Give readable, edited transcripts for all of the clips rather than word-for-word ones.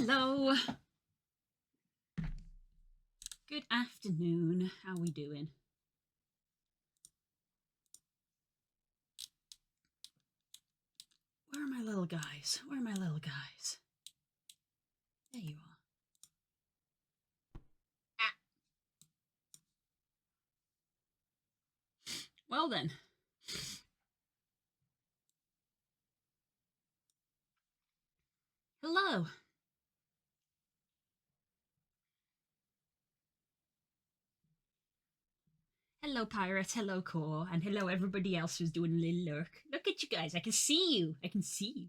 Hello. Good afternoon. How we doing? Where are my little guys? Where are my little guys? There you are. Ah. Well then. Hello. Hello, Pirate. Hello, Core. And hello, everybody else who's doing a little lurk. Look at you guys. I can see you. I can see you.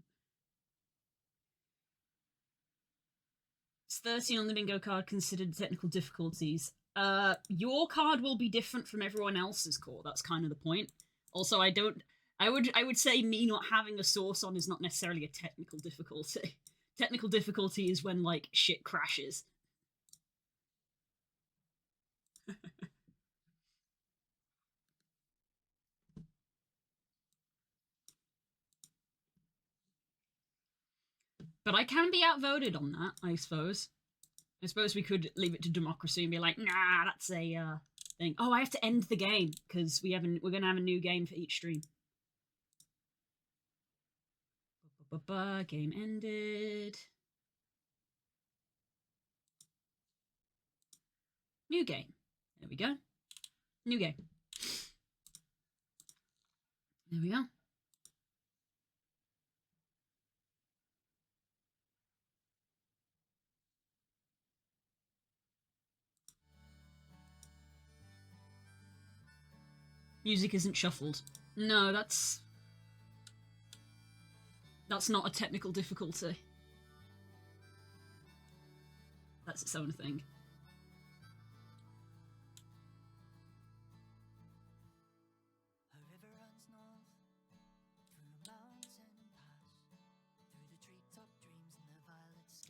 It's 13 on the bingo card considered technical difficulties. Your card will be different from everyone else's core. That's kind of the point. Also, I would say me not having a source on is not necessarily a technical difficulty. Technical difficulty is when, like, shit crashes. But I can be outvoted on that, I suppose. I suppose we could leave it to democracy and be like, nah, that's a thing. Oh, I have to end the game because we're gonna have a new game for each stream. Game ended. New game. There we go. New game. There we go. Music isn't shuffled. No, that's not a technical difficulty. That's its own thing.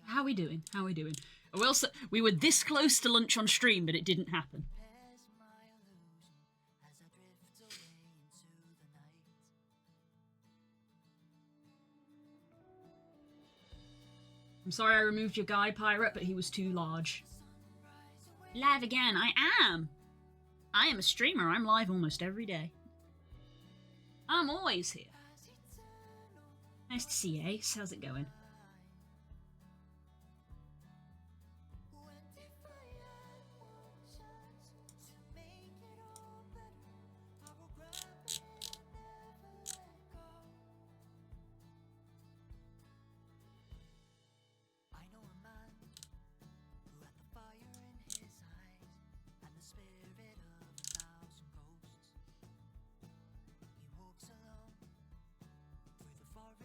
How are we doing? How are we doing? Well, we were this close to lunch on stream, but it didn't happen. I'm sorry I removed your guy, Pirate, but he was too large. Live again, I am! I am a streamer, I'm live almost every day. I'm always here. Nice to see you, Ace. How's it going?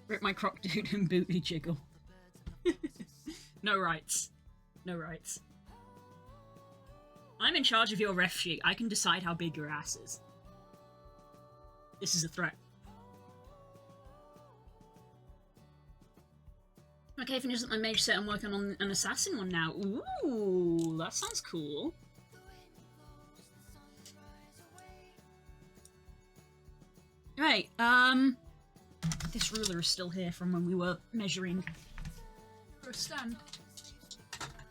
Rip my croc dude and booty jiggle. No rights. No rights. I'm in charge of your ref sheet. I can decide how big your ass is. This is a threat. Okay, finished my mage set. I'm working on an assassin one now. Ooh, that sounds cool. Right, this ruler is still here from when we were measuring for a stand,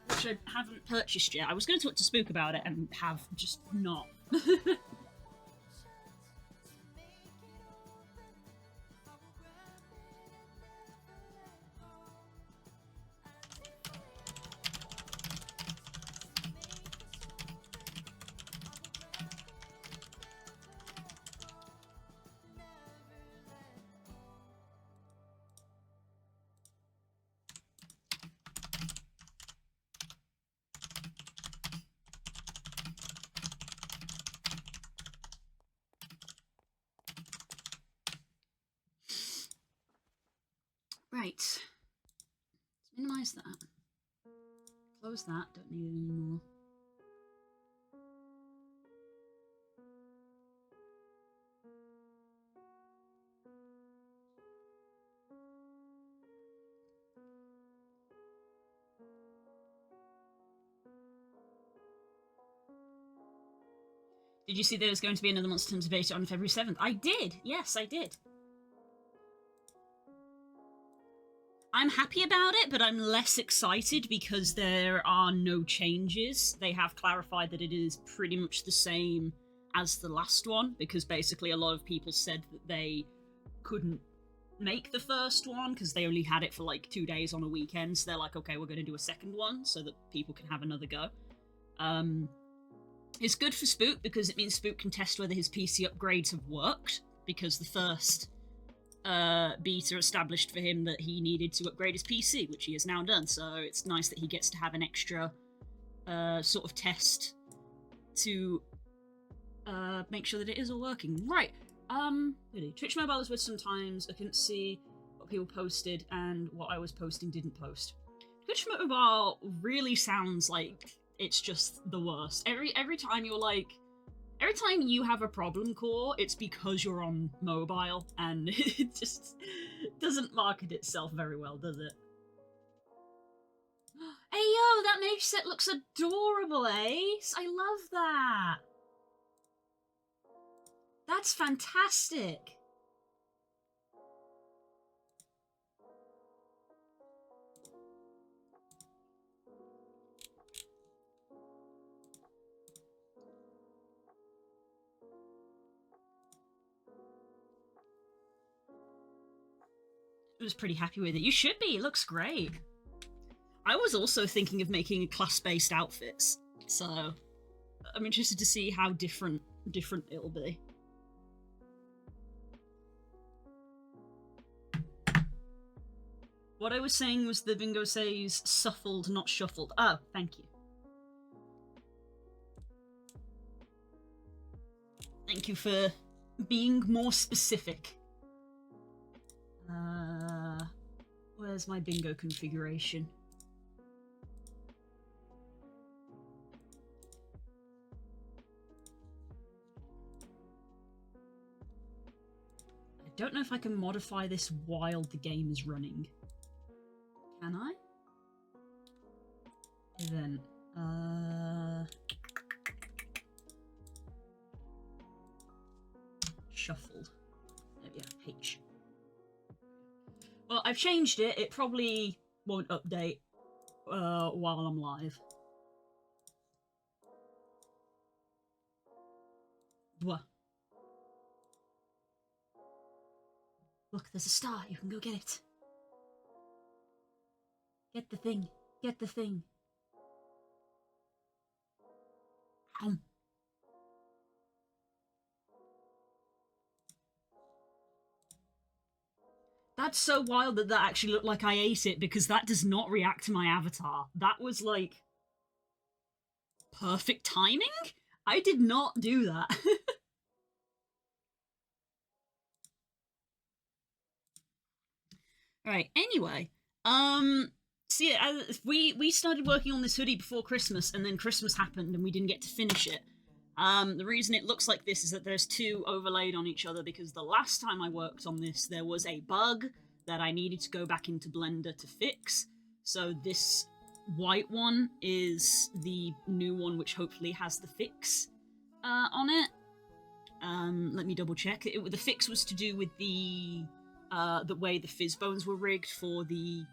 which I haven't purchased yet. I was going to talk to Spook about it and have just not. Right. Let's minimize that. Close that. Don't need it anymore. Did you see there was going to be another Monster Hunter beta on February 7th? I did! Yes, I did. I'm happy about it, but I'm less excited because there are no changes. They have clarified that it is pretty much the same as the last one, because basically a lot of people said that they couldn't make the first one because they only had it for like 2 days on a weekend. So they're like, okay, we're going to do a second one so that people can have another go. It's good for Spook because it means Spook can test whether his PC upgrades have worked, because the first beta established for him that he needed to upgrade his PC, which he has now done. So it's nice that he gets to have an extra sort of test to make sure that it is all working. Right. Really, Twitch Mobile is weird sometimes. I couldn't see what people posted, and what I was posting didn't post. Twitch Mobile really sounds like it's just the worst. Every time you're like, every time you have a problem, Core, it's because you're on mobile, and it just doesn't market itself very well, does it? Hey yo, that mage set looks adorable, Ace! I love that! That's fantastic! I was pretty happy with it. You should be, it looks great. I was also thinking of making class-based outfits, so I'm interested to see how different it'll be. What I was saying was the bingo says suffled, not shuffled. Oh, thank you. Thank you for being more specific. Where's my bingo configuration? I don't know if I can modify this while the game is running. Can I? Event. Shuffled. There we go. H. Well, I've changed it. It probably won't update while I'm live. What? Look, there's a star. You can go get it. Get the thing. Get the thing. Ow. That's so wild that that actually looked like I ate it, because that does not react to my avatar. That was, like, perfect timing? I did not do that. Right, anyway. So yeah, we started working on this hoodie before Christmas, and then Christmas happened and we didn't get to finish it. The reason it looks like this is that there's two overlaid on each other, because the last time I worked on this, there was a bug that I needed to go back into Blender to fix. So this white one is the new one, which hopefully has the fix on it. Let me double check. The fix was to do with the way the fizz bones were rigged for the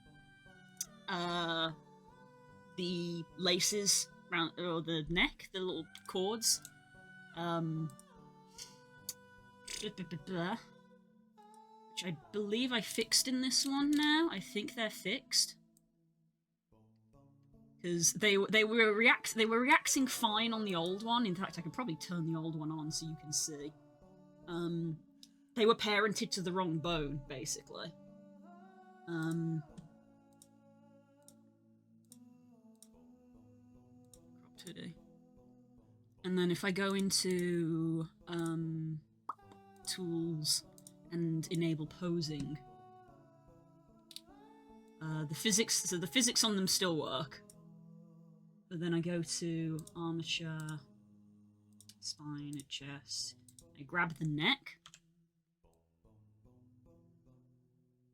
laces around, or the neck, the little cords. Which I believe I fixed in this one now. I think they're fixed. Because they were reacting fine on the old one. In fact, I could probably turn the old one on so you can see. They were parented to the wrong bone, basically. Cropped hoodie. And then if I go into tools and enable posing, the physics on them still work. But then I go to armature, spine, chest. I grab the neck.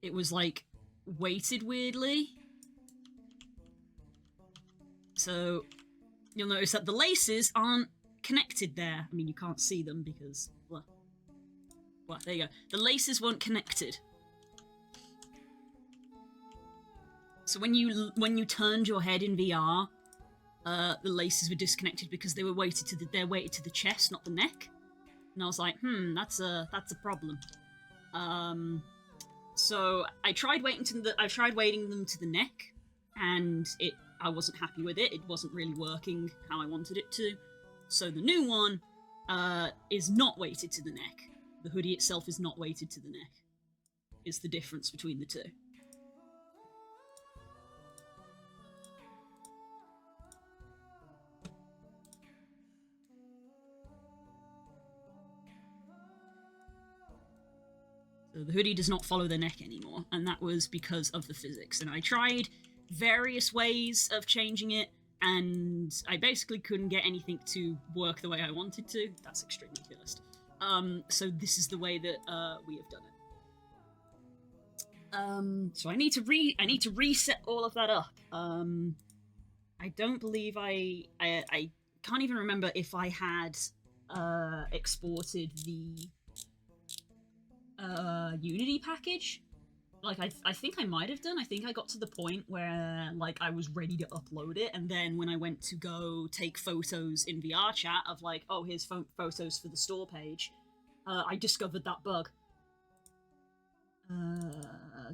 It was like weighted weirdly. So you'll notice that the laces aren't connected there. I mean, you can't see them because, well, there you go. The laces weren't connected. So when you turned your head in VR, the laces were disconnected because they're weighted to the chest, not the neck. And I was like, that's a problem. So I tried weighting them to the neck, and I wasn't happy with it. It wasn't really working how I wanted it to. So the new one is not weighted to the neck. The hoodie itself is not weighted to the neck. Is the difference between the two. So the hoodie does not follow the neck anymore, and that was because of the physics. And I tried various ways of changing it, and I basically couldn't get anything to work the way I wanted to. That's extremely cursed. So this is the way that we have done it. So I need to reset all of that up. I don't believe I can't even remember if I had exported the Unity package. Like, I think I might have done. I think I got to the point where, like, I was ready to upload it, and then when I went to go take photos in VR chat of, like, oh, here's photos for the store page, I discovered that bug.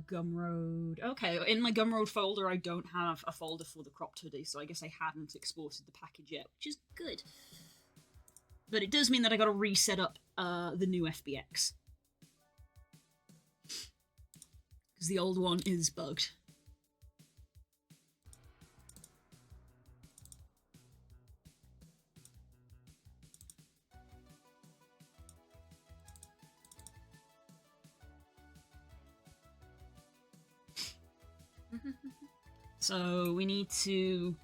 Gumroad. Okay, in my Gumroad folder, I don't have a folder for the cropped hoodie, so I guess I hadn't exported the package yet, which is good. But it does mean that I gotta reset up the new FBX. Because the old one is bugged. So we need to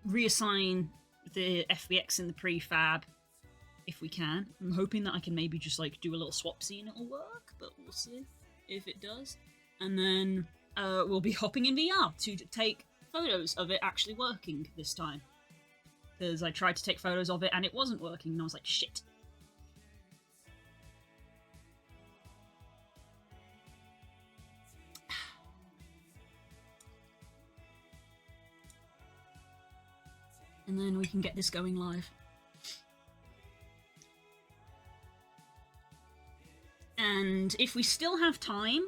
reassign the FBX in the prefab if we can. I'm hoping that I can maybe just like do a little swapsy and it'll work, but we'll see if it does. And then we'll be hopping in VR to take photos of it actually working this time. Because I tried to take photos of it and it wasn't working, and I was like, shit. And then we can get this going live. And if we still have time,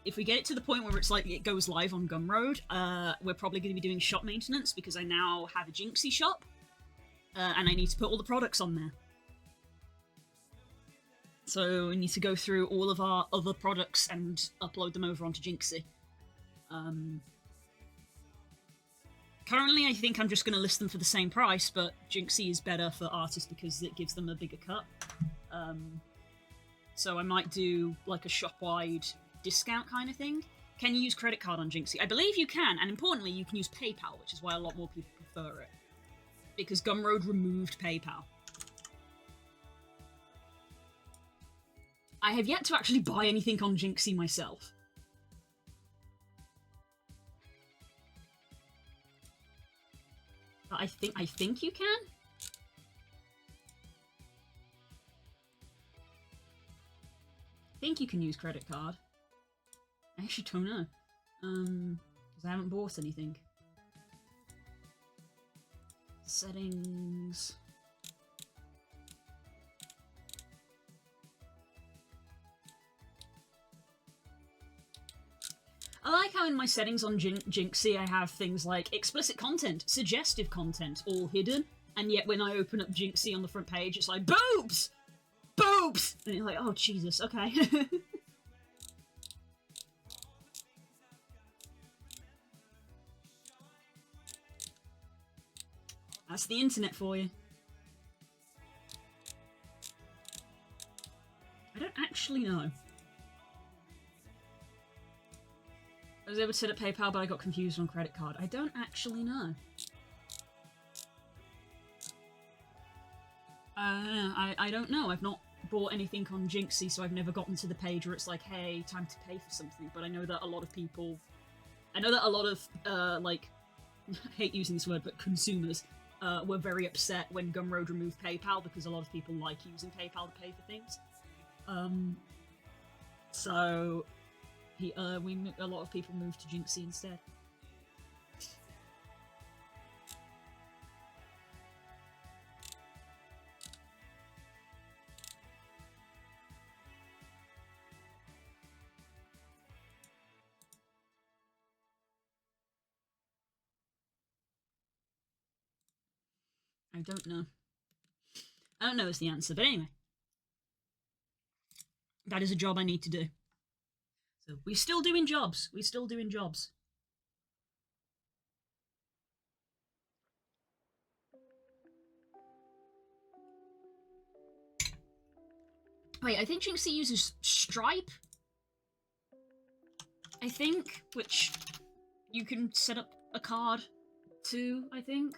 if we get it to the point where it's like it goes live on Gumroad, we're probably going to be doing shop maintenance because I now have a Jinxie shop, and I need to put all the products on there. So we need to go through all of our other products and upload them over onto Jinxie. Currently, I think I'm just going to list them for the same price, but Jinxie is better for artists because it gives them a bigger cut. So I might do like a shop-wide discount kind of thing. Can you use credit card on Jinxie? I believe you can, and importantly, you can use PayPal, which is why a lot more people prefer it. Because Gumroad removed PayPal. I have yet to actually buy anything on Jinxie myself. But I think you can. I think you can use credit card. I actually don't know. Because I haven't bought anything. Settings. I like how in my settings on Jinxie I have things like explicit content, suggestive content, all hidden, and yet when I open up Jinxie on the front page, it's like, boobs! Boobs! And you're like, oh, Jesus, okay. That's the internet for you. I don't actually know. I was able to set up PayPal, but I got confused on credit card. I don't actually know. I don't know. I've not bought anything on Jinxie, so I've never gotten to the page where it's like, hey, time to pay for something. But I know that a lot of people... I know that a lot of, like... I hate using this word, but consumers were very upset when Gumroad removed PayPal because a lot of people like using PayPal to pay for things. So a lot of people moved to Jinxie instead. I don't know. I don't know is the answer, but anyway. That is a job I need to do. So we're still doing jobs. We're still doing jobs. Wait, I think Jinxie uses Stripe. I think, which you can set up a card too, I think.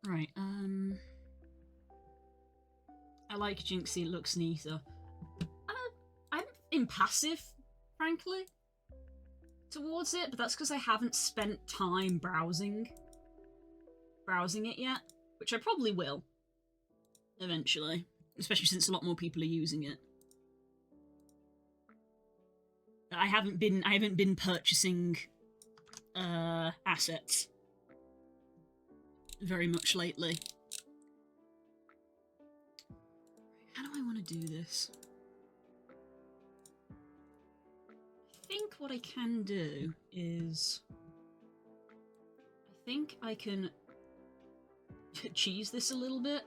Right, I like Jinxie, it looks neater. I'm impassive, frankly, towards it, but that's because I haven't spent time browsing it yet, which I probably will, eventually, especially since a lot more people are using it. I haven't been purchasing assets very much lately. How do I want to do this? I think what I can do is... I think I can cheese this a little bit.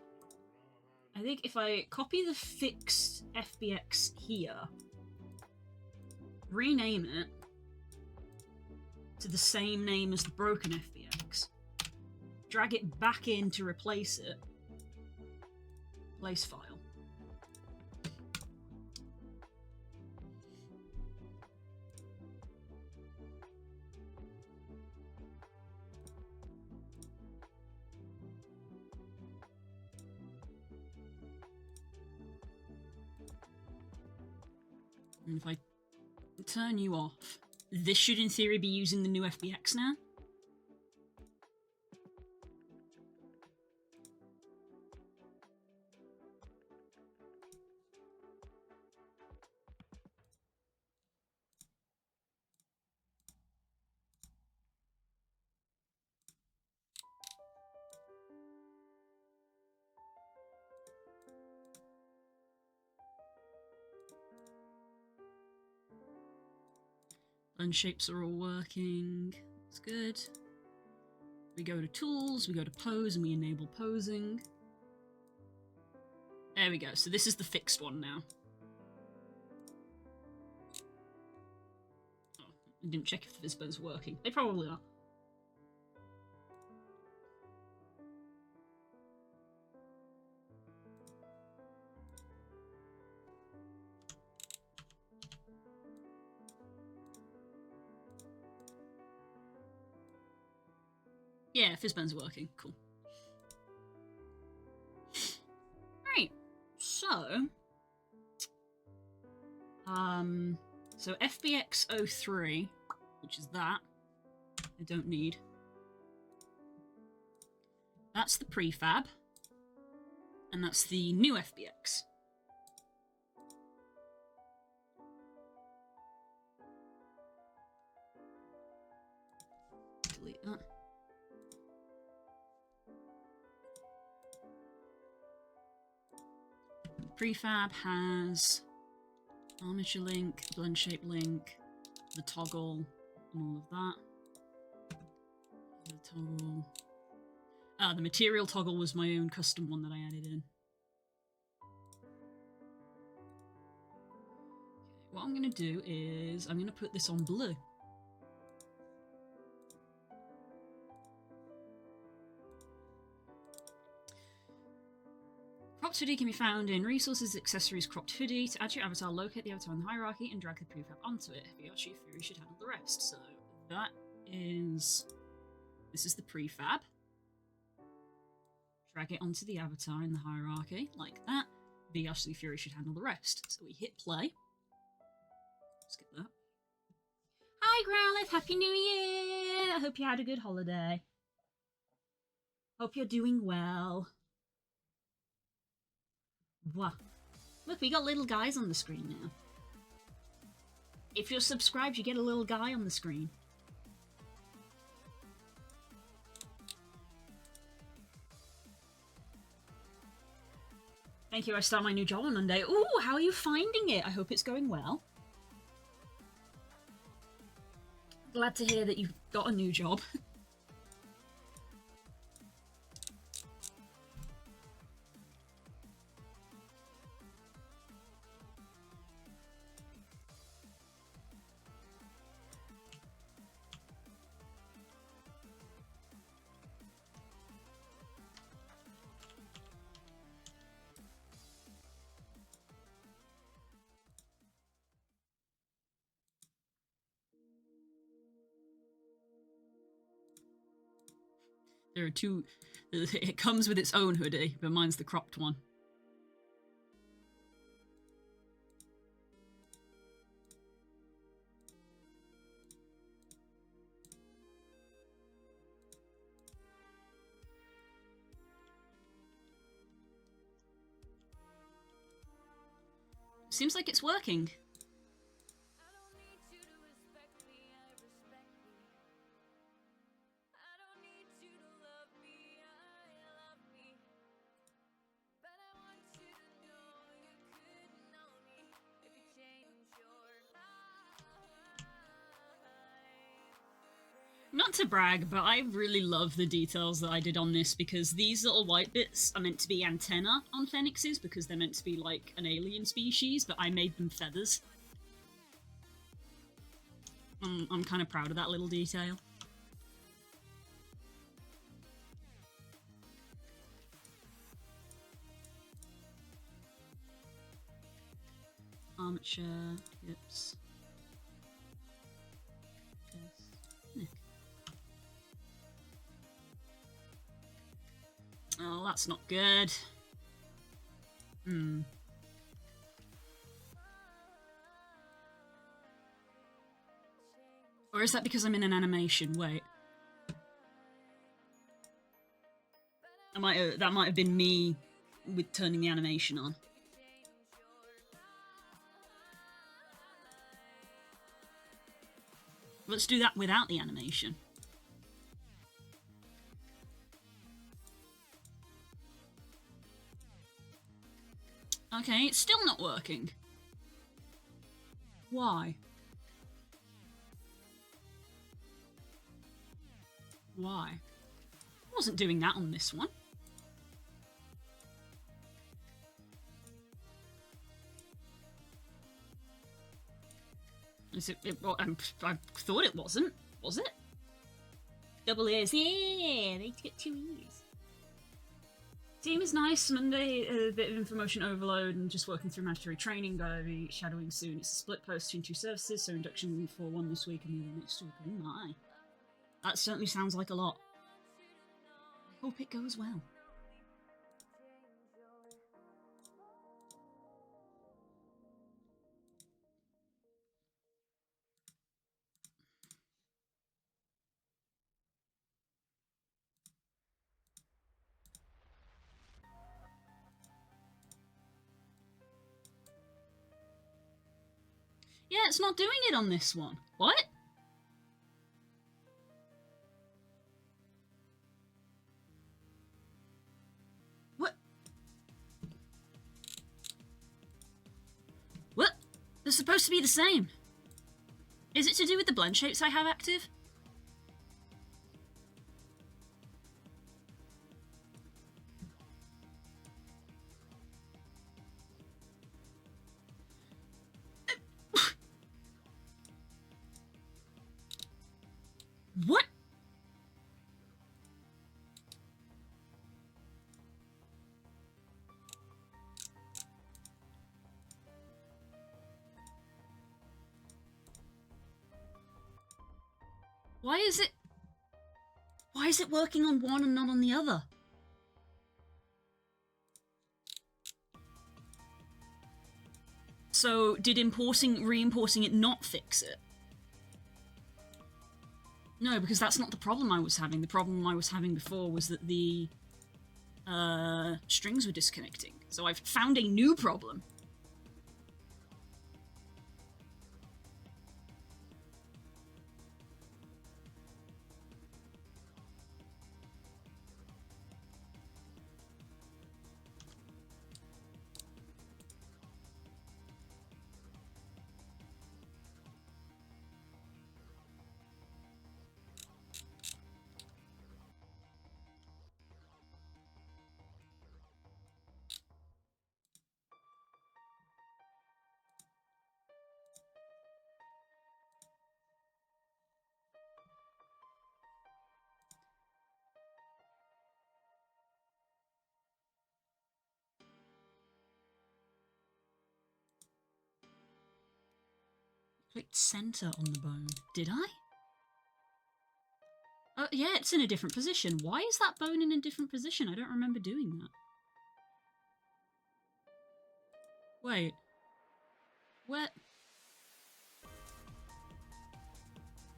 I think if I copy the fixed FBX here, rename it to the same name as the broken FBX, drag it back in to replace it, place file. And if I turn you off, this should in theory be using the new FBX now. Blend shapes are all working. That's good. We go to tools, we go to pose, and we enable posing. There we go. So this is the fixed one now. Oh, I didn't check if the fizzbones are working. They probably are. Yeah, fizzbones are working. Cool. Right. So FBX03, which is that, I don't need. That's the prefab, and that's the new FBX. Delete that. Prefab has armature link, blend shape link, the toggle, and all of that. The toggle. The material toggle was my own custom one that I added in. Okay, what I'm going to do is I'm going to put this on blue. Cropped hoodie can be found in resources, accessories, cropped hoodie. To add to your avatar, locate the avatar in the hierarchy and drag the prefab onto it. Hibayoshi Fury should handle the rest. So that is... This is the prefab. Drag it onto the avatar in the hierarchy, like that. Hibayoshi Fury should handle the rest. So we hit play. Skip that. Hi Growlithe, Happy New Year! I hope you had a good holiday. Hope you're doing well. Wow. Look, we got little guys on the screen now. If you're subscribed, you get a little guy on the screen. Thank you, I start my new job on Monday. Ooh, how are you finding it? I hope it's going well. Glad to hear that you've got a new job. There are two... It comes with its own hoodie, but mine's the cropped one. Seems like it's working. Not to brag, but I really love the details that I did on this because these little white bits are meant to be antenna on Fennixes because they're meant to be like an alien species, but I made them feathers. I'm kind of proud of that little detail. Armature, hips. Oh, that's not good. Or is that because I'm in an animation? Wait. That might have been me with turning the animation on. Let's do that without the animation. Okay, it's still not working. Why? Why? I wasn't doing that on this one. Is it, I thought it wasn't. Was it? Double ears. Yeah, they get 2 ears. Team is nice. Monday, a bit of information overload and just working through mandatory training. Gotta be shadowing soon. It's a split post between 2 services, so induction for one this week and the other next week. Oh my. That certainly sounds like a lot. I hope it goes well. Yeah, it's not doing it on this one. What? What? What? They're supposed to be the same. Is it to do with the blend shapes I have active? What? Why is it... Why is it working on one and not on the other? So, did re-importing it not fix it? No, because that's not the problem I was having. The problem I was having before was that the strings were disconnecting. So I've found a new problem. Clicked center on the bone. Did I? Oh, yeah, it's in a different position. Why is that bone in a different position? I don't remember doing that. Wait. Where?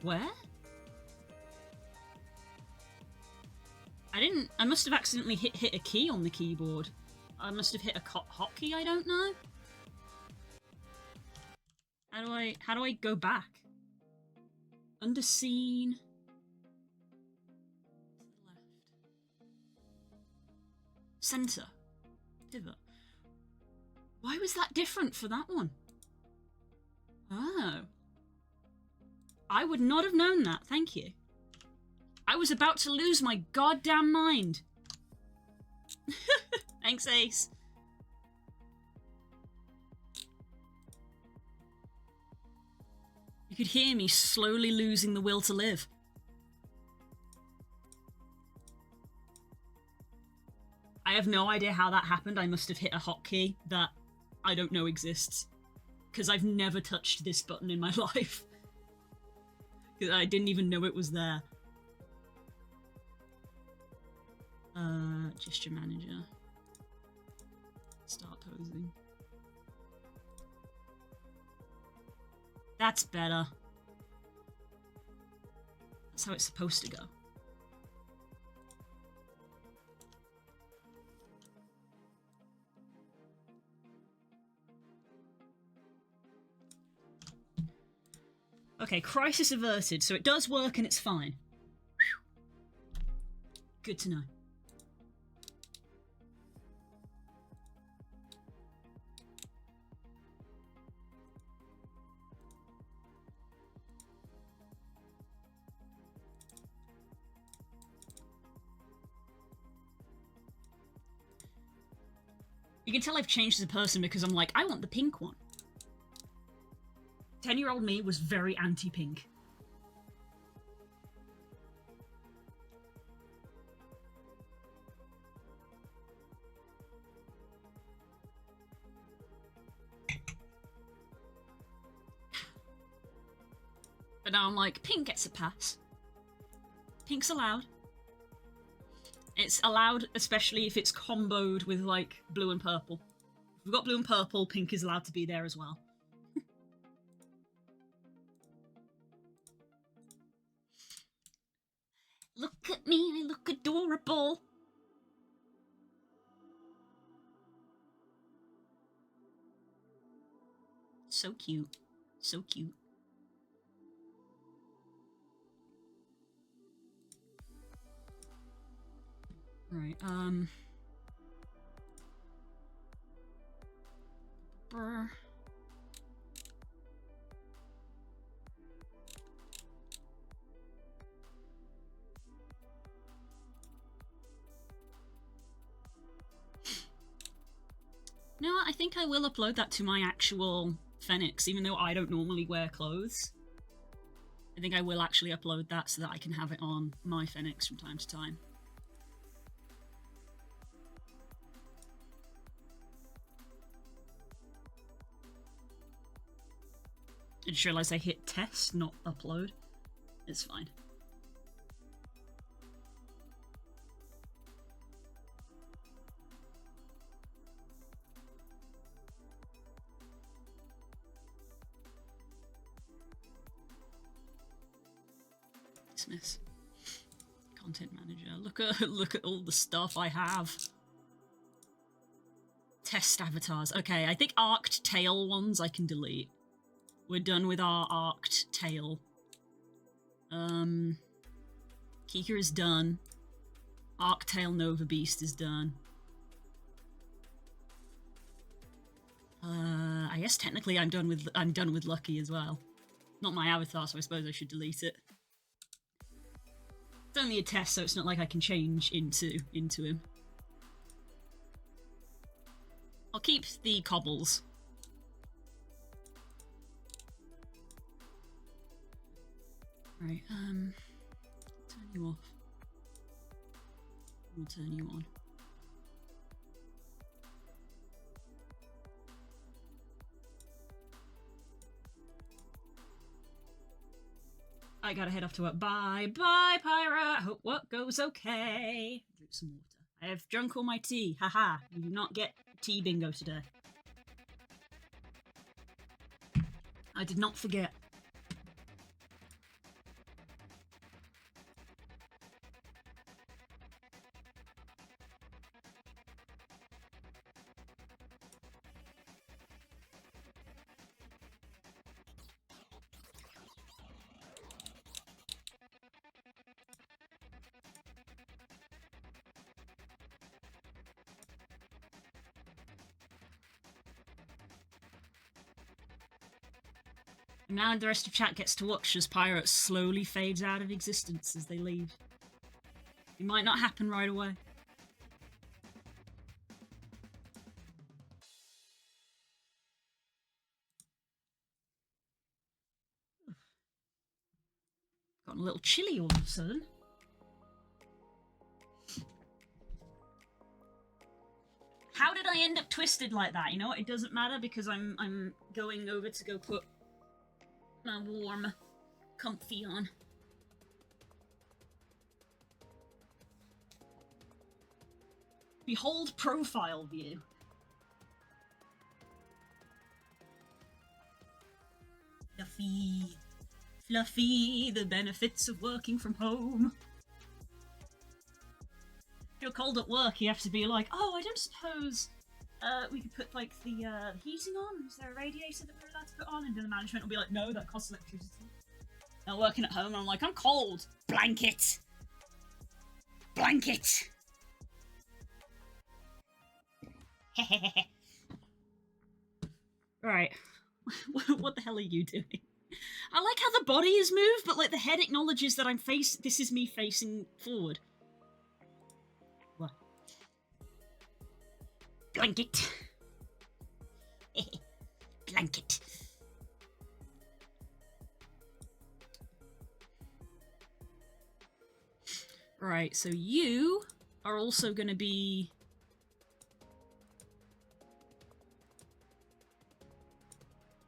Where? I must have accidentally hit a key on the keyboard. I must have hit a hotkey, I don't know. How do I go back? Under scene. To the left. Center. Pivot. Why was that different for that one? Oh. I would not have known that, thank you. I was about to lose my goddamn mind. Thanks, Ace. You could hear me slowly losing the will to live. I have no idea how that happened. I must have hit a hotkey that I don't know exists. Because I've never touched this button in my life. I didn't even know it was there. Gesture manager. Start posing. That's better. That's how it's supposed to go. Okay, crisis averted, so it does work and it's fine. Whew. Good to know. You can tell I've changed as a person because I'm like, I want the pink one. 10-year-old me was very anti-pink. But now I'm like, pink gets a pass. Pink's allowed. It's allowed, especially if it's comboed with, like, blue and purple. If we've got blue and purple, pink is allowed to be there as well. Look at me, I look adorable. So cute. So cute. Right, Brr. No, I think I will upload that to my actual Fennix, even though I don't normally wear clothes. I think I will actually upload that so that I can have it on my Fennix from time to time. I just realised I hit test, not upload. It's fine. business. Content manager. Look at all the stuff I have. Test avatars. Okay, I think arced tail ones I can delete. We're done with our arced tail. Kika is done. Arced tail Nova Beast is done. I guess technically I'm done with Lucky as well. Not my avatar, so I suppose I should delete it. It's only a test, so it's not like I can change into him. I'll keep the cobbles. Right, turn you off. We'll turn you on. I gotta head off to work. Bye, bye, Pyra. Hope work goes okay. Drink some water. I have drunk all my tea. Haha. You do not get tea bingo today. I did not forget. Now the rest of chat gets to watch as Pyra slowly fades out of existence as they leave. It might not happen right away. Gotten a little chilly all of a sudden. How did I end up twisted like that? You know what? It doesn't matter because I'm going over to go put my warm comfy on. Behold profile view. Fluffy, the benefits of working from home. If you're cold at work, you have to be like, oh, I don't suppose we could put like the heating on? Is there a radiator that we're allowed to put on? And then the management will be like, no, that costs electricity. Now working at home, I'm like, I'm cold. Blanket. Blanket. Right. What the hell are you doing? I like how the body is moved, but like the head acknowledges that this is me facing forward. What? Blanket. Blanket. Right, so you are also going to be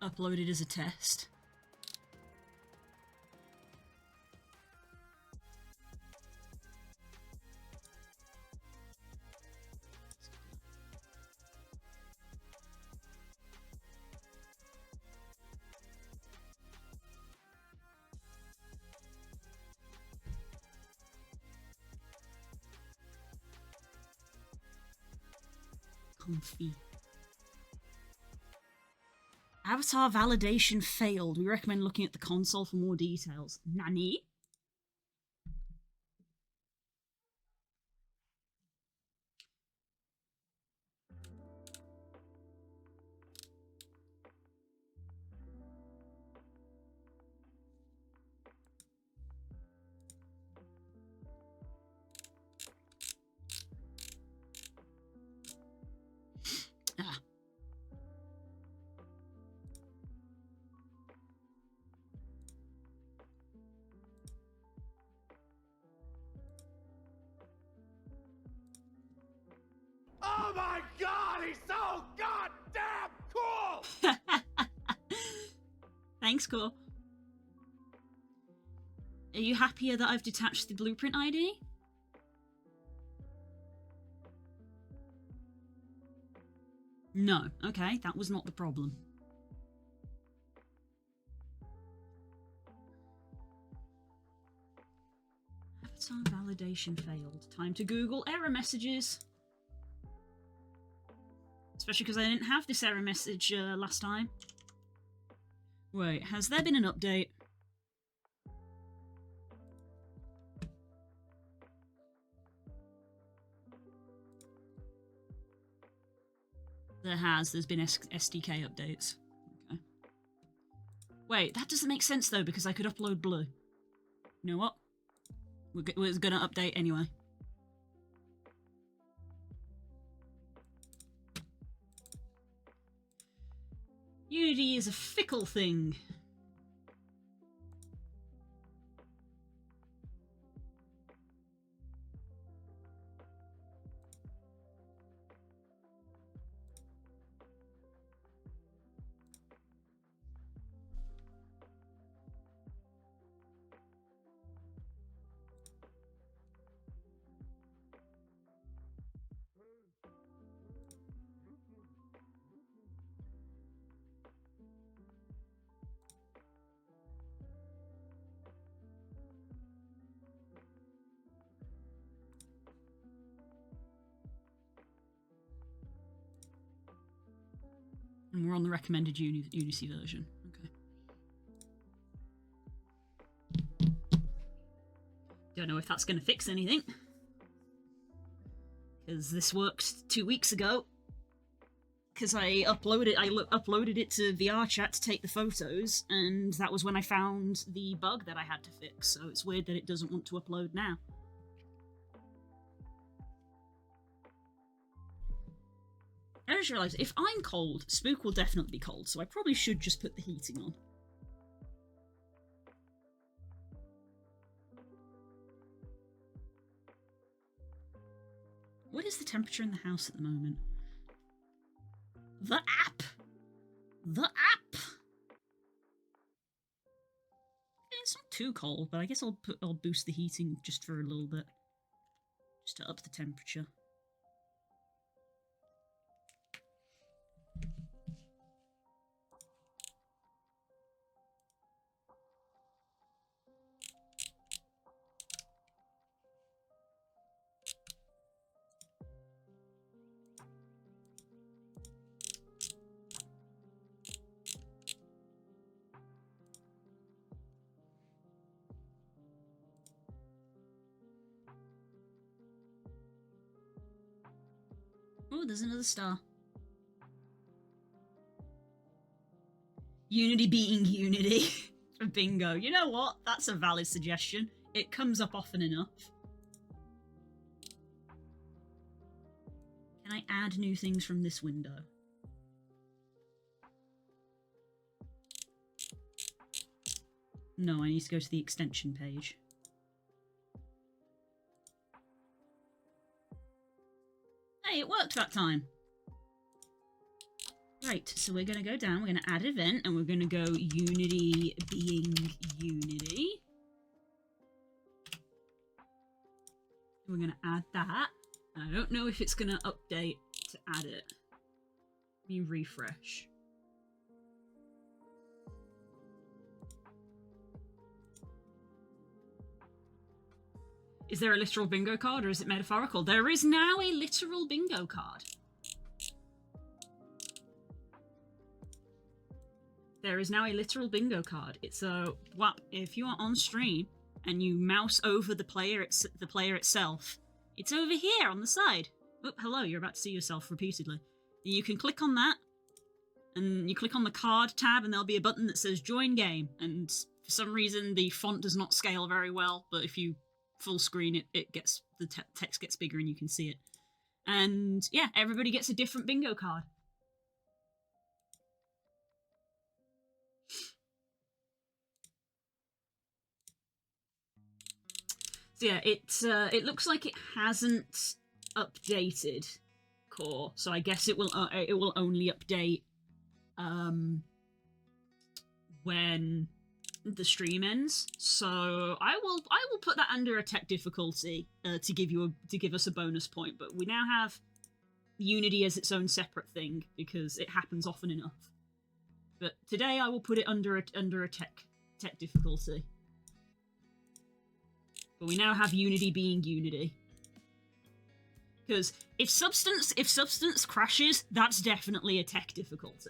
uploaded as a test. Comfy. Avatar validation failed. We recommend looking at the console for more details. Nani? Ah. Oh my god, he's so goddamn cool! Thanks, cool. Are you happier that I've detached the blueprint ID? No. Okay, that was not the problem. Validation failed. Time to Google error messages. Especially because I didn't have this error message last time. Wait, has there been an update? There has. There's been SDK updates. Okay. Wait, that doesn't make sense though, because I could upload blue. You know what? We're gonna update anyway. Unity is a fickle thing. And we're on the recommended Unity version. Okay. Don't know if that's going to fix anything. Because this worked 2 weeks ago. Because I uploaded it to VRChat to take the photos, and that was when I found the bug that I had to fix. So it's weird that it doesn't want to upload now. I just realised, if I'm cold, Spook will definitely be cold, so I probably should just put the heating on. What is the temperature in the house at the moment? The app! The app! It's not too cold, but I guess I'll boost the heating just for a little bit. Just to up the temperature. Oh, there's another star. Unity being Unity. Bingo. You know what? That's a valid suggestion. It comes up often enough. Can I add new things from this window? No, I need to go to the extension page. Hey, it worked that time. Right, so we're going to go down, we're going to add event, and we're going to go Unity being Unity. We're going to add that. I don't know if it's going to update to add it. Let me refresh. Is there a literal bingo card, or is it metaphorical? There is now a literal bingo card. There is now a literal bingo card. It's a if you are on stream and you mouse over the player itself, it's over here on the side. Oh, hello! You're about to see yourself repeatedly. You can click on that, and you click on the card tab, and there'll be a button that says "Join Game." And for some reason, the font does not scale very well, but if you full screen, the text gets bigger and you can see it. And yeah, everybody gets a different bingo card. So yeah, it looks like it hasn't updated core, so I guess it will only update when the stream ends. So I will put that under a tech difficulty to give us a bonus point. But we now have Unity as its own separate thing because it happens often enough. But today I will put it under a tech difficulty. But we now have Unity being Unity. Because if Substance crashes, that's definitely a tech difficulty.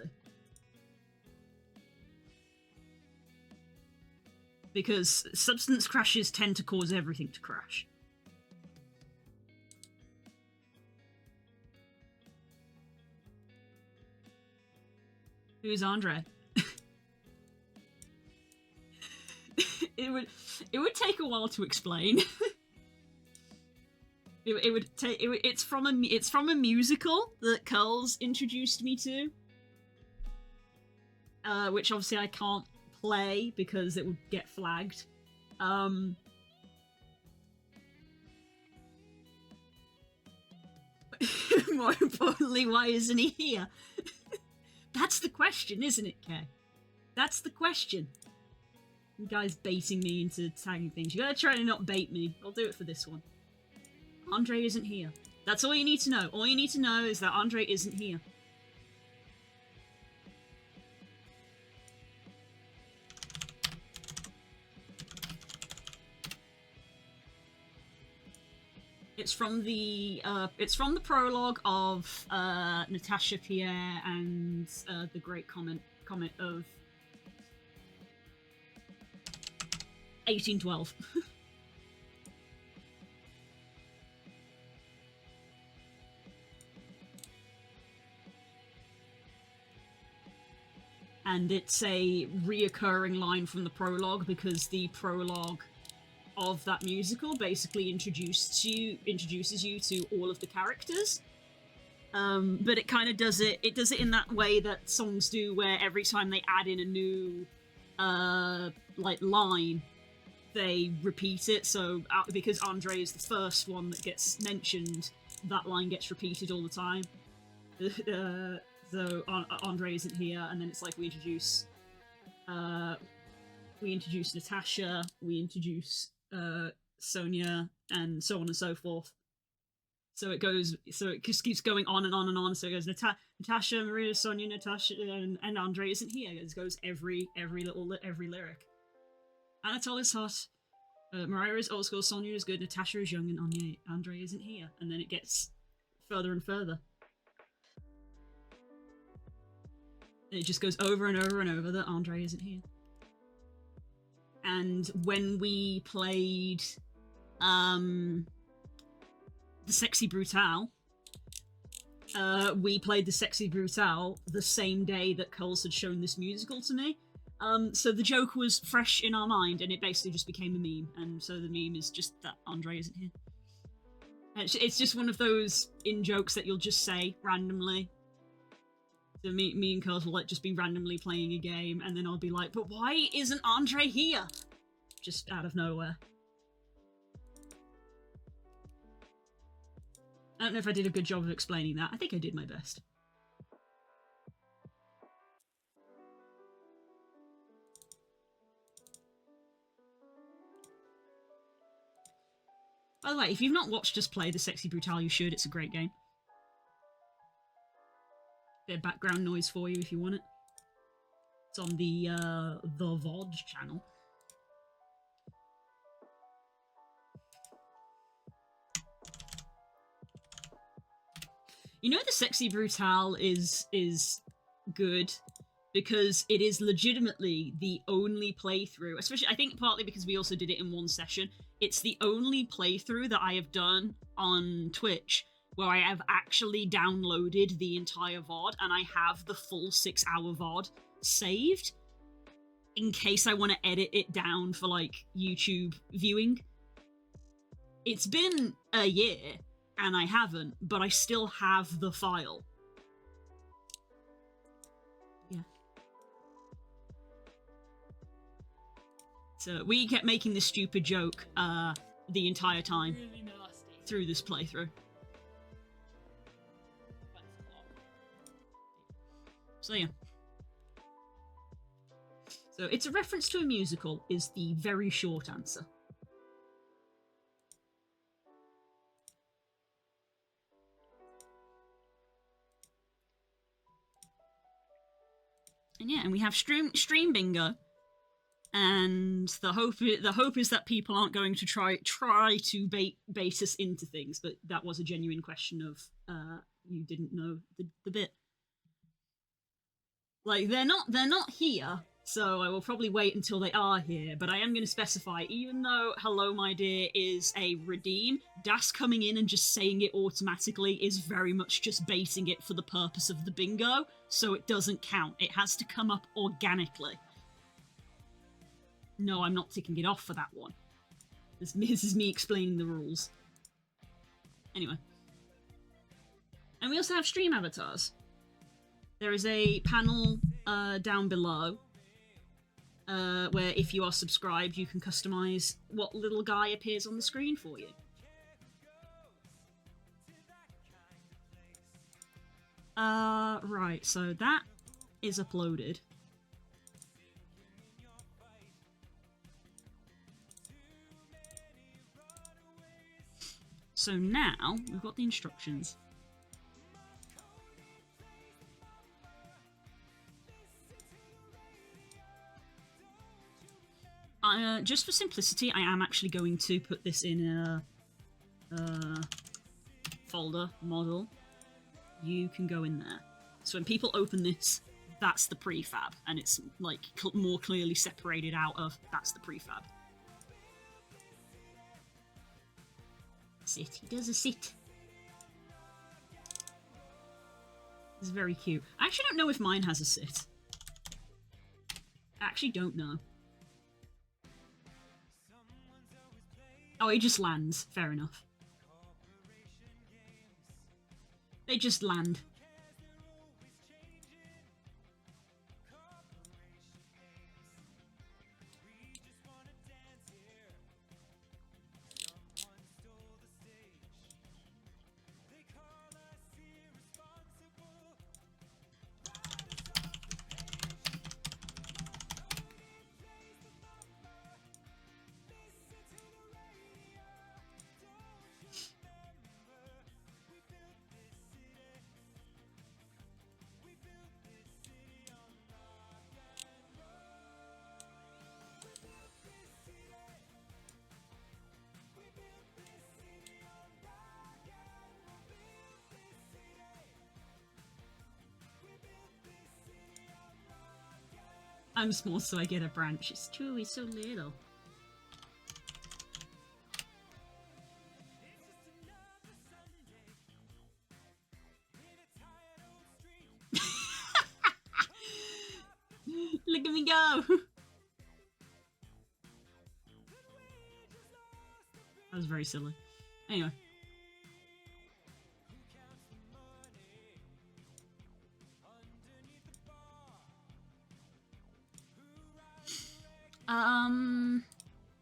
Because Substance crashes tend to cause everything to crash. Who's Andre? it would take a while to explain. It's from a musical that Curls introduced me to, which obviously I can't play because it would get flagged. More importantly, why isn't he here? That's the question, isn't it, Kay? That's the question. You guys baiting me into tagging things. You gotta try to not bait me. I'll do it for this one. Andre isn't here. That's all you need to know. All you need to know is that Andre isn't here. It's from the prologue of Natasha Pierre and the great comet of 1812. And it's a reoccurring line from the prologue because the prologue of that musical basically introduces you to all of the characters. But it kind of does it in that way that songs do, where every time they add in a new line, they repeat it. So because Andre is the first one that gets mentioned, that line gets repeated all the time. So Andre isn't here, and then it's like we introduce Natasha, we introduce Sonia, and so on and so forth. So it just keeps going on and on and on. So it goes Natasha, Maria, Sonia, Natasha, and Andre isn't here. It goes every lyric. Anatole is hot. Mariah is old school. Sonia is good. Natasha is young, and Andre isn't here. And then it gets further and further. And it just goes over and over and over that Andre isn't here. And when we played the Sexy Brutale, we played the Sexy Brutale the same day that Coles had shown this musical to me. So the joke was fresh in our mind, and it basically just became a meme. And so the meme is just that Andre isn't here. It's just one of those in-jokes that you'll just say randomly. So me and Coles will just be randomly playing a game, and then I'll be like, but why isn't Andre here? Just out of nowhere. I don't know if I did a good job of explaining that. I think I did my best. By the way, if you've not watched us play the Sexy Brutale, you should. It's a great game. Bit of background noise for you if you want it. It's on the VOD channel. You know, the Sexy Brutale is good because it is legitimately the only playthrough, especially I think partly because we also did it in one session. It's the only playthrough that I have done on Twitch where I have actually downloaded the entire VOD, and I have the full 6-hour VOD saved in case I want to edit it down for, like, YouTube viewing. It's been a year, and I haven't, but I still have the file. Yeah. So we kept making this stupid joke the entire time through this playthrough. So yeah. So it's a reference to a musical is the very short answer. And yeah, and we have stream bingo, and the hope is that people aren't going to try to bait us into things. But that was a genuine question of you didn't know the bit. Like they're not here, so I will probably wait until they are here. But I am going to specify, even though "Hello, my dear" is a redeem, Das coming in and just saying it automatically is very much just baiting it for the purpose of the bingo, so it doesn't count. It has to come up organically. No, I'm not ticking it off for that one. This is me explaining the rules. Anyway. And we also have stream avatars. There is a panel down below where if you are subscribed, you can customize what little guy appears on the screen for you. Right, so that is uploaded. So now, we've got the instructions. Just for simplicity, I am actually going to put this in a folder, model. You can go in there. So when people open this, that's the prefab, and it's like more clearly separated out of that's the prefab. Sit. He does a sit. It's very cute. I actually don't know if mine has a sit. I actually don't know. Oh, he just lands. Fair enough. They just land. I'm small, so I get a branch. It's true, he's so little. Look at me go! That was very silly. Anyway.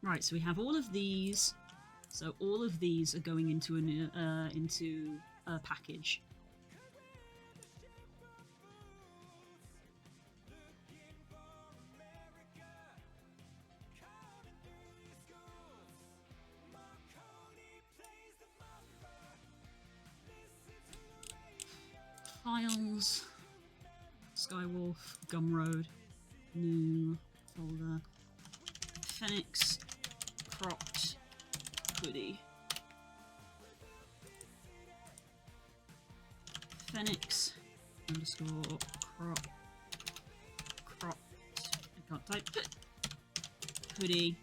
Right, so we have all of these. So all of these are going into a package. Files, Skywolf, Gumroad, new folder, Fennix, cropped, Hoodie. Fennix underscore cropped. I can't type. Hoodie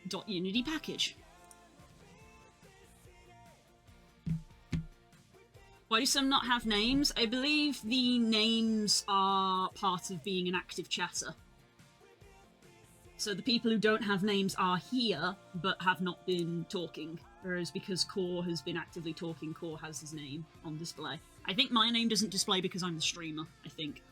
dot Unity package. Why do some not have names? I believe the names are part of being an active chatter. So the people who don't have names are here, but have not been talking. Whereas because Core has been actively talking, Core has his name on display. I think my name doesn't display because I'm the streamer, I think.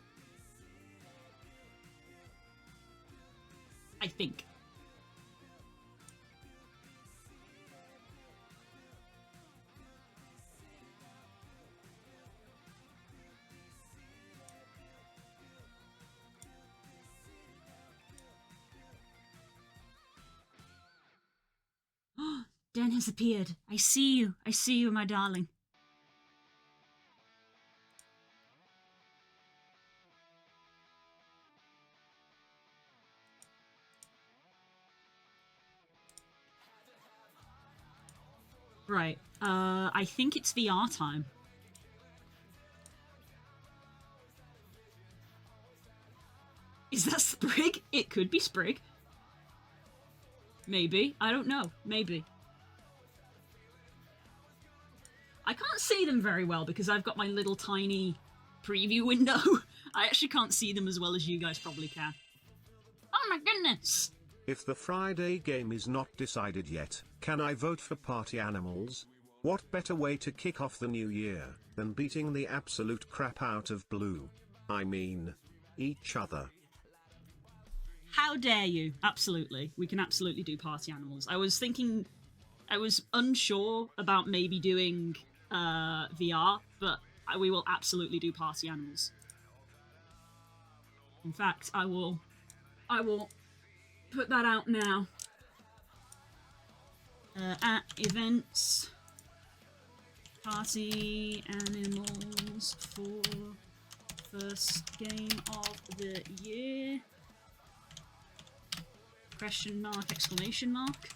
Dan has appeared. I see you. I see you, my darling. Right. I think it's VR time. Is that Sprig? It could be Sprig. Maybe. I don't know. Maybe. I can't see them very well because I've got my little tiny preview window. I actually can't see them as well as you guys probably can. Oh my goodness! If the Friday game is not decided yet, can I vote for Party Animals? What better way to kick off the new year than beating the absolute crap out of Blue? I mean, each other. How dare you? Absolutely. We can absolutely do Party Animals. I was unsure about maybe doing VR, but we will absolutely do Party Animals. In fact, I will put that out now. At events, Party Animals for first game of the year. Question mark, exclamation mark.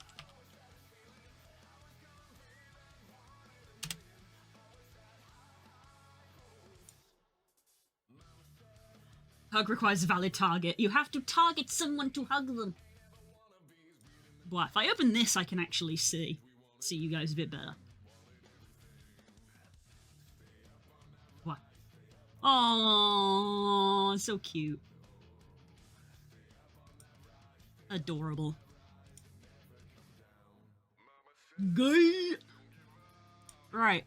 Hug requires a valid target. You have to target someone to hug them. But if I open this, I can actually see you guys a bit better. What? Oh, so cute. Adorable. Gay. Right.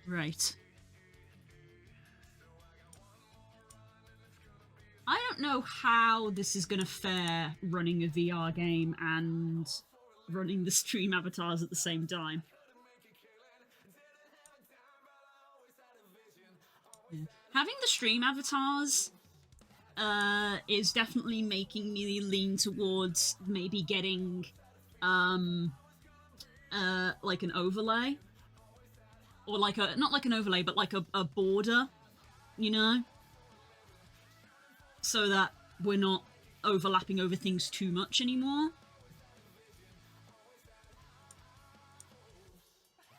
Right. I don't know how this is gonna fare running a VR game and running the stream avatars at the same time. Yeah. Having the stream avatars is definitely making me lean towards maybe getting like an overlay. Or like a, not like an overlay, but like a border, you know? So that we're not overlapping over things too much anymore.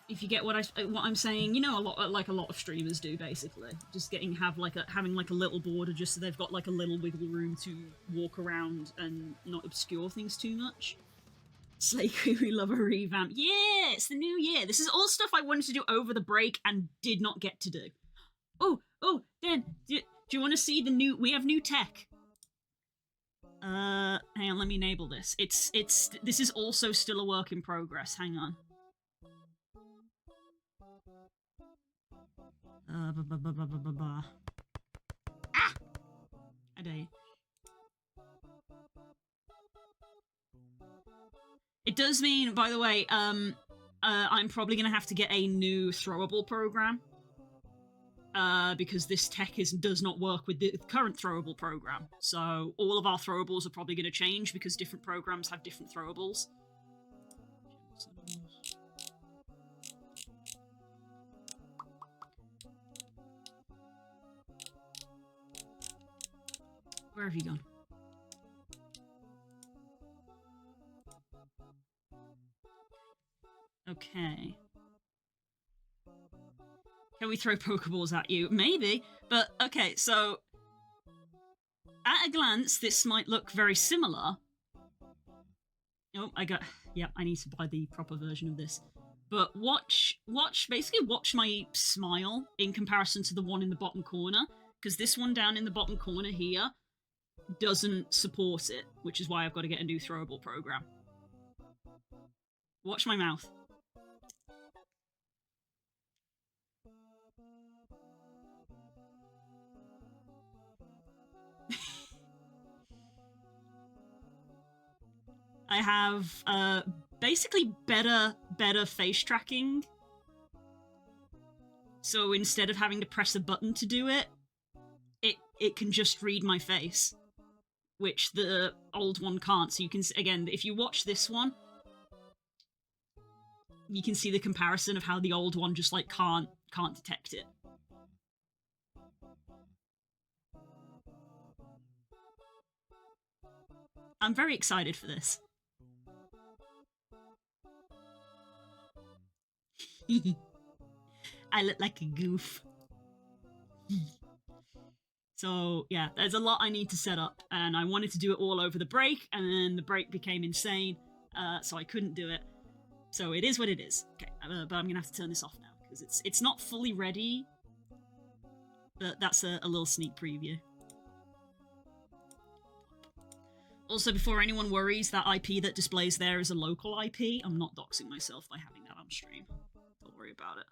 If you get what I'm saying, you know, a lot of streamers do basically. Just having like a little border just so they've got like a little wiggle room to walk around and not obscure things too much. Slakey, we love a revamp. Yeah, it's the new year. This is all stuff I wanted to do over the break and did not get to do. Oh, Dan, do you want to see the new? We have new tech. Hang on, let me enable this. This is also still a work in progress. Hang on. Ah! I dare you. It does mean, by the way, I'm probably gonna have to get a new throwable program. Because this tech does not work with the current throwable program. So all of our throwables are probably gonna change because different programs have different throwables. Where have you gone? Okay. Can we throw Pokeballs at you? Maybe, but okay, so at a glance, this might look very similar. Oh, I need to buy the proper version of this. But basically watch my smile in comparison to the one in the bottom corner, because this one down in the bottom corner here doesn't support it, which is why I've got to get a new throwable program. Watch my mouth. I have basically better face tracking. So instead of having to press a button to do it, it can just read my face, which the old one can't. So you can, again, if you watch this one, you can see the comparison of how the old one just like can't detect it. I'm very excited for this. I look like a goof. So yeah, there's a lot I need to set up, and I wanted to do it all over the break, and then the break became insane, so I couldn't do it. So it is what it is. Okay, but I'm gonna have to turn this off now because it's not fully ready. But that's a little sneak preview. Also, before anyone worries, that IP that displays there is a local IP. I'm not doxing myself by having that on stream. Don't worry about it.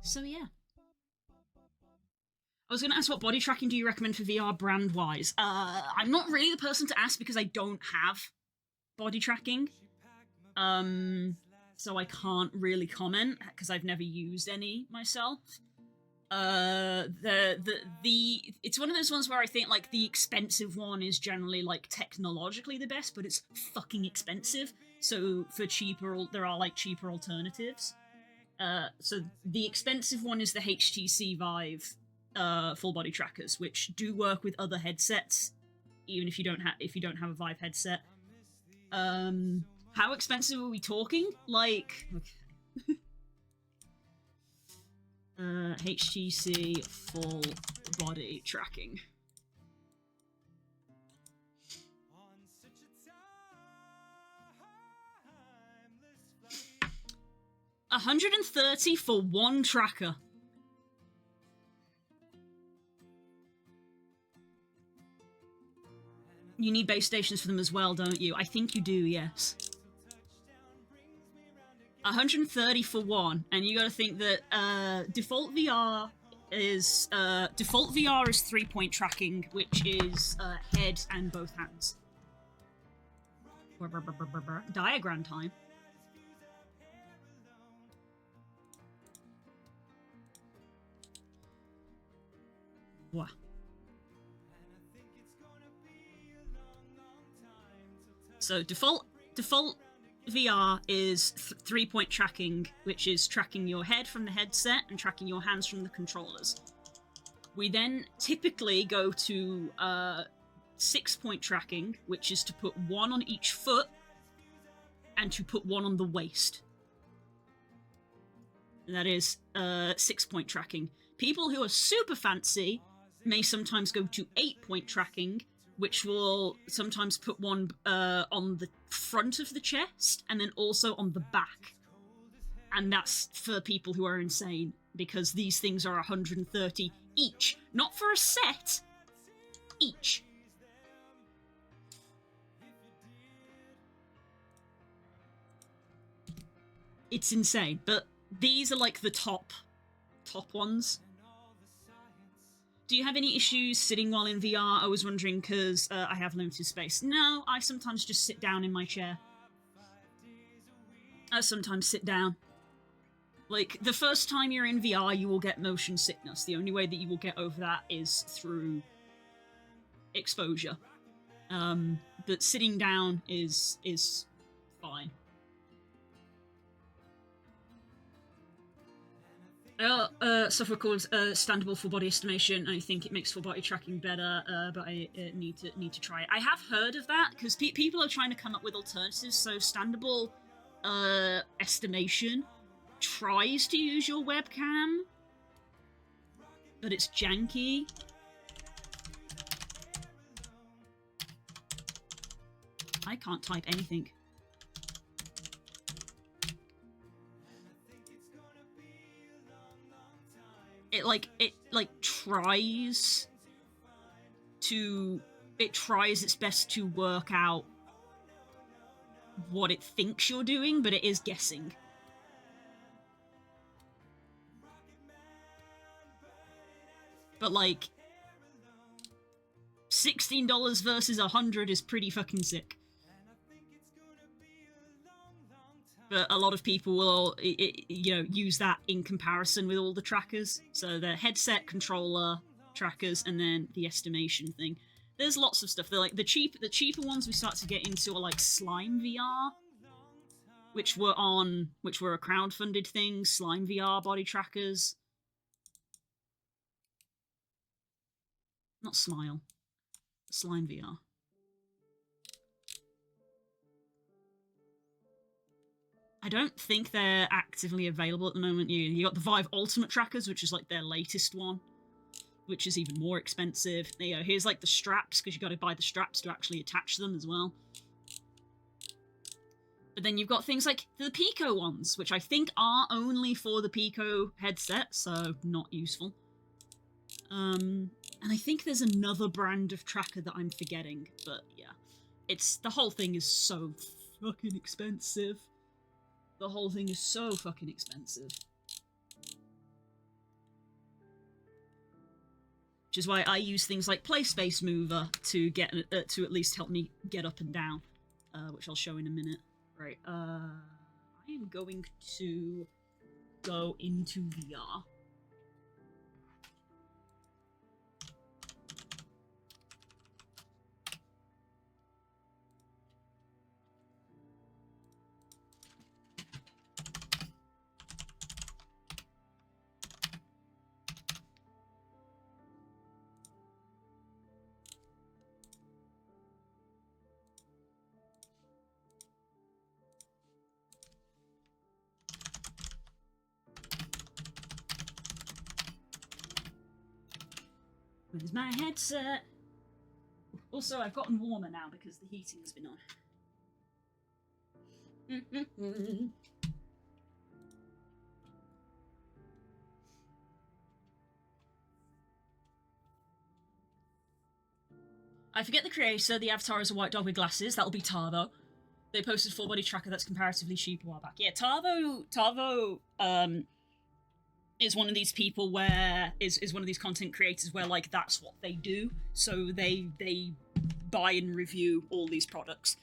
So yeah. I was going to ask, what body tracking do you recommend for VR brand-wise? I'm not really the person to ask because I don't have body tracking. So I can't really comment because I've never used any myself. It's one of those ones where I think like the expensive one is generally like technologically the best, but it's fucking expensive. So for cheaper, there are like cheaper alternatives. So the expensive one is the HTC Vive full body trackers, which do work with other headsets, even if you don't have a Vive headset. How expensive are we talking? Like, okay. HTC full body tracking. $130 for one tracker. You need base stations for them as well, don't you? I think you do, yes. $130 for one, and you gotta think that default VR is 3-point tracking, which is head and both hands. Diagram time. Wow. So default VR is 3-point tracking, which is tracking your head from the headset and tracking your hands from the controllers. We then typically go to 6-point tracking, which is to put one on each foot and to put one on the waist. And that is 6-point tracking. People who are super fancy may sometimes go to 8-point tracking, which will sometimes put one on the front of the chest and then also on the back. And that's for people who are insane, because these things are $130 each. Not for a set, each. It's insane, but these are like the top ones. Do you have any issues sitting while in VR? I was wondering because I have limited space. No, I sometimes just sit down in my chair. I sometimes sit down. Like, the first time you're in VR, you will get motion sickness. The only way that you will get over that is through exposure. But sitting down is fine. Software called standable full body estimation. I think it makes full body tracking better, but I need to try it. I have heard of that because people are trying to come up with alternatives. So standable estimation tries to use your webcam, but it's janky. I can't type anything. It tries its best to work out what it thinks you're doing, but it is guessing. But like, $16 versus $100 is pretty fucking sick. But a lot of people will, use that in comparison with all the trackers. So the headset, controller, trackers, and then the estimation thing. There's lots of stuff. They're like the cheaper ones we start to get into are like Slime VR, which were a crowdfunded thing. Slime VR body trackers. Not Smile. Slime VR. I don't think they're actively available at the moment. You got the Vive Ultimate Trackers, which is like their latest one, which is even more expensive. You know, here's like the straps, because you got to buy the straps to actually attach them as well. But then you've got things like the Pico ones, which I think are only for the Pico headset, so not useful. And I think there's another brand of tracker that I'm forgetting, but yeah. The whole thing is so fucking expensive. The whole thing is so fucking expensive. Which is why I use things like PlaySpace Mover to get to at least help me get up and down, which I'll show in a minute. Right, I am going to go into VR. Where's my headset? Also, I've gotten warmer now because the heating has been on. I forget the creator. The avatar is a white dog with glasses. That'll be Tarvo. They posted full body tracker that's comparatively cheap a while back. Yeah, Tarvo is one of these people where is one of these content creators where like that's what they do. So they buy and review all these products.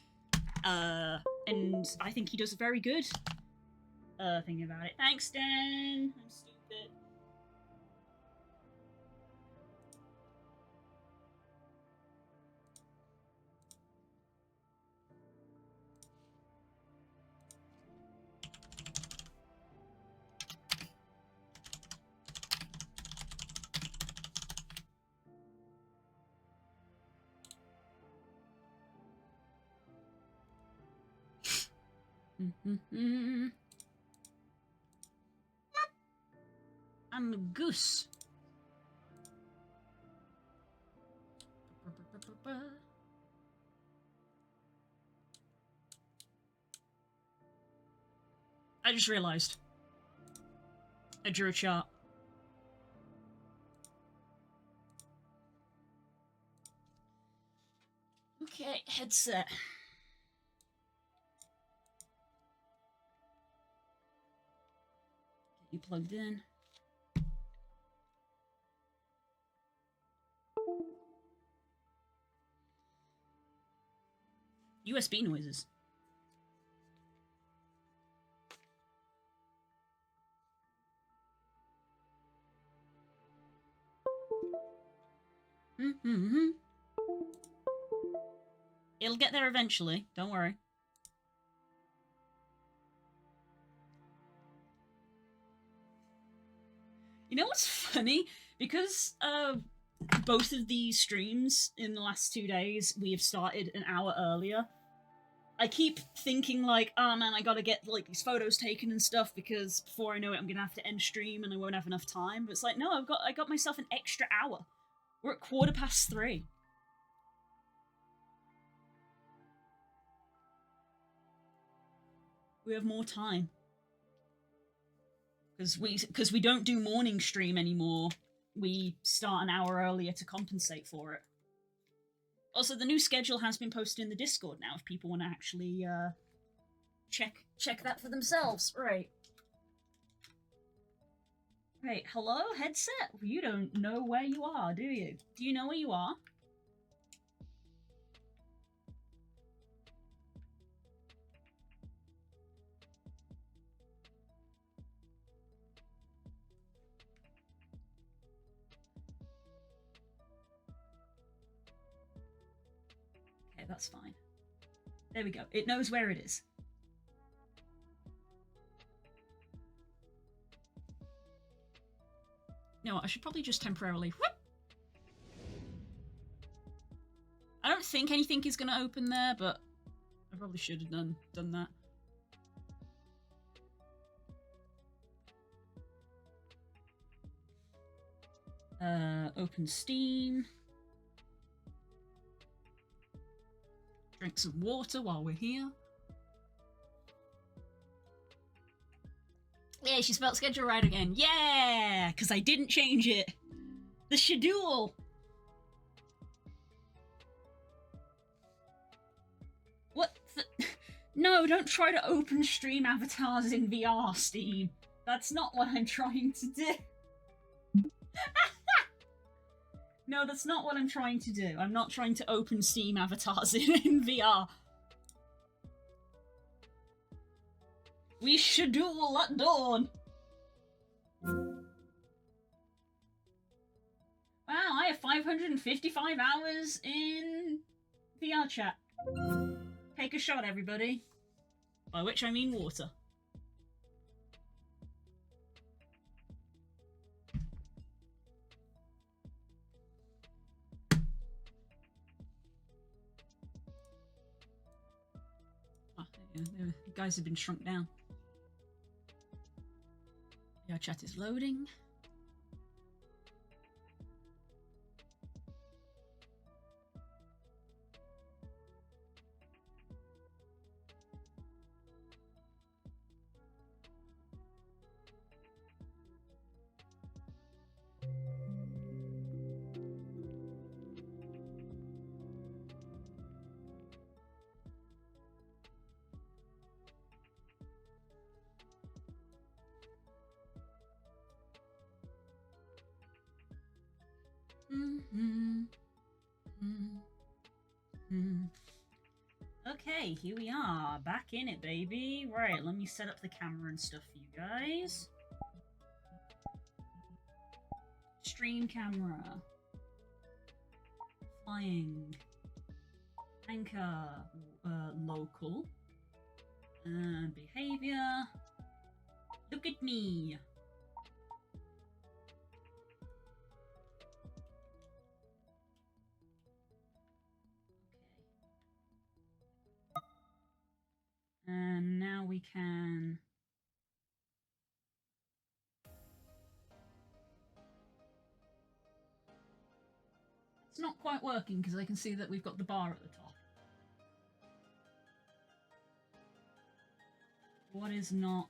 And I think he does a very good thing about it. Thanks, Dan. I'm stupid. I'm a goose. I just realized. I drew a chart. Okay, headset. Get you plugged in. USB noises. It'll get there eventually, don't worry. You know what's funny? Because both of these streams in the last 2 days, we have started an hour earlier. I keep thinking like, oh man, I gotta get like these photos taken and stuff because before I know it, I'm gonna have to end stream and I won't have enough time. But it's like, no, I got myself an extra hour. We're at 3:15. We have more time. Because we don't do morning stream anymore. We start an hour earlier to compensate for it. Also, the new schedule has been posted in the Discord now, if people want to actually check that for themselves. Right. Right, hello, headset? You don't know where you are, do you? Do you know where you are? Okay, that's fine. There we go. It knows where it is. No, I should probably just temporarily... Whoop! think anything is going to open there, but I probably should have done that. Open Steam. Drink some water while we're here. Yeah, she spelled schedule right again. Yeah! Because I didn't change it. The schedule! What the... No, don't try to open stream avatars in VR, Steam. That's not what I'm trying to do. No, that's not what I'm trying to do. I'm not trying to open Steam avatars in VR. We schedule at dawn. Wow, I have 555 hours in VR chat. Take a shot, everybody. By which I mean water. Oh, the guys have been shrunk down. Our chat is loading. Okay, here we are, back in it, baby. Right, let me set up the camera and stuff for you guys. Stream camera. Flying. Anchor. Local. Behavior. Look at me. And now we can... It's not quite working because I can see that we've got the bar at the top. What is not...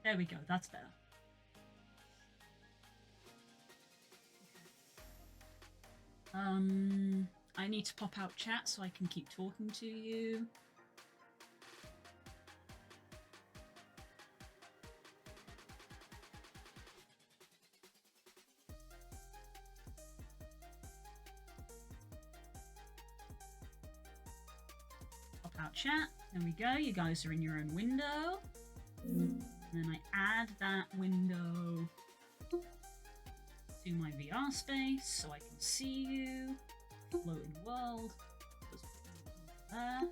There we go, that's better. I need to pop out chat so I can keep talking to you. Pop out chat. There we go. You guys are in your own window. And then I add that window to my VR space so I can see you. Floating world. There.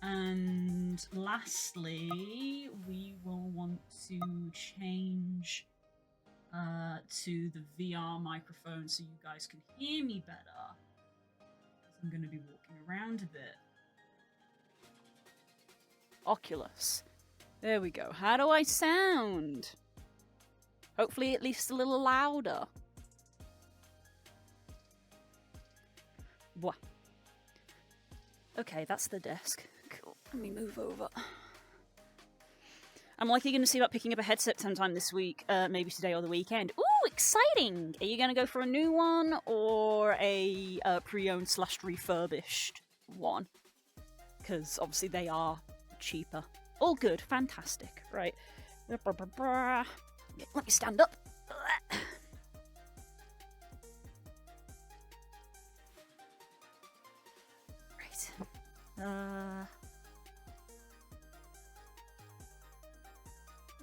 And lastly, we will want to change to the VR microphone so you guys can hear me better. I'm going to be walking around a bit. Oculus. There we go. How do I sound? Hopefully at least a little louder. What? Okay, that's the desk. Cool. Let me move over. I'm likely going to see about picking up a headset sometime this week, maybe today or the weekend. Ooh, exciting! Are you going to go for a new one or a pre-owned / refurbished one? Because obviously they are cheaper. All good, fantastic. Right. Let me stand up. Right. There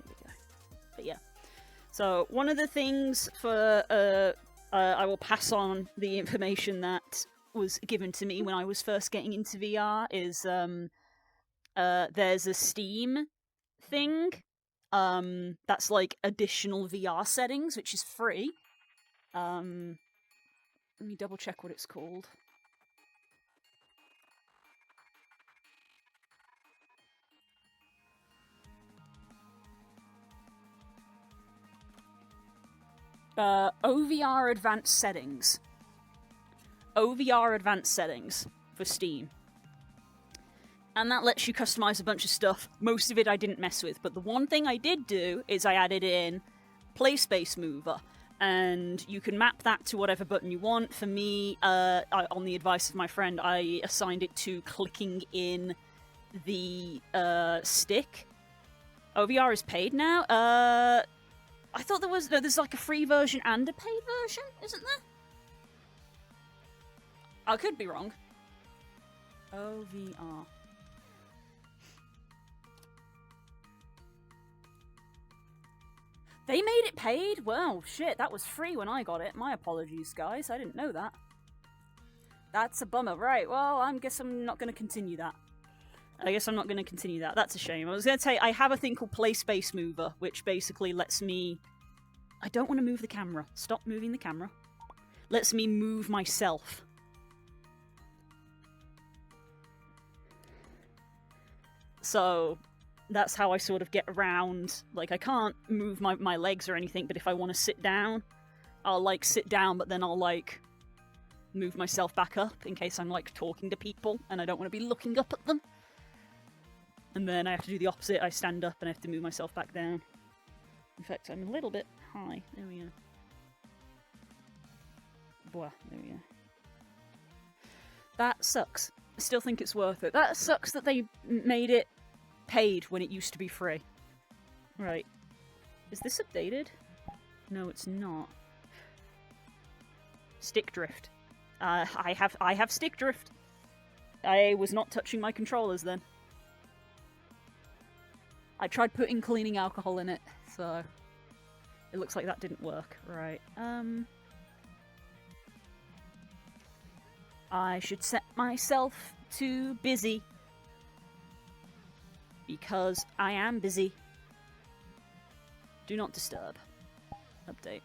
we go. But yeah. So one of the things for I will pass on the information that was given to me when I was first getting into VR is there's a Steam thing that's like additional VR settings, which is free. Let me double check what it's called. OVR Advanced Settings. OVR Advanced Settings for Steam. And that lets you customize a bunch of stuff. Most of it I didn't mess with, but the one thing I did do is I added in Play Space Mover, and you can map that to whatever button you want. For me, on the advice of my friend, I assigned it to clicking in the stick. OVR is paid now. I thought there's like a free version and a paid version, isn't there? I could be wrong. OVR. They made it paid? Well, shit, that was free when I got it. My apologies, guys. I didn't know that. That's a bummer. Right, well, I guess I'm not going to continue that. That's a shame. I was going to say, I have a thing called Play Space Mover, which basically lets me... I don't want to move the camera. Stop moving the camera. Lets me move myself. So... that's how I sort of get around. Like, I can't move my legs or anything, but if I want to sit down, I'll, like, sit down, but then I'll, like, move myself back up in case I'm, like, talking to people and I don't want to be looking up at them. And then I have to do the opposite. I stand up and I have to move myself back down. In fact, I'm a little bit high. There we go. Blah, there we go. That sucks. I still think it's worth it. That sucks that they made it paid when it used to be free. Right. Is this updated? No, it's not. Stick drift. I have stick drift. I was not touching my controllers then. I tried putting cleaning alcohol in it, so it looks like that didn't work. Right. I should set myself to busy. Because I am busy. Do not disturb. Update.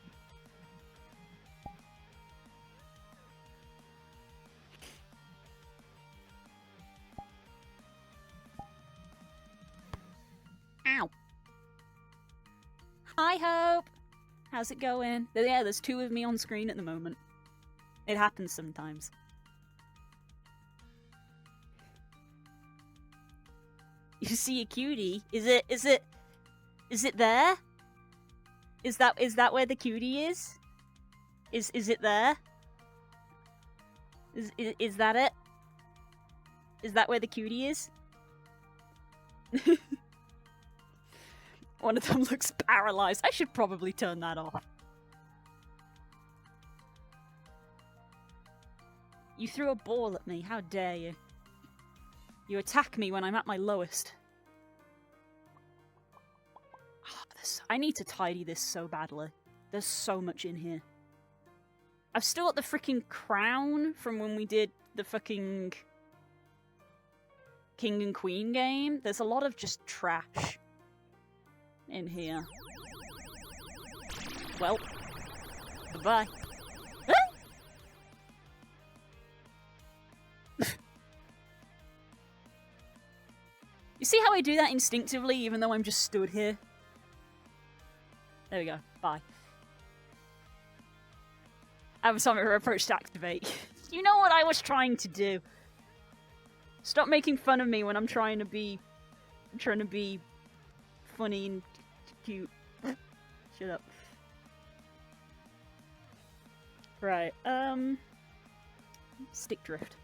Ow. Hi, Hope. How's it going? Yeah, there's two of me on screen at the moment. It happens sometimes. You see a cutie? Is it there? Is that where the cutie is? Is it there? Is that it? Is that where the cutie is? One of them looks paralyzed. I should probably turn that off. You threw a ball at me. How dare you? You attack me when I'm at my lowest. I need to tidy this so badly. There's so much in here. I've still got the freaking crown from when we did the fucking King and Queen game. There's a lot of just trash in here. Well, goodbye. You see how I do that instinctively, even though I'm just stood here? There we go. Bye. Avatar approach to activate. You know what I was trying to do. Stop making fun of me when I'm trying to be funny and cute. Shut up. Right, stick drift.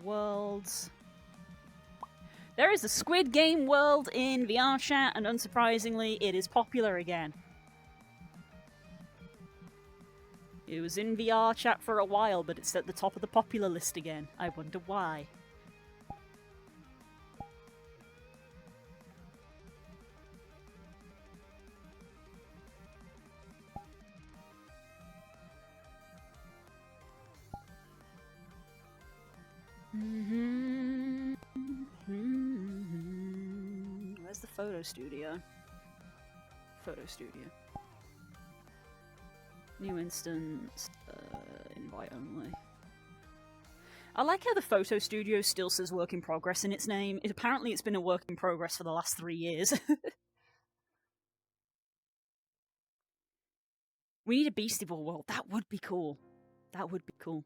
Worlds. There is a Squid Game world in VR chat, and unsurprisingly, it is popular again. It was in VR chat for a while, but it's at the top of the popular list again. I wonder why. Mm-hmm. photo studio. Photo studio. New instance. Invite only. I like how the photo studio still says work in progress in its name. Apparently it's been a work in progress for the last 3 years. We need a Beastieball world. That would be cool. That would be cool.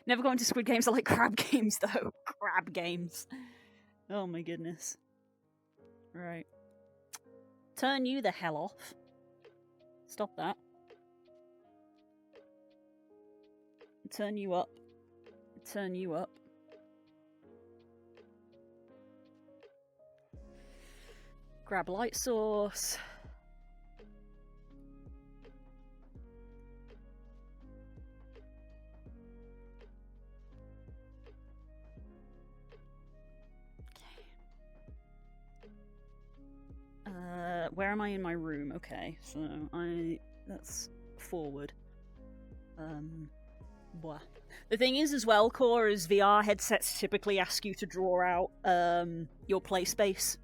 Never got into Squid Games. I like crab games, though. Crab games. Oh my goodness. Right. Turn you the hell off. Stop that. Turn you up. Turn you up. Grab light source. Where am I in my room? Okay, so that's forward. Blah. The thing is, as well, Core, is VR headsets typically ask you to draw out your play space.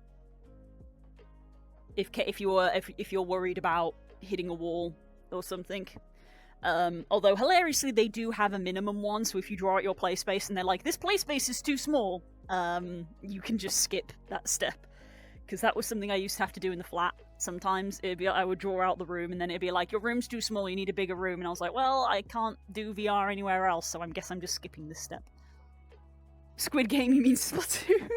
If you're worried about hitting a wall or something. Although hilariously, they do have a minimum one. So if you draw out your play space and they're like, "This play space is too small," you can just skip that step. Because that was something I used to have to do in the flat. Sometimes I would draw out the room, and then it'd be like, "Your room's too small. You need a bigger room." And I was like, "Well, I can't do VR anywhere else, so I guess I'm just skipping this step." Squid Game, you mean Splatoon?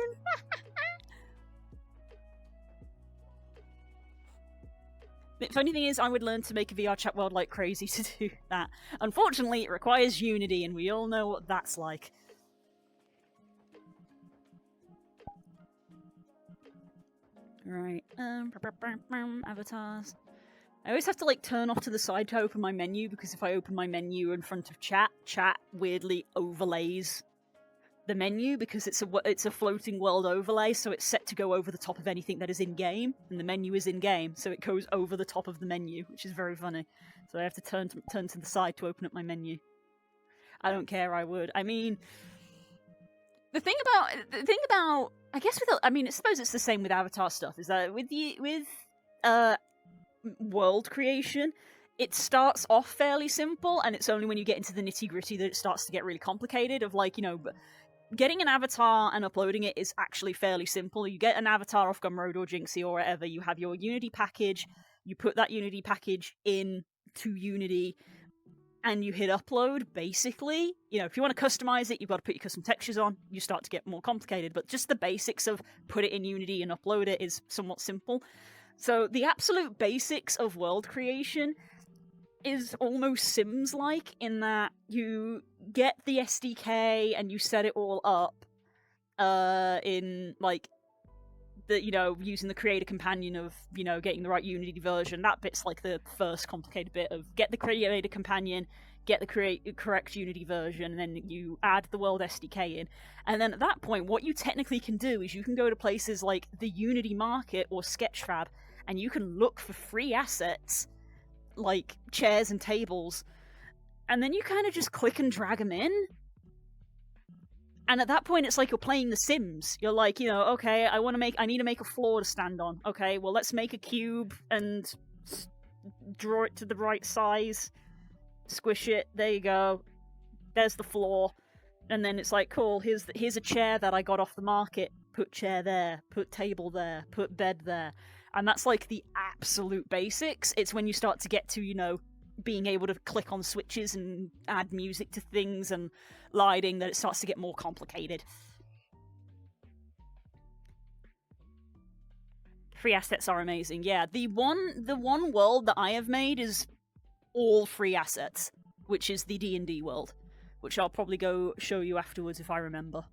The funny thing is, I would learn to make a VR chat world like crazy to do that. Unfortunately, it requires Unity, and we all know what that's like. Right, avatars. I always have to, like, turn off to the side to open my menu, because if I open my menu in front of chat weirdly overlays the menu, because it's a floating world overlay, so it's set to go over the top of anything that is in-game, and the menu is in-game, so it goes over the top of the menu, which is very funny. So I have to turn to the side to open up my menu. I don't care, I would. I mean, the thing about I guess I suppose it's the same with Avatar stuff, is that with world creation, it starts off fairly simple, and it's only when you get into the nitty-gritty that it starts to get really complicated, of, like, you know, getting an avatar and uploading it is actually fairly simple. You get an avatar off Gumroad or Jinxie or whatever, you have your Unity package, you put that Unity package in to Unity, and you hit upload, basically. You know, if you want to customize it, you've got to put your custom textures on, you start to get more complicated, but just the basics of put it in Unity and upload it is somewhat simple. So the absolute basics of world creation is almost Sims-like, in that you get the SDK and you set it all up in, like, you know, using the creator companion of, you know, getting the right Unity version. That bit's like the first complicated bit of get the creator companion, get the correct Unity version, and then you add the world SDK in. And then at that point, what you technically can do is you can go to places like the Unity Market or Sketchfab, and you can look for free assets, like chairs and tables, and then you kind of just click and drag them in. And at that point, it's like you're playing The Sims. You're like, you know, okay, I need to make a floor to stand on. Okay, well, let's make a cube and draw it to the right size. Squish it. There you go. There's the floor. And then it's like, cool, here's a chair that I got off the market. Put chair there. Put table there. Put bed there. And that's like the absolute basics. It's when you start to get to, you know, being able to click on switches and add music to things and lighting that it starts to get more complicated. Free assets are amazing. Yeah, the one world that I have made is all free assets, which is the D&D world, which I'll probably go show you afterwards if I remember.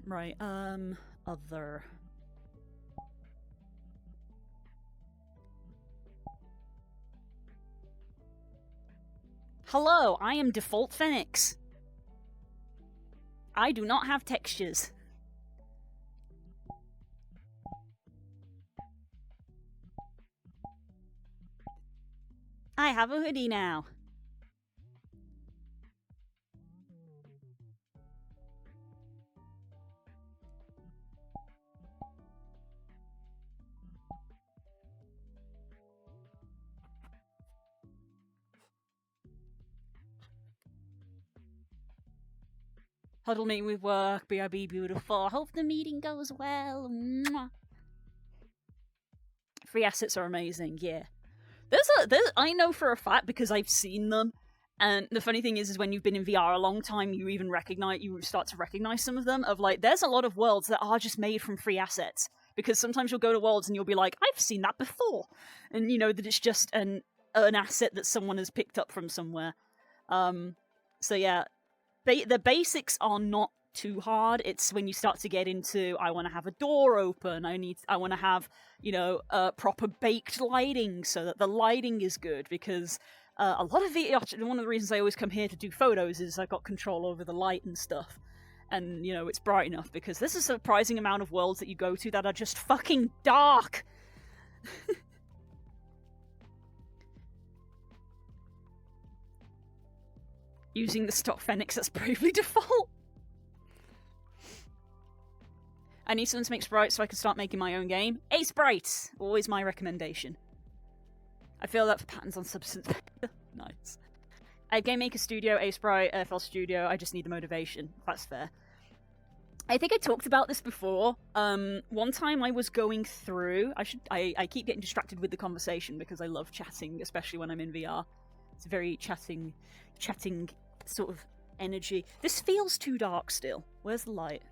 Right, other. Hello, I am default Fennix. I do not have textures. I have a hoodie now. Huddle meeting with work, BRB beautiful. Hope the meeting goes well. Mwah. Free assets are amazing, yeah. I know for a fact because I've seen them, and the funny thing is when you've been in VR a long time, you start to recognize some of them. Of like, there's a lot of worlds that are just made from free assets, because sometimes you'll go to worlds and you'll be like, I've seen that before, and you know that it's just an asset that someone has picked up from somewhere. So yeah, the basics are not too hard. It's when you start to get into, I want to have a door open, I want to have, you know, proper baked lighting so that the lighting is good, because a lot of one of the reasons I always come here to do photos is I've got control over the light and stuff, and you know, it's bright enough, because there's a surprising amount of worlds that you go to that are just fucking dark. Using the stock Fennix, that's bravely default. I need someone to make sprites so I can start making my own game. A-Sprites! Always my recommendation. I feel that for patterns on Substance. Nice. Game Maker Studio, A-Sprite, FL Studio, I just need the motivation. That's fair. I think I talked about this before. One time I was going through... I keep getting distracted with the conversation because I love chatting, especially when I'm in VR. It's a very chatting sort of energy. This feels too dark still. Where's the light?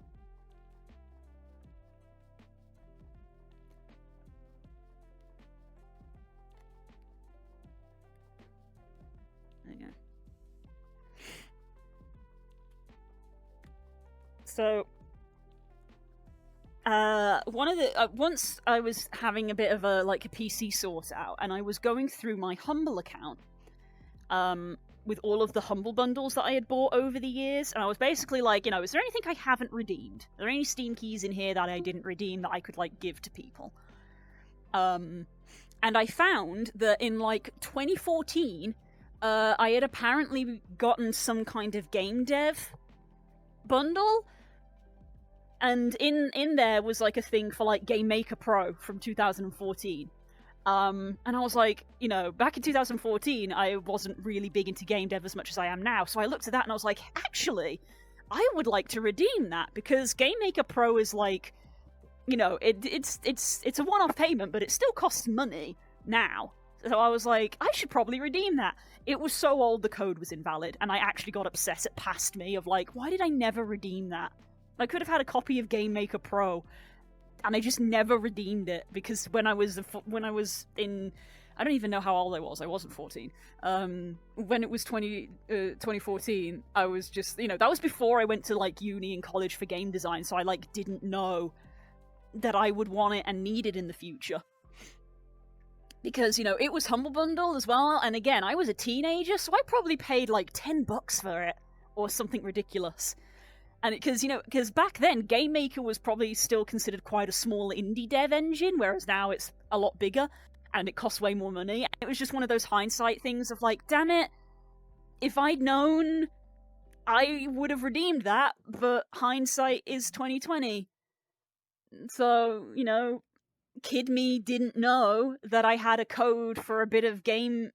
There you go. So, once I was having a bit of a PC sort out, and I was going through my Humble account, with all of the Humble bundles that I had bought over the years, and I was basically like, you know, is there anything I haven't redeemed? Are there any Steam keys in here that I didn't redeem that I could, give to people? And I found that in, 2014, I had apparently gotten some kind of game dev bundle, and in there was, a thing for, Game Maker Pro from 2014. And I was like, you know, back in 2014, I wasn't really big into game dev as much as I am now. So I looked at that and I was like, actually, I would like to redeem that, because Game Maker Pro is you know, it's a one-off payment, but it still costs money now. So I was like, I should probably redeem that. It was so old the code was invalid, and I actually got upset at past me of why did I never redeem that? I could have had a copy of Game Maker Pro. And I just never redeemed it, because when I was in... I don't even know how old I was. I wasn't 14. When it was 2014, I was just... You know, that was before I went to, uni and college for game design, so I, didn't know that I would want it and need it in the future. Because, you know, it was Humble Bundle as well, and again, I was a teenager, so I probably paid, $10 for it, or something ridiculous. And because back then, Game Maker was probably still considered quite a small indie dev engine, whereas now it's a lot bigger, and it costs way more money. And it was just one of those hindsight things of damn it, if I'd known, I would have redeemed that, but hindsight is 2020. So, you know, kid me didn't know that I had a code for a bit of game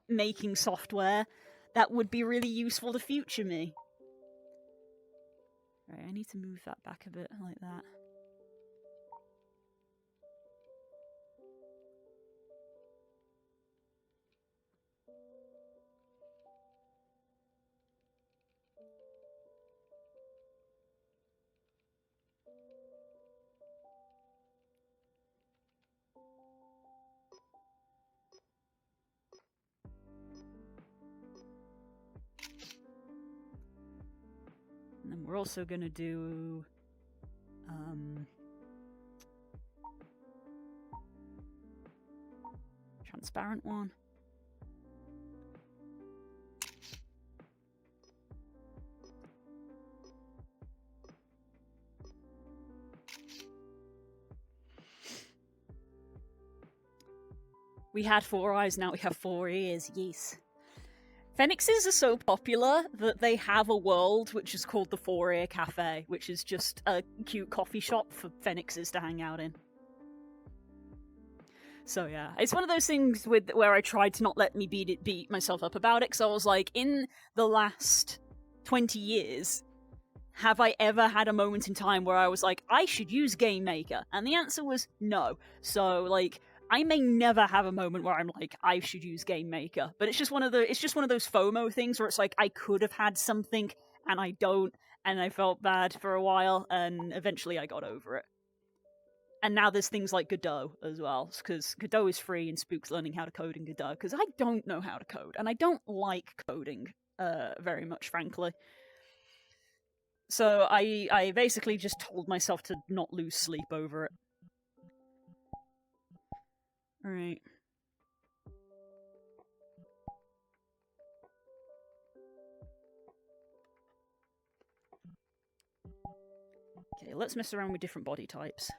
making software that would be really useful to future me. Right, I need to move that back a bit, like that. And then we're also gonna do transparent one. We had 4 eyes, now we have 4 ears, yes. Fennixes are so popular that they have a world which is called the 4-Ear Cafe, which is just a cute coffee shop for Fennixes to hang out in. So yeah, it's one of those things where I tried to not let me beat myself up about it, because I was like, in the last 20 years, have I ever had a moment in time where I was like, I should use Game Maker? And the answer was no. So, like, I may never have a moment where I'm like, I should use Game Maker. But it's just one of those FOMO things where it's like, I could have had something and I don't, and I felt bad for a while, and eventually I got over it. And now there's things like Godot as well, because Godot is free and Spook's learning how to code in Godot, because I don't know how to code, and I don't like coding very much, frankly. So I basically just told myself to not lose sleep over it. Alright. Okay, let's mess around with different body types.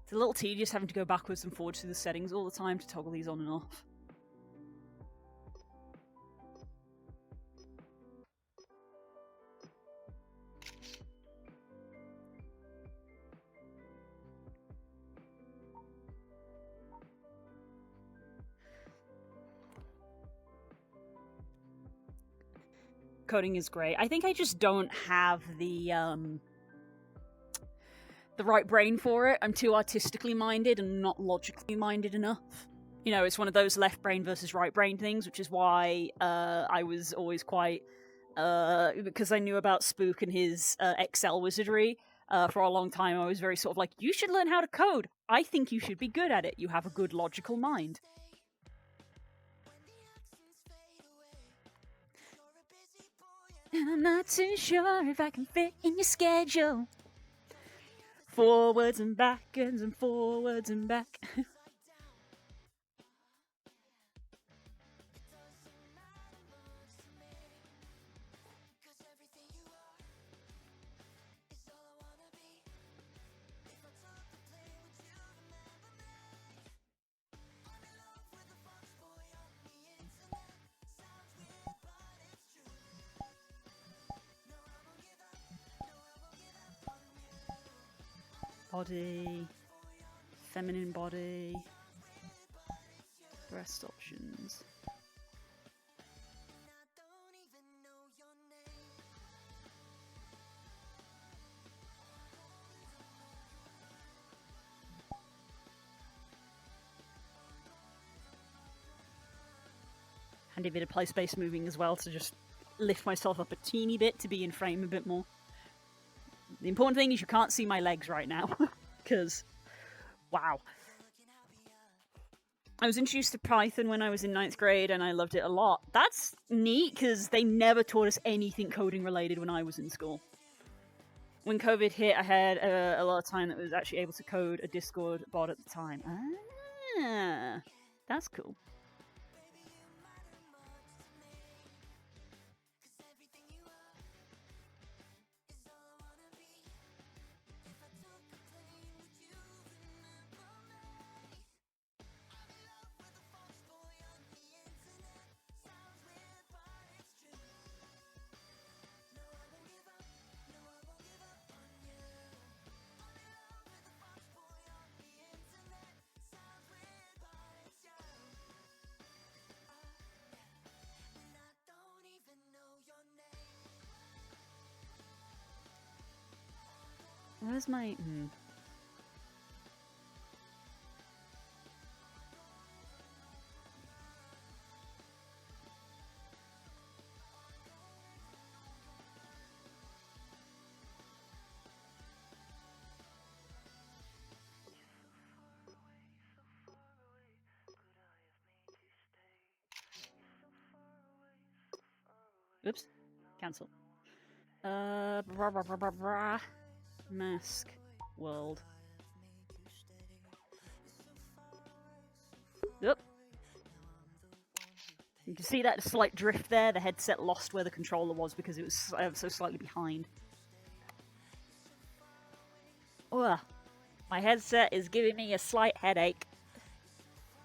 It's a little tedious having to go backwards and forwards through the settings all the time to toggle these on and off. Coding is great. I think I just don't have the right brain for it. I'm too artistically minded and not logically minded enough. You know, it's one of those left brain versus right brain things, which is why I was always quite... because I knew about Spook and his Excel wizardry for a long time, I was very sort of like, you should learn how to code. I think you should be good at it. You have a good logical mind. And I'm not too sure if I can fit in your schedule. Forwards and backwards and forwards and back. Body, feminine body, breast options. Handy bit of play space moving as well to just lift myself up a teeny bit to be in frame a bit more. The important thing is you can't see my legs right now, because, wow. I was introduced to Python when I was in 9th grade, and I loved it a lot. That's neat, because they never taught us anything coding related when I was in school. When COVID hit, I had a lot of time that was actually able to code a Discord bot at the time. Ah, that's cool. Where's my... Oops. Cancel. Mask. World. Yep. You can see that slight drift there. The headset lost where the controller was because it was so slightly behind. Ugh. My headset is giving me a slight headache.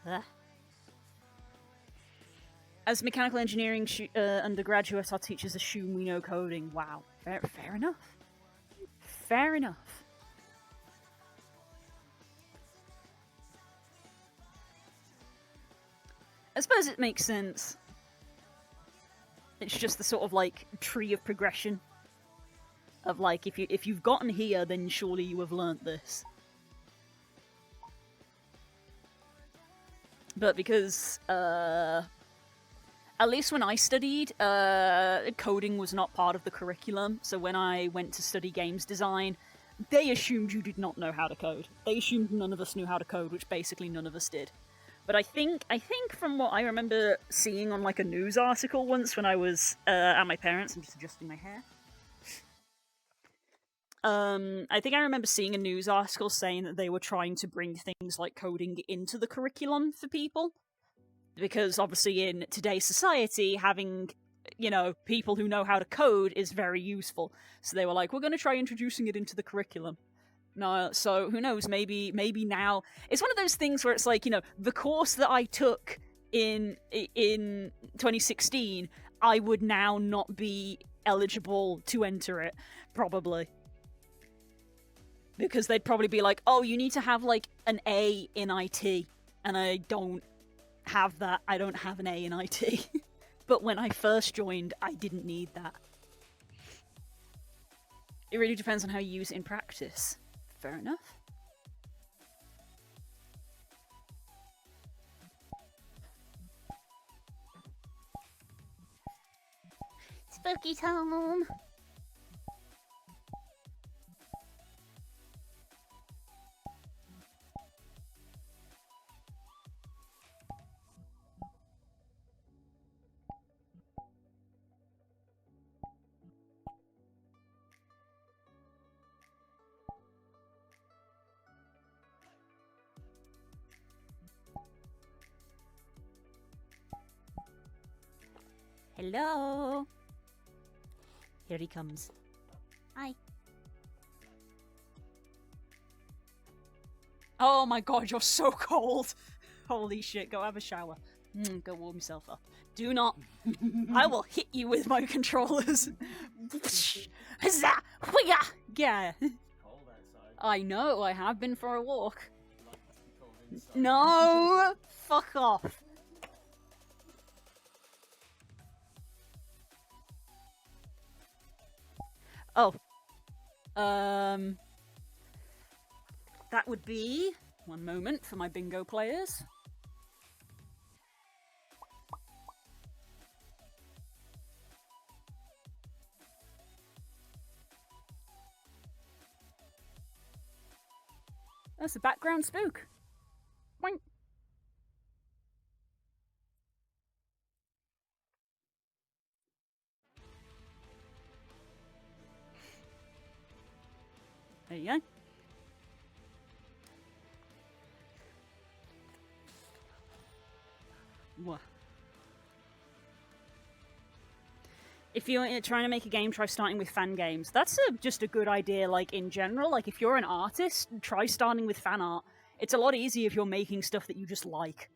Ugh. As mechanical engineering undergraduate, our teachers assume we know coding. Wow. Fair enough. Fair enough. I suppose it makes sense. It's just the sort of, like, tree of progression. Of, like, if you've gotten here, then surely you have learnt this. But because, at least when I studied, coding was not part of the curriculum, so when I went to study games design, they assumed you did not know how to code. They assumed none of us knew how to code, which basically none of us did. But I think from what I remember seeing on, like, a news article once when I was at my parents', I'm just adjusting my hair. I think I remember seeing a news article saying that they were trying to bring things like coding into the curriculum for people. Because obviously in today's society, having, you know, people who know how to code is very useful. So they were like, we're going to try introducing it into the curriculum. No, so who knows, maybe now... It's one of those things where it's like, you know, the course that I took in 2016, I would now not be eligible to enter it, probably. Because they'd probably be like, oh, you need to have, like, an A in IT. And I don't have that. I don't have an A in IT. But when I first joined, I didn't need that. It really depends on how you use it in practice. Fair enough. Spooky time! Hello. Here he comes. Hi. Oh my god, you're so cold. Holy shit, go have a shower. Go warm yourself up. Do not. I will hit you with my controllers. Huzzah! Hwaya! Yeah. Cold outside. I know, I have been for a walk. No! Fuck off. Oh. That would be... One moment for my bingo players. That's a background spook. Boink. There you go. What? If you're trying to make a game, try starting with fan games. That's just a good idea, like, in general. Like, if you're an artist, try starting with fan art. It's a lot easier if you're making stuff that you just like.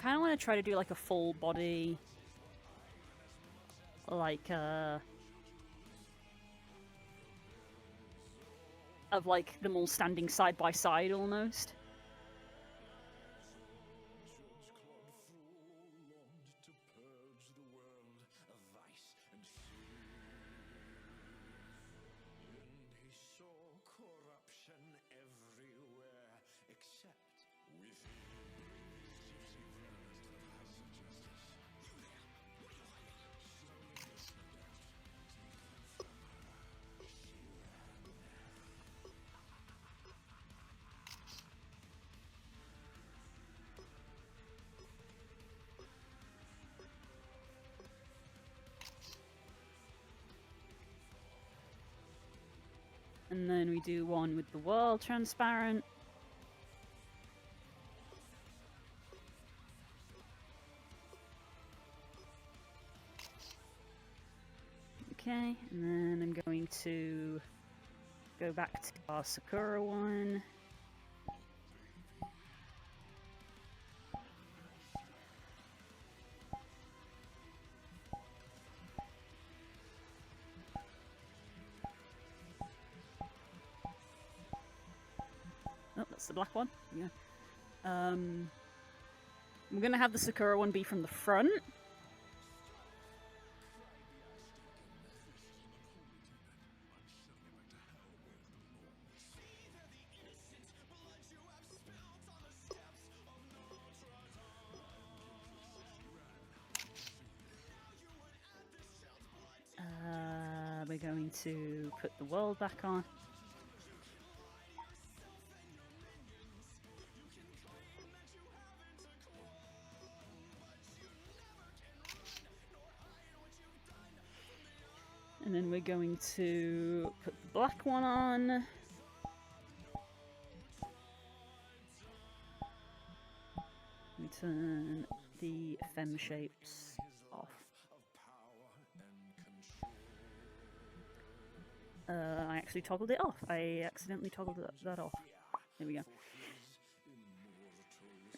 kind of want to try to do like a full body, like of like them all standing side by side almost. And then we do one with the world transparent. Okay, and then I'm going to go back to our Sakura one. Oh, that's the black one. Yeah. I'm gonna have the Sakura one be from the front. We're going to put the world back on. And then we're going to put the black one on. We turn the fem shapes off. I actually toggled it off. I accidentally toggled that off. There we go.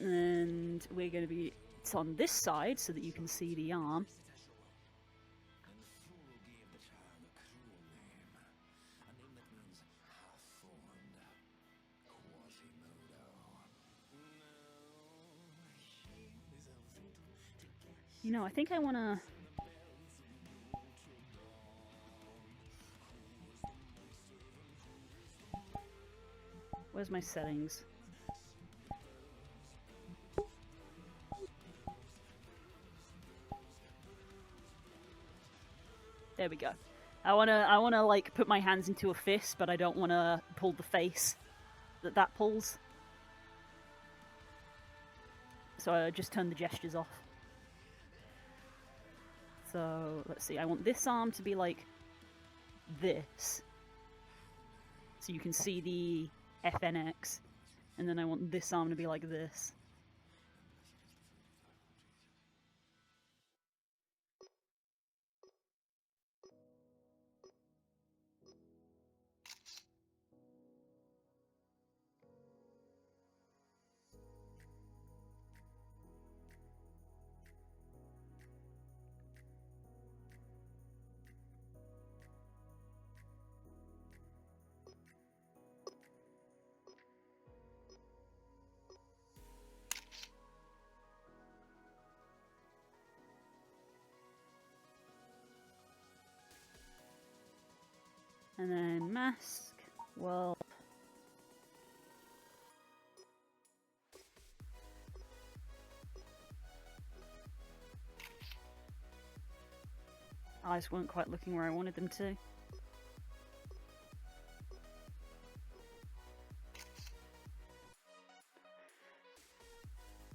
And we're going to be... It's on this side so that you can see the arm. You know, I think I want to... Where's my settings? There we go. I wanna like put my hands into a fist, but I don't wanna pull the face that pulls. So I just turn the gestures off. So let's see. I want this arm to be like this, so you can see the FNX, and then I want this arm to be like this. And then mask, well, eyes weren't quite looking where I wanted them to.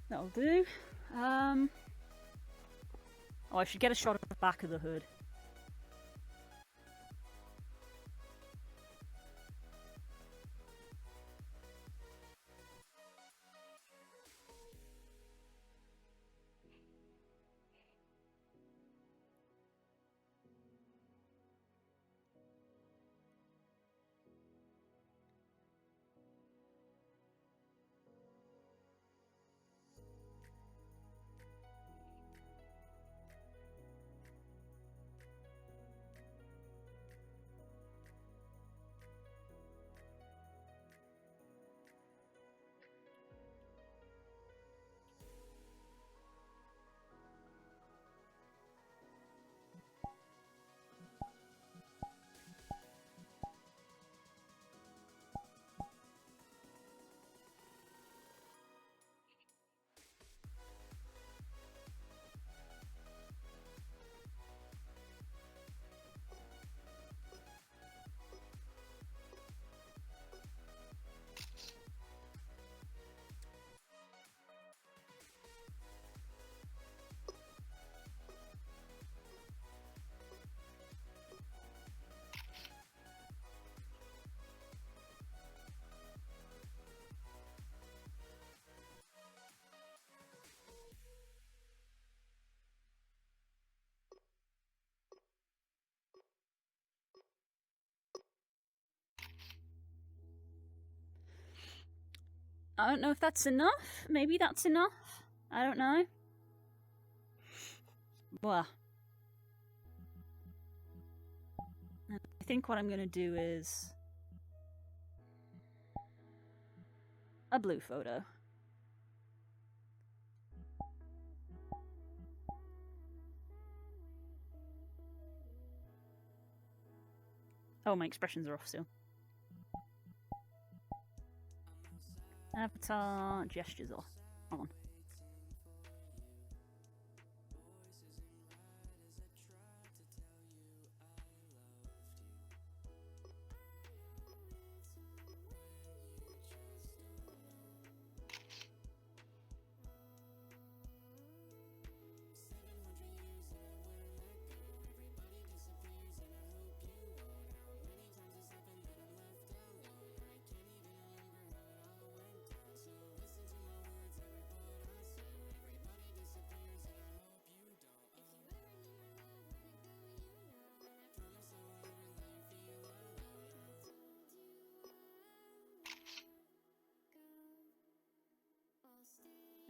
That'll do. Oh, I should get a shot of the back of the hood. I don't know if that's enough. Maybe that's enough. I don't know. Well, I think what I'm gonna do is a blue photo. Oh, my expressions are off still. Avatar gestures off. On.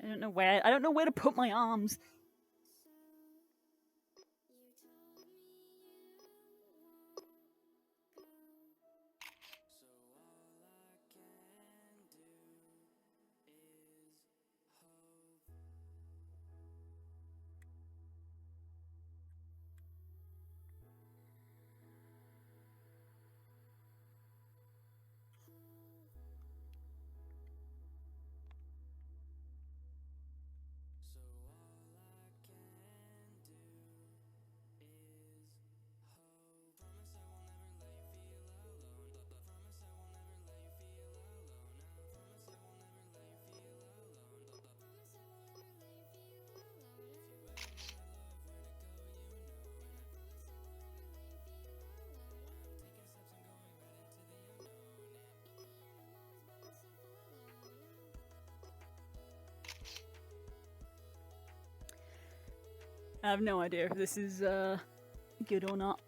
I don't know where to put my arms. I have no idea if this is good or not.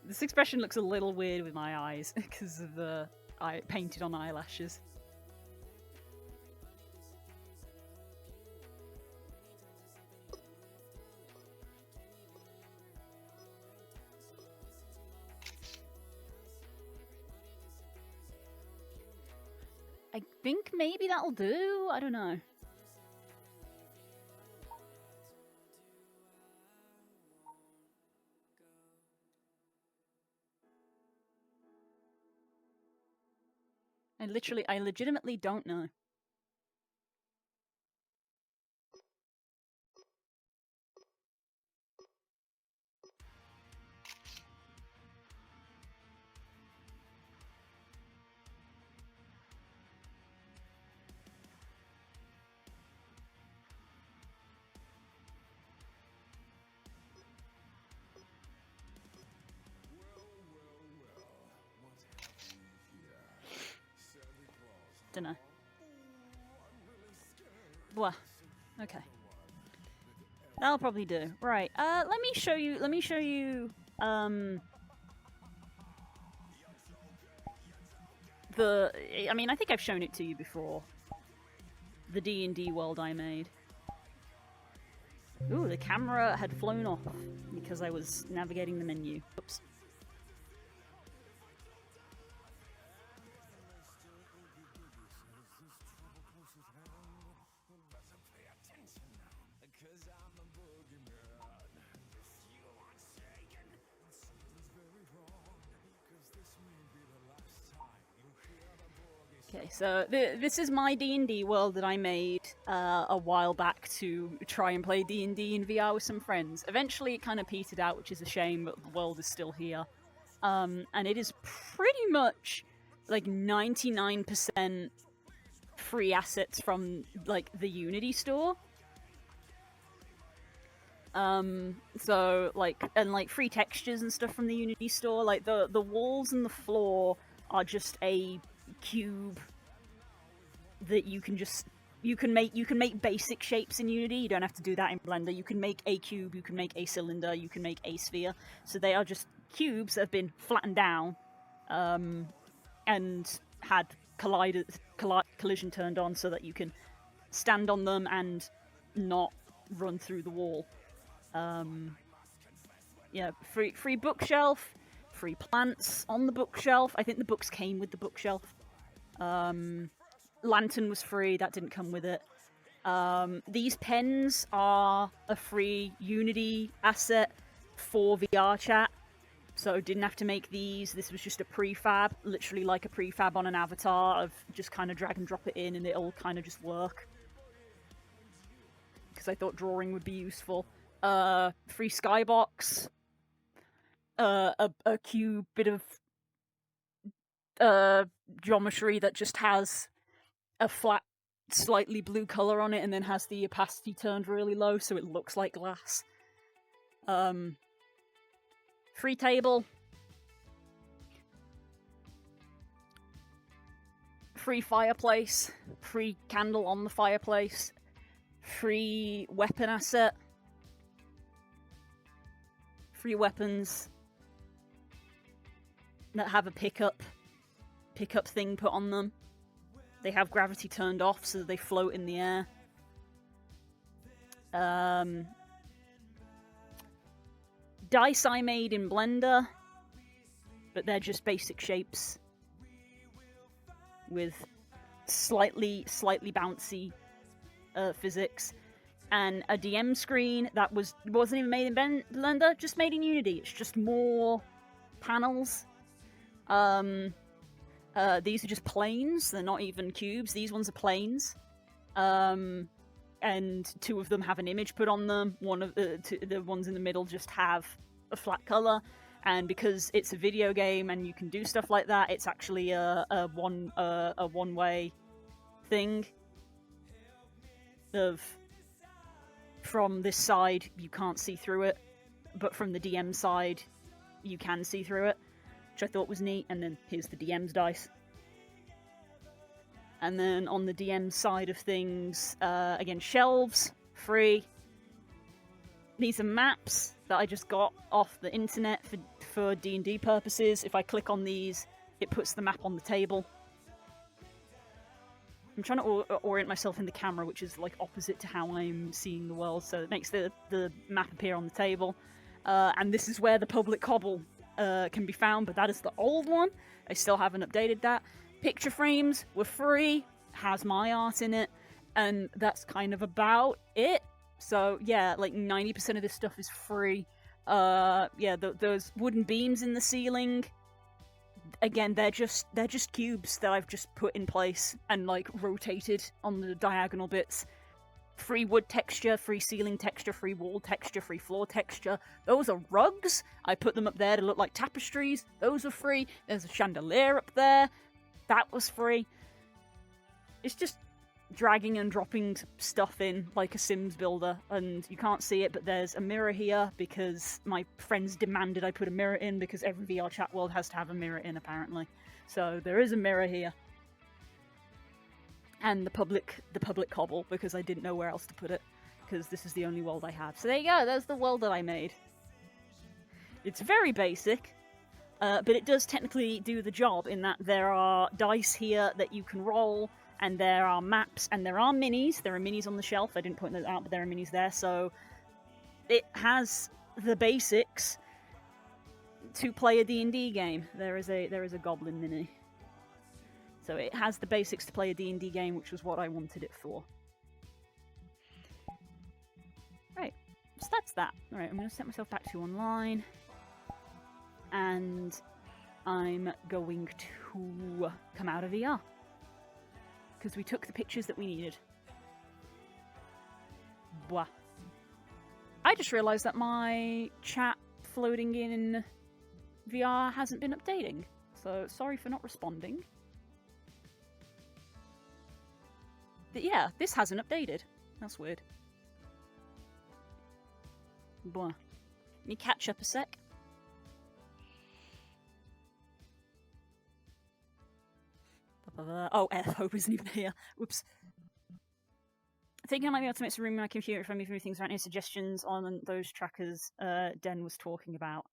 This expression looks a little weird with my eyes because of the painted on eyelashes. I think maybe that'll do. I don't know. I legitimately don't know. Dunno. Blah. Okay. That'll probably do. Right. Let me show you I mean, I think I've shown it to you before. The D&D world I made. Ooh, the camera had flown off because I was navigating the menu. Oops. Okay, so this is my D&D world that I made a while back to try and play D&D in VR with some friends. Eventually it kind of petered out, which is a shame, but the world is still here. And it is pretty much like 99% free assets from like the Unity store. So like, and like free textures and stuff from the Unity store. Like the walls and the floor are just a cube that you can just you can make basic shapes in Unity. You don't have to do that in Blender. You can make a cube, you can make a cylinder, you can make a sphere. So they are just cubes that have been flattened down, and had collision turned on so that you can stand on them and not run through the wall. Yeah, free bookshelf, free plants on the bookshelf. I think the books came with the bookshelf. Lantern was free, that didn't come with it. These pens are a free Unity asset for VR chat, so didn't have to make these. This was just a prefab, literally like a prefab on an avatar of just kind of drag and drop it in and it'll kind of just work. Because I thought drawing would be useful. Free skybox. A cube bit of geometry that just has a flat, slightly blue color on it, and then has the opacity turned really low so it looks like glass. Free table. Free fireplace. Free candle on the fireplace. Free weapon asset. Free weapons that have a pickup thing put on them. They have gravity turned off so that they float in the air. Dice I made in Blender, but they're just basic shapes with slightly bouncy physics. And a DM screen that wasn't even made in Blender, just made in Unity. It's just more panels. These are just planes. They're not even cubes. These ones are planes. And two of them have an image put on them. One of the ones in the middle just have a flat color. And because it's a video game and you can do stuff like that, it's actually a one-way thing. From this side, you can't see through it, but from the DM side, you can see through it, which I thought was neat. And then here's the DM's dice. And then on the DM side of things, again, shelves, free. These are maps that I just got off the internet for D&D purposes. If I click on these, it puts the map on the table. I'm trying to orient myself in the camera, which is like opposite to how I'm seeing the world, so it makes the map appear on the table. And this is where the public cobble can be found, but that is the old one. I still haven't updated that. Picture frames were free, has my art in it, and that's kind of about it. So yeah, like 90% of this stuff is free. Yeah, those wooden beams in the ceiling, again, they're just cubes that I've just put in place and like rotated on the diagonal bits. Free wood texture, free ceiling texture, free wall texture, free floor texture. Those are rugs. I put them up there to look like tapestries. Those are free. There's a chandelier up there. That was free. It's just dragging and dropping stuff in like a Sims builder, and you can't see it, but there's a mirror here because my friends demanded I put a mirror in because every VR chat world has to have a mirror in, apparently. So there is a mirror here. And the public cobble, because I didn't know where else to put it, because this is the only world I have. So there you go, there's the world that I made. It's very basic, but it does technically do the job in that there are dice here that you can roll, and there are maps, and there are minis. There are minis on the shelf. I didn't point those out, but there are minis there. So it has the basics to play a D&D game. There is a goblin mini. So it has the basics to play a D&D game, which was what I wanted it for. Right, so that's that. Alright, I'm going to set myself back to online. And I'm going to come out of VR. Because we took the pictures that we needed. Blah. I just realised that my chat floating in VR hasn't been updating. So sorry for not responding. But yeah, this hasn't updated. That's weird. Blah. Let me catch up a sec. Oh, Hope isn't even here. Whoops. think I might be able to make some room in my computer if I move things around. Any suggestions on those trackers Den was talking about?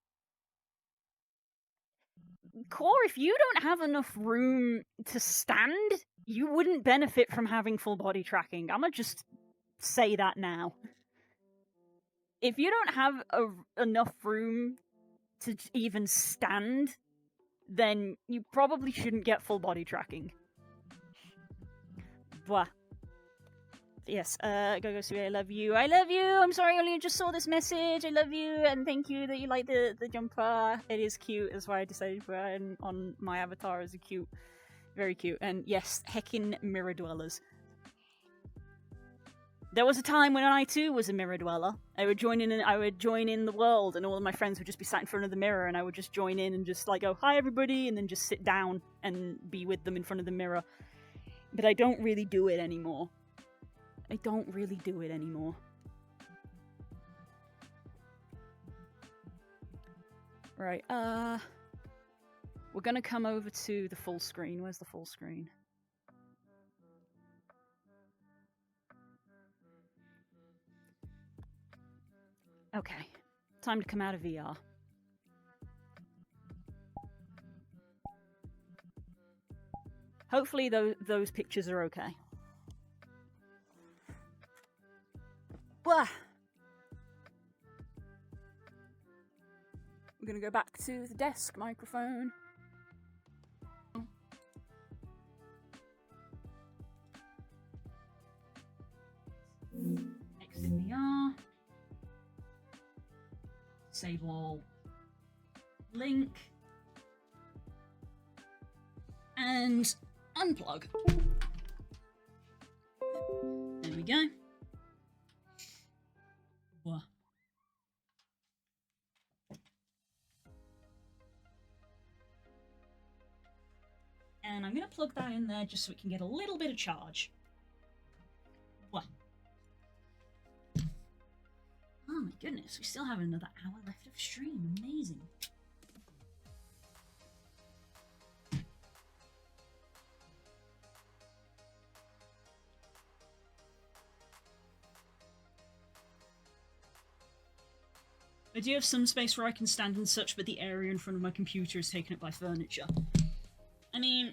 Core, if you don't have enough room to stand, you wouldn't benefit from having full body tracking. I'm gonna just say that now. If you don't have enough room to even stand, then you probably shouldn't get full body tracking. Blah. Yes, Go Sue, I love you. I love you! I'm sorry I only just saw this message. I love you, and thank you that you like the jumper. It is cute. That's why I decided to put it on my avatar as a cute. Very cute. And yes, heckin' mirror dwellers. There was a time when I too was a mirror dweller. I would join in the world, and all of my friends would just be sat in front of the mirror, and I would just join in and just like go, hi everybody, and then just sit down and be with them in front of the mirror. But I don't really do it anymore. Right, we're gonna come over to the full screen. Where's the full screen? Okay, time to come out of VR. Hopefully those pictures are okay. Blah. We're gonna go back to the desk microphone. Exit VR. Save all. Link. And unplug. There we go. What? And I'm going to plug that in there just so it can get a little bit of charge. What? Oh my goodness, we still have another hour left of stream. Amazing. I do have some space where I can stand and such, but the area in front of my computer is taken up by furniture. I mean,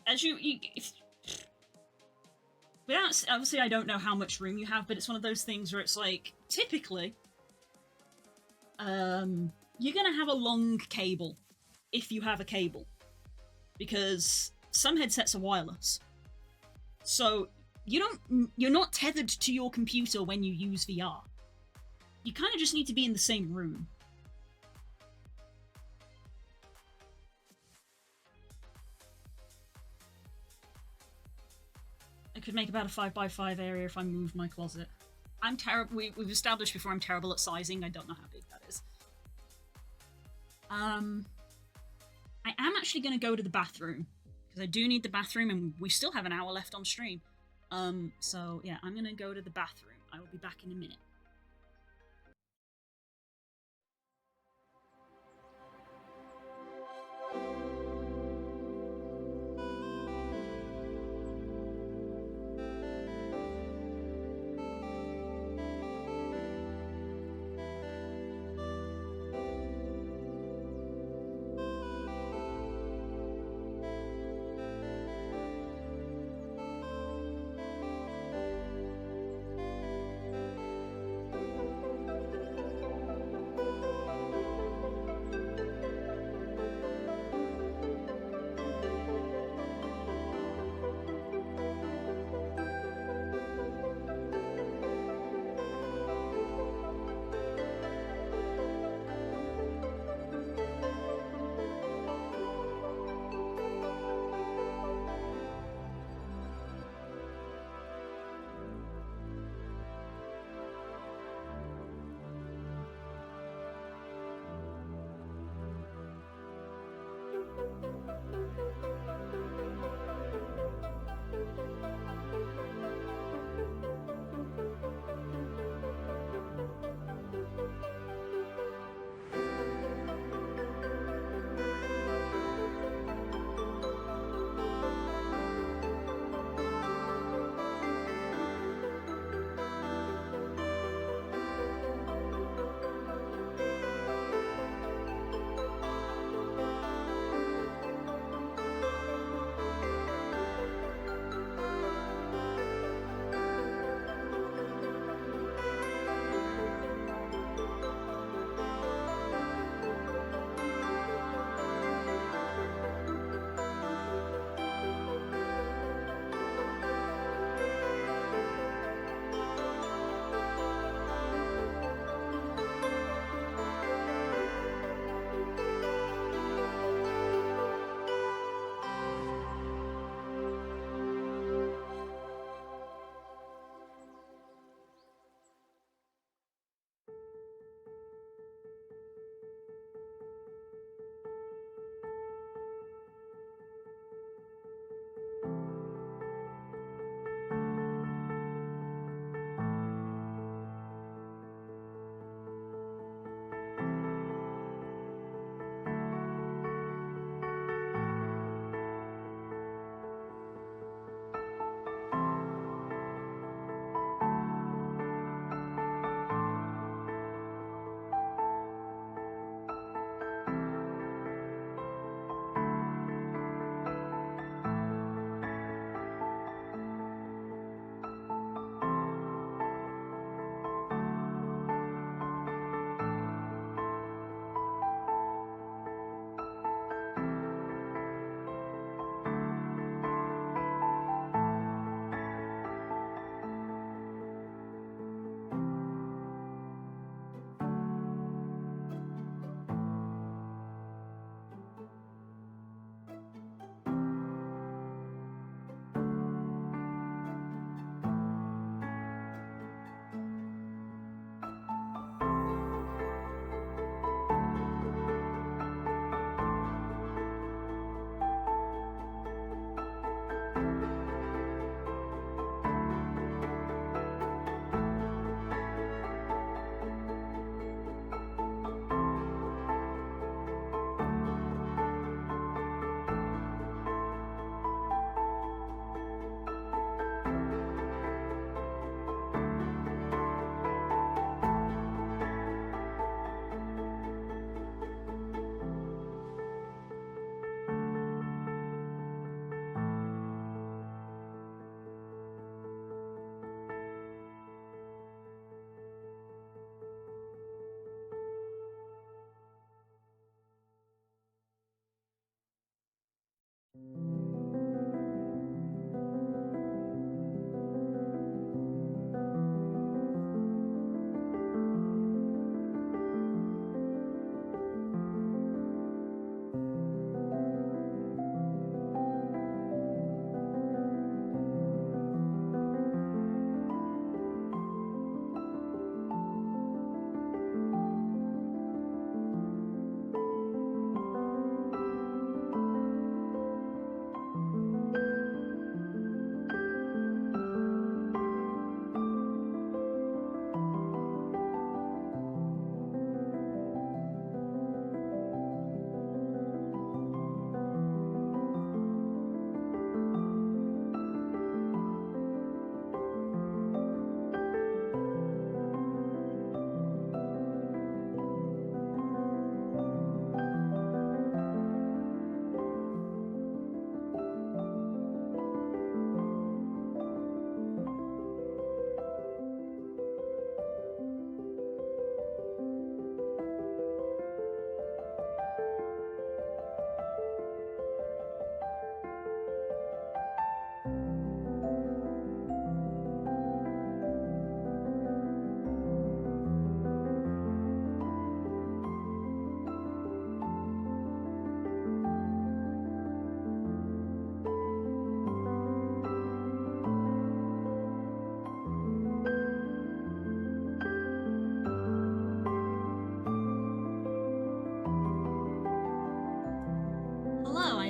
as without, obviously I don't know how much room you have, but it's one of those things where it's like, typically, you're gonna have a long cable, if you have a cable, because some headsets are wireless. So, you're not tethered to your computer when you use VR. You kind of just need to be in the same room. I could make about a 5x5 area if I moved my closet. I'm terrible. We've established before I'm terrible at sizing. I don't know how big that is. I am actually going to go to the bathroom, because I do need the bathroom, and we still have an hour left on stream. So yeah, I'm going to go to the bathroom. I will be back in a minute.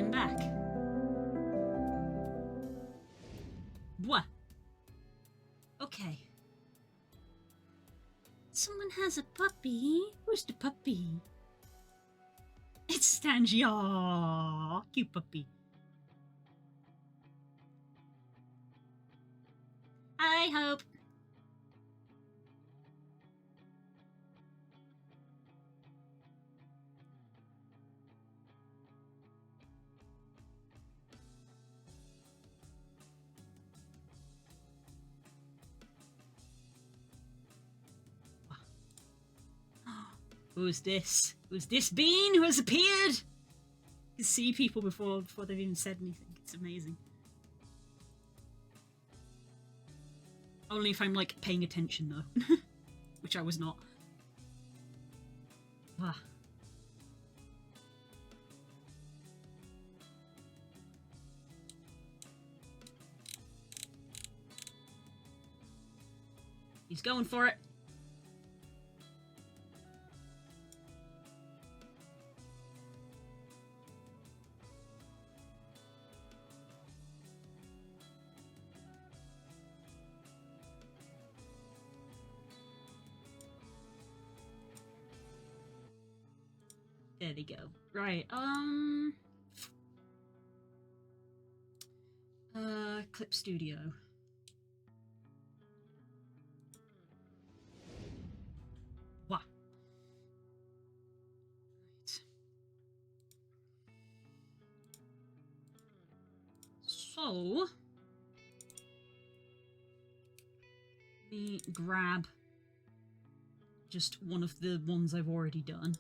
I'm back. What? Okay. Someone has a puppy. Who's the puppy? It's Stangy. Aww, cute puppy. I hope. Who's this? Who's this bean who has appeared? You can see people before they've even said anything. It's amazing. Only if I'm, like, paying attention, though. Which I was not. Wow. He's going for it. There they go. Right, Clip Studio. Wow. Right. So, let me grab just one of the ones I've already done.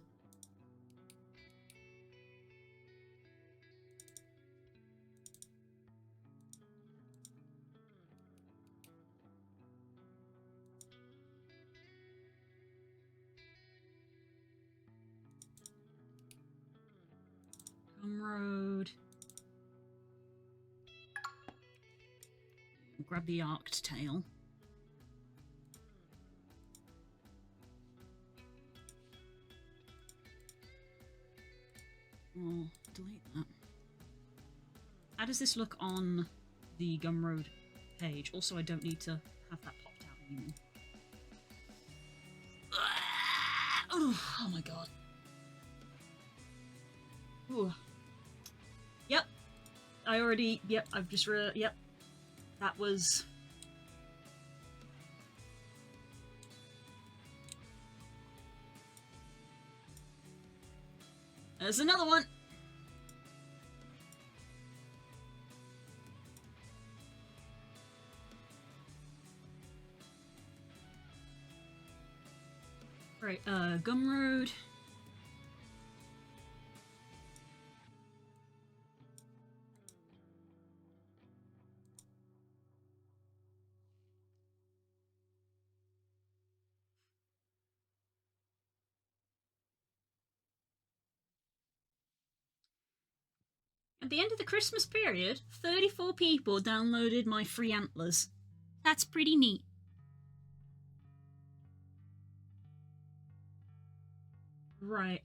Road. Grab the arced tail. We'll delete that. How does this look on the Gumroad page? Also, I don't need to have that popped out anymore. Oh my god. Ooh. Yep. I already... Yep, I've just yep. That was... There's another one! Right, Gumroad. At the end of the Christmas period, 34 people downloaded my free antlers. That's pretty neat. Right.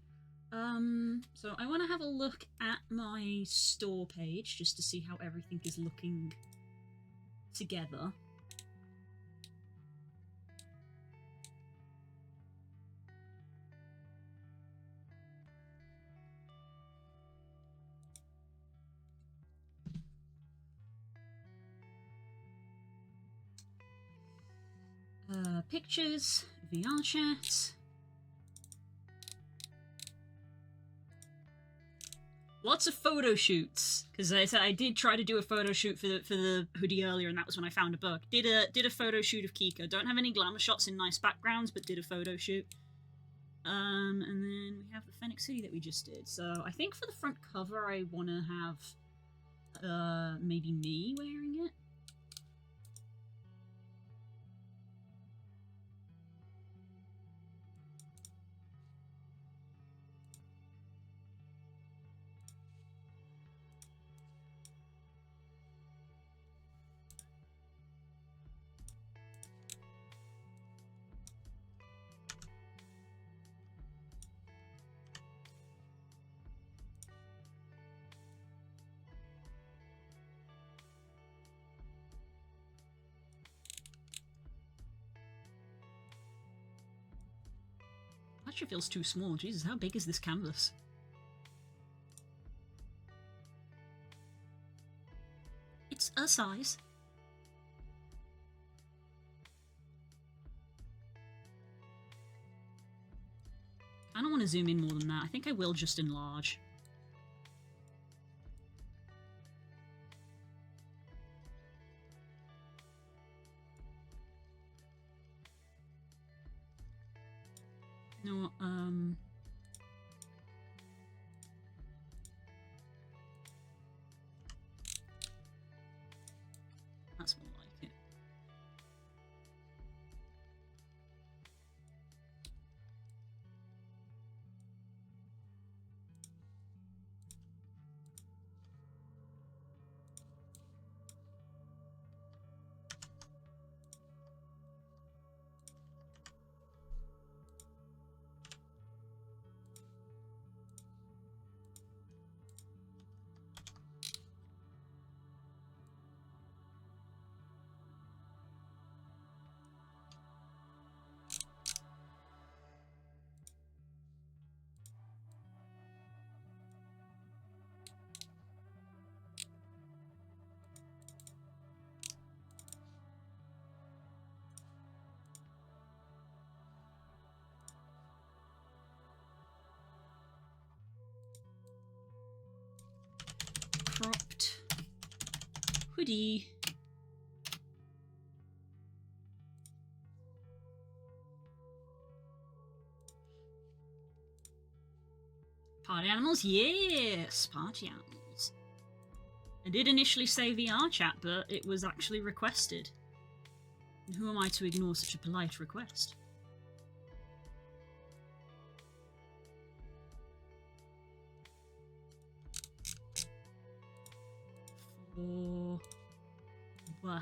So I want to have a look at my store page just to see how everything is looking together. Pictures, VR chat. Lots of photo shoots, because I did try to do a photo shoot for the hoodie earlier, and that was when I found a bug. Did a photo shoot of Kiko. Don't have any glamour shots in nice backgrounds, but did a photo shoot. And then we have the Fennix hoodie that we just did. So I think for the front cover, I want to have maybe me wearing it. Actually feels too small. Jesus, how big is this canvas? It's a size. I don't want to zoom in more than that. I think I will just enlarge. You know what, that's more like it. Cropped. Hoodie. Party animals? Yes! Party animals. I did initially say VR chat, but it was actually requested. And who am I to ignore such a polite request? For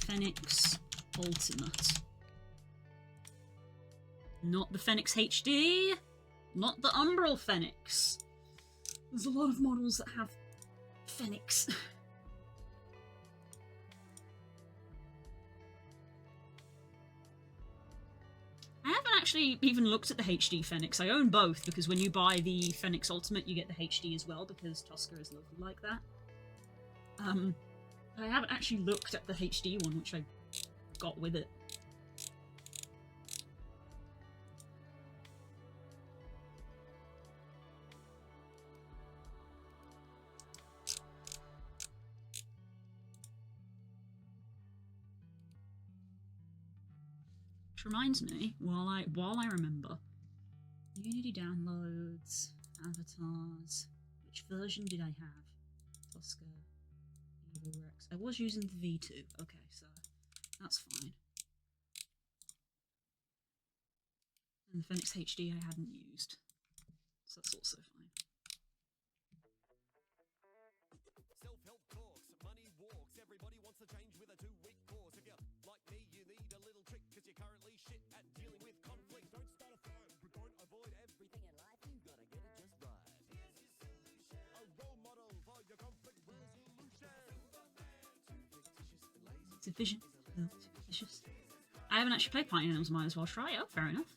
Fennix Ultimate. Not the Fennix HD, not the Umbral Fennix. There's a lot of models that have Fennix. I haven't actually even looked at the HD Fennix. I own both because when you buy the Fennix Ultimate, you get the HD as well because Tosca is lovely like that. I haven't actually looked at the HD one, which I got with it. Which reminds me, while I remember, Unity downloads, avatars. Which version did I have? Tosca, Evo Rex. I was using the V2. Okay, so that's fine. And the Fennix HD I hadn't used, so that's also fine. Self-help talks, money walks. Everybody wants to change with a 2-week course. If you're like me, you need a little trick because you're currently shit at dealing with conflict. Don't start a fight, but don't avoid everything in life. You gotta get it just right. Here's your solution. A role model for your conflict resolution. Division. Oh, vicious. I haven't actually played Party Animals, might as well try. Oh, fair enough.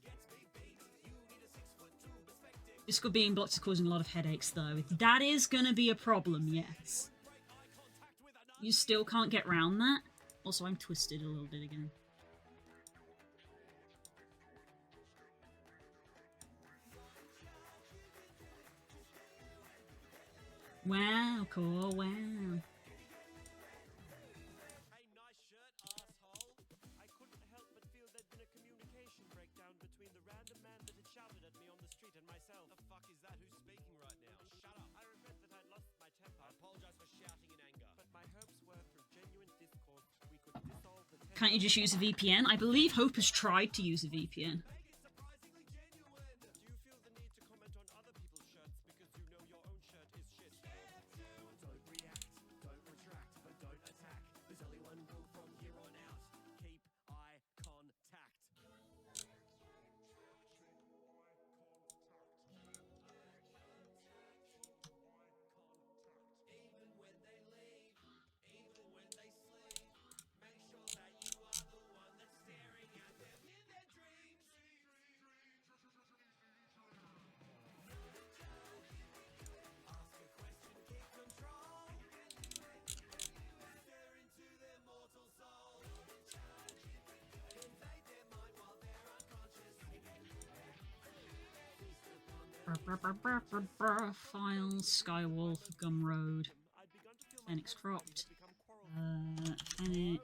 Discord being blocked is causing a lot of headaches, though. That is gonna be a problem, yes. You still can't get round that? Also, I'm twisted a little bit again. Wow, cool, wow. Hey, nice shirt, asshole. I couldn't help but feel there'd been a communication breakdown between the random man that had shouted at me on the street and myself. The fuck is that? Who's speaking right now? Shut up. I regret that I'd lost my temper. I apologize for shouting in anger. But my hopes were through genuine discourse we could dissolve the tension. Can't you just use a VPN? I believe Hope has tried to use a VPN. Surprisingly genuine. Do you feel the need to comment on other people's shirts because you know your own shirt is shit? Don't react, don't retract, but don't attack. There's only one rule from here on out. Keep eye contact. Even when they leave, even when they sleep, make sure that you are the one that's staring at them in their dreams. Files, Skywolf, Gumroad, Fennix cropped. Fennix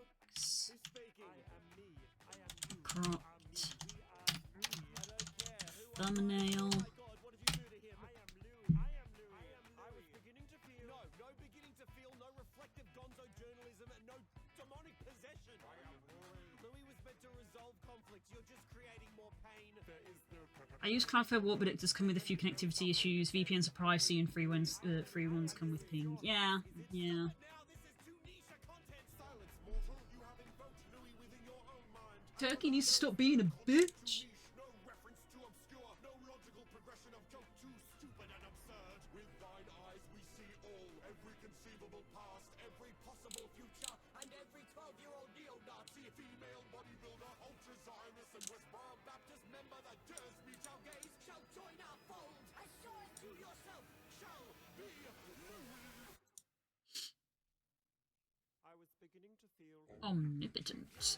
cropped. Thumbnail. I use Cloudflare Warp, but it does come with a few connectivity issues. VPNs are pricey and free ones come with ping. Yeah. Turkey needs to stop being a bitch. Omnipotent.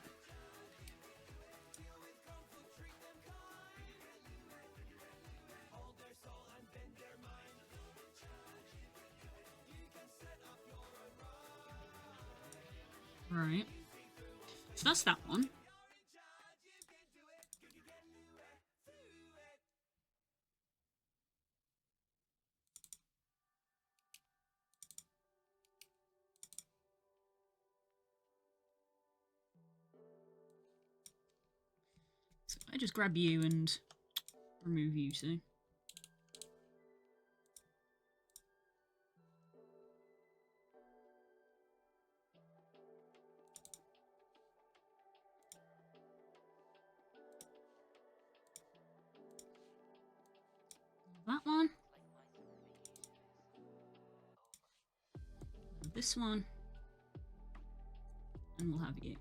Right. So that's that one. So I just grab you and remove you two. That one. This one. And we'll have you.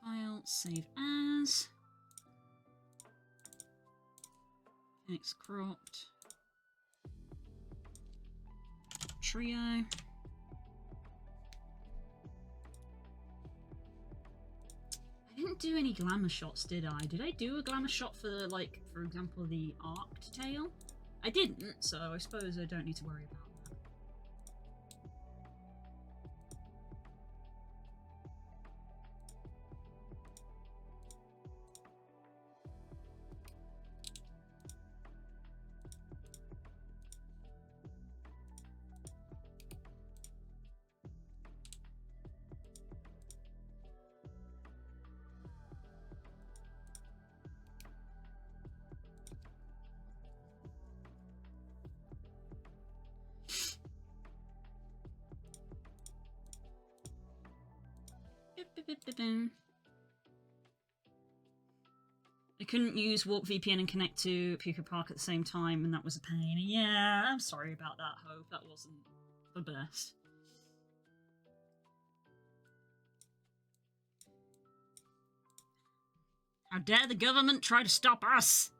File, save as. Fennix cropped. Trio. I didn't do any glamour shots, did I? Did I do a glamour shot for, like, for example, the arced tail? I didn't, so I suppose I don't need to worry about that. I couldn't use Warp VPN and connect to Pico Park at the same time, and that was a pain. Yeah, I'm sorry about that, Hope. That wasn't the best. How dare the government try to stop us?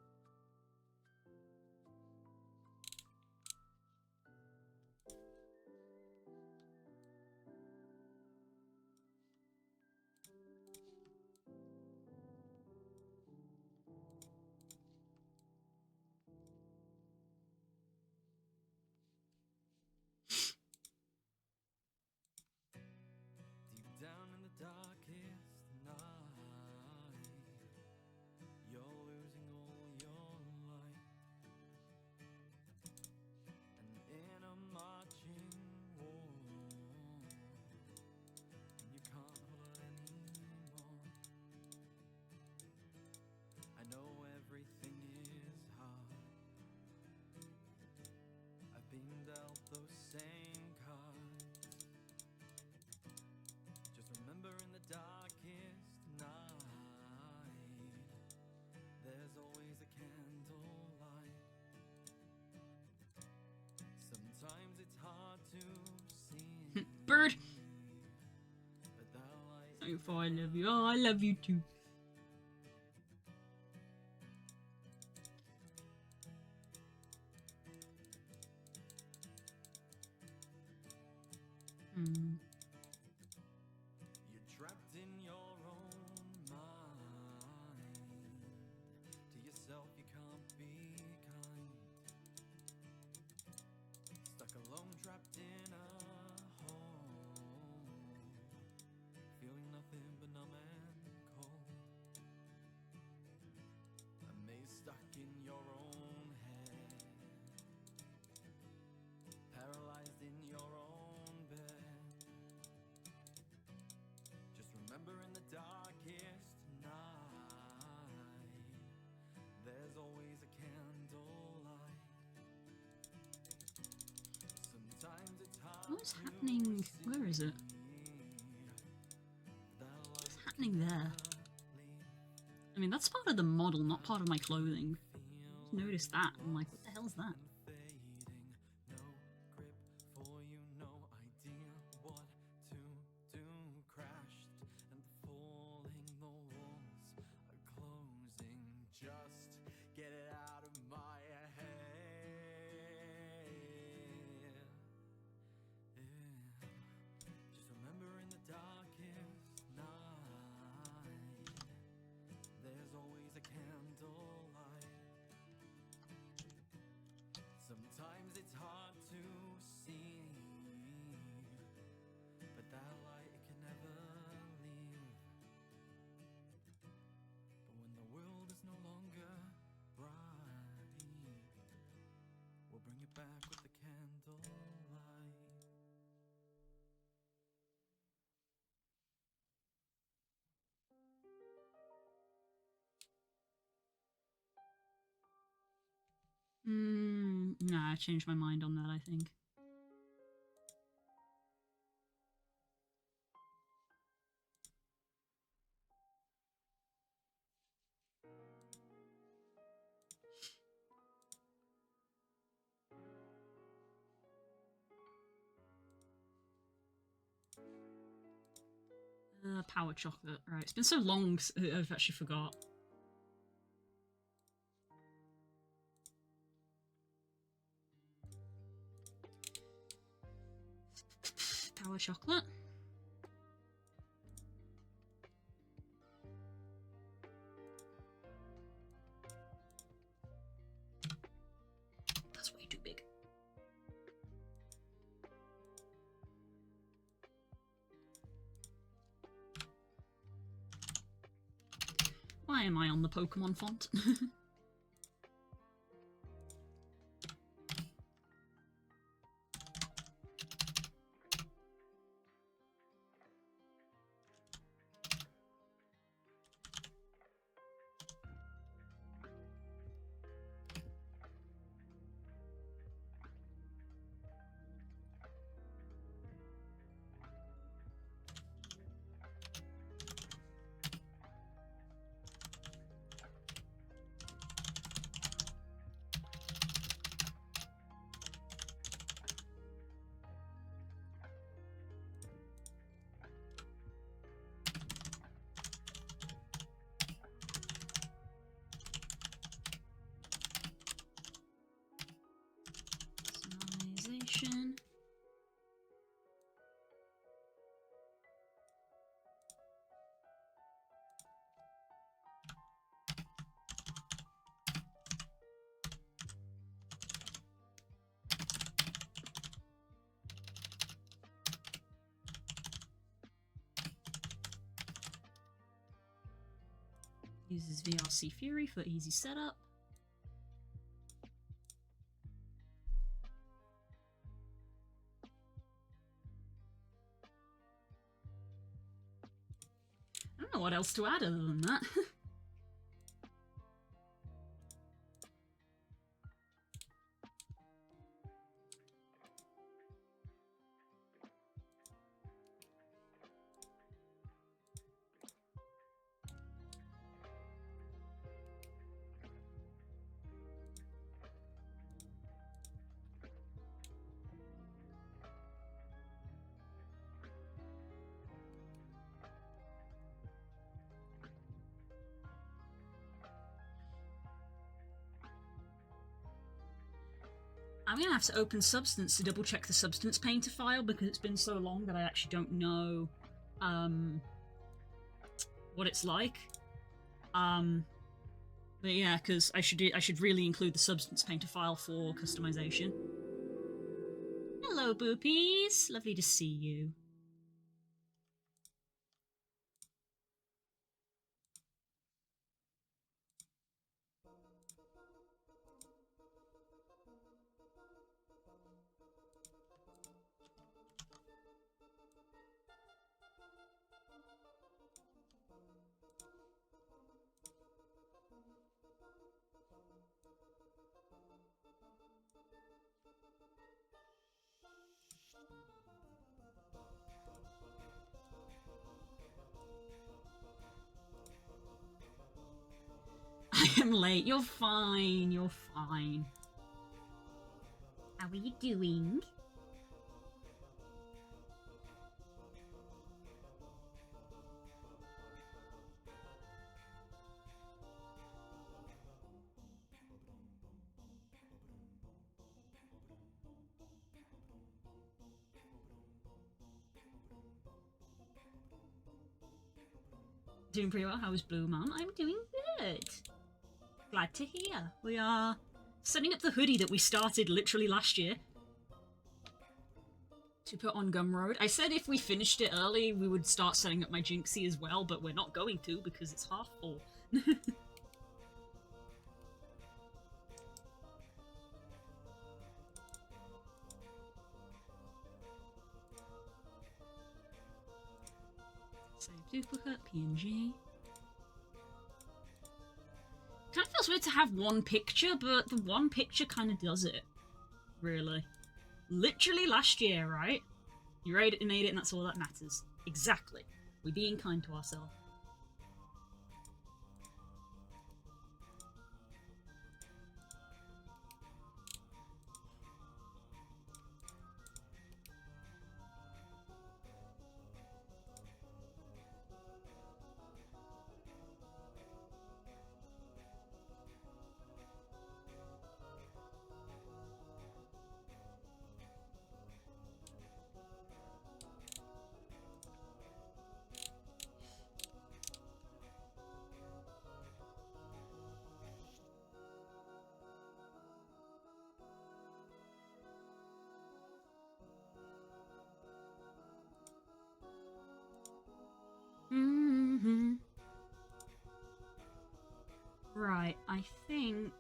before I love you. Oh, I love you too. Hmm. You're trapped in your own mind. To yourself, you can't be kind. Stuck alone, trapped in a hole. Feeling nothing but numb and cold. A maze stuck in your own head. Paralyzed in your own bed. Just remember in the darkest night, there's always a candlelight. Sometimes it's hard. What's happening? Where is it? What's happening there? I mean, that's part of the model, not part of my clothing. Just noticed that. I'm like, what the hell is that? No grip for you, no idea what to do. Crashed and falling, the walls are closing. Just get it out of my head. Just remember in the darkest night, there's always a candlelight. Sometimes it's hard to see, but that light it can never leave. But when the world is no longer bright, we'll bring it back with the candlelight. Nah, I changed my mind on that, I think. Power chocolate. Right, it's been so long I've actually forgot. Power chocolate. That's way too big. Why am I on the Pokemon font? Personalization. Uses VRC Fury for easy setup. I don't know what else to add other than that. I'm gonna have to open Substance to double check the Substance Painter file because it's been so long that I actually don't know what it's like. But yeah, because I should really include the Substance Painter file for customization. Hello, Boopies! Lovely to see you. I am late. You're fine. You're fine. How are you doing? Doing pretty well. How is Blue Mum? I'm doing good. Glad to hear. We are setting up the hoodie that we started literally last year to put on Gumroad. I said if we finished it early, we would start setting up my Jinxie as well, but we're not going to because it's half full. Save duplicate, PNG. Kind of feels weird to have one picture, but the one picture kind of does it. Really. Literally last year, right? You made it and that's all that matters. Exactly. We're being kind to ourselves. Right, I think...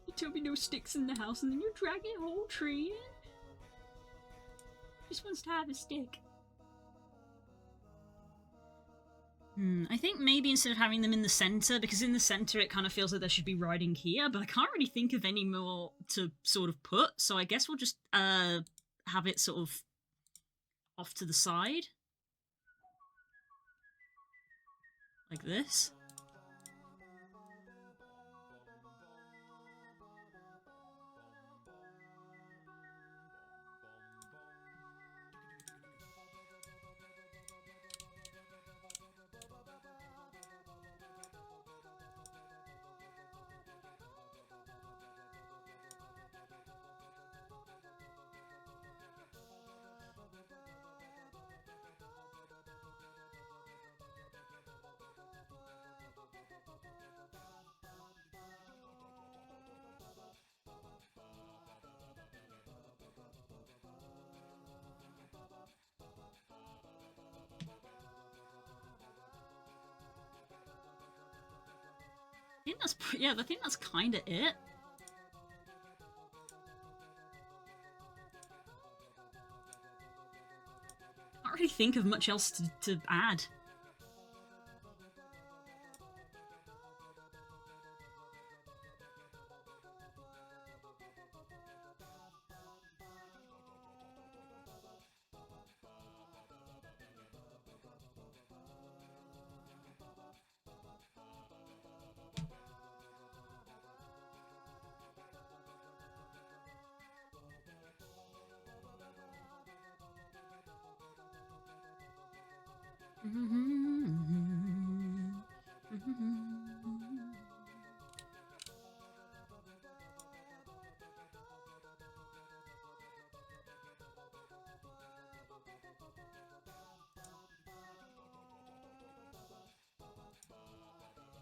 You told me no sticks in the house and then you drag a whole tree in? Just wants to have a stick. I think maybe instead of having them in the center, because in the center it kind of feels like there should be writing here, but I can't really think of any more to sort of put, so I guess we'll just have it sort of off to the side. Like this. I think that's kind of it. Can't really think of much else to add.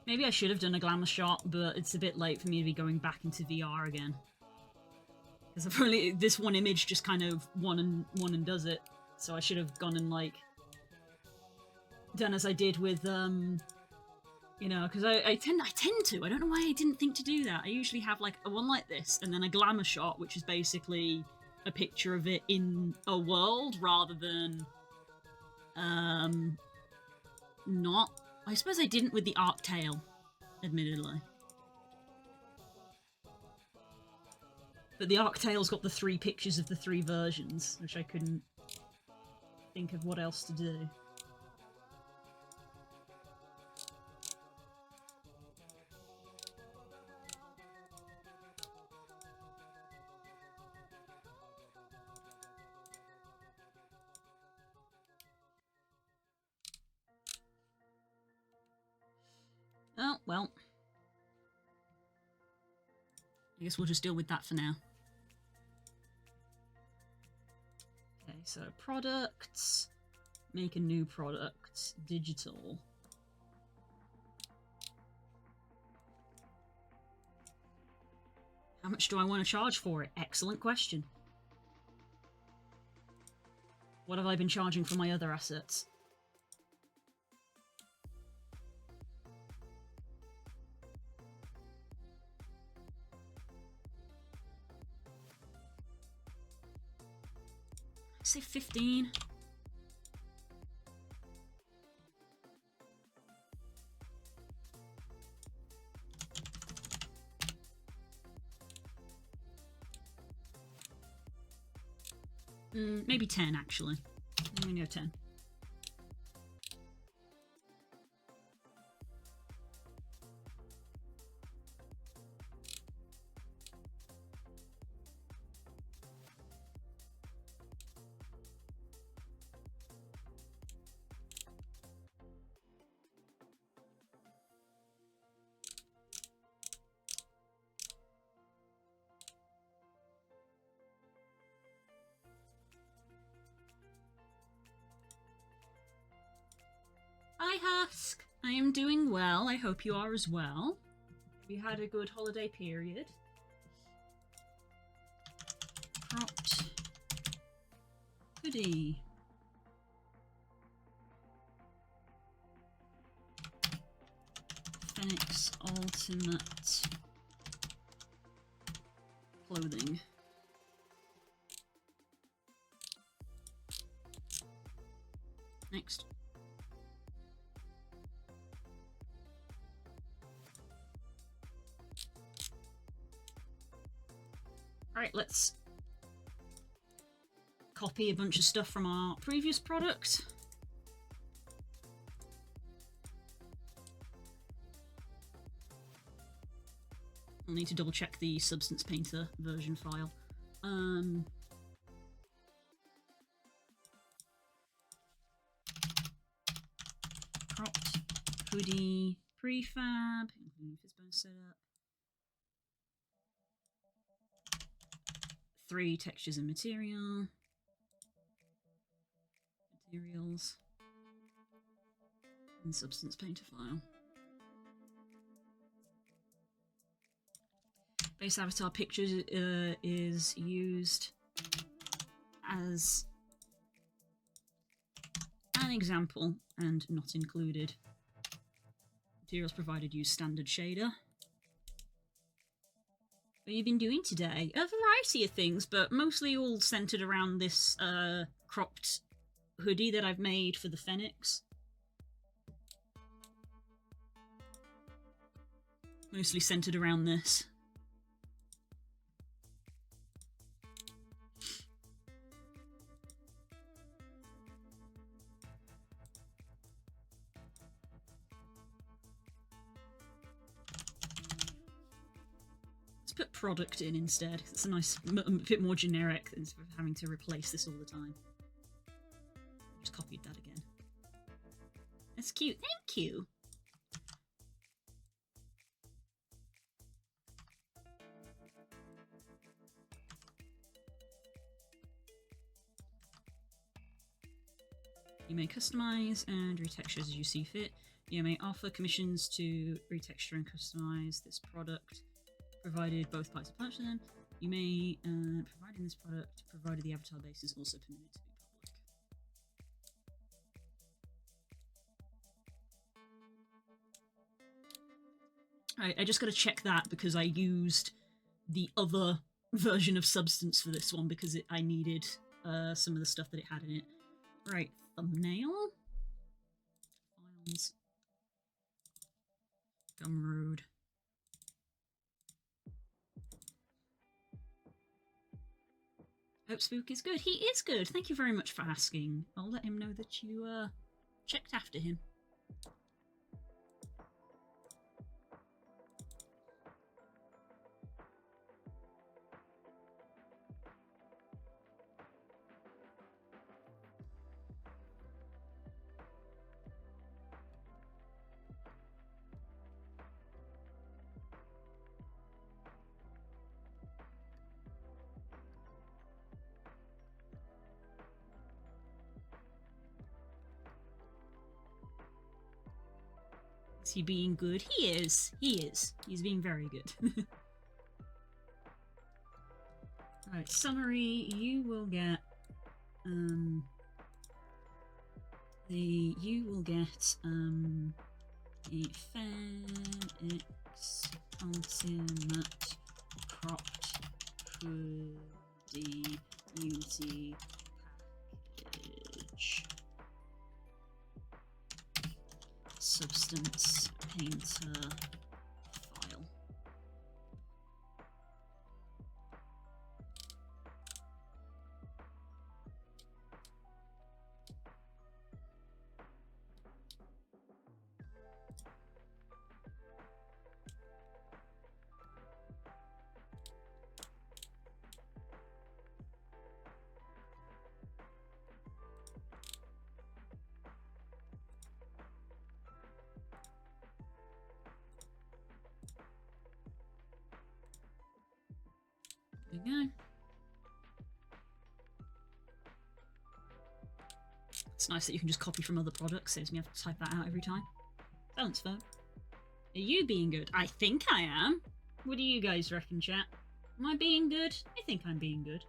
Maybe I should have done a glamour shot, but it's a bit late for me to be going back into VR again. Because I've only this one image just kind of one and does it. So I should have gone and like done as I did with you know, because I tend to. I don't know why I didn't think to do that. I usually have like a one like this and then a glamour shot, which is basically a picture of it in a world rather than not. I suppose I didn't with the arc tail, admittedly. But the arc tail's got the 3 pictures of the 3 versions, which I couldn't think of what else to do. Oh, well. I guess we'll just deal with that for now. Okay, so products. Make a new product. Digital. How much do I want to charge for it? Excellent question. What have I been charging for my other assets? Say 15. Maybe 10 actually. I'm gonna go 10. Hi Husk! I am doing well. I hope you are as well. Have you had a good holiday period? Cropped hoodie. Fennix ultimate clothing. Next. Alright, let's copy a bunch of stuff from our previous product. I'll need to double check the Substance Painter version file. Cropped hoodie prefab, including Fizzbone setup. 3 textures and materials. And Substance Painter file. Base avatar pictures is used as an example and not included. Materials provided use standard shader. What have you been doing today? A variety of things, but mostly all centered around this cropped hoodie that I've made for the Fennix. Mostly centered around this. Put product in instead. It's a nice, a bit more generic than sort of having to replace this all the time. Just copied that again. cute. Thank you. You may customize and retexture as you see fit. You may offer commissions to retexture and customize this product, provided both parties are purchased them. You may, providing this product, provided the avatar base is also permitted to be public. Alright, I just gotta check that because I used the other version of Substance for this one because I needed some of the stuff that it had in it. Right, thumbnail. Files. Gumroad. Hope Spook is good. He is good. Thank you very much for asking. I'll let him know that you checked after him. Is he being good? He is. He is. He's being very good. Alright, summary. You will get you will get a Fennix ultimate cropped hoodie beauty package. Substance painter file. There we go. It's nice that you can just copy from other products, saves me having to type that out every time. Balance phone. Are you being good? I think I am. What do you guys reckon, chat? Am I being good? I think I'm being good.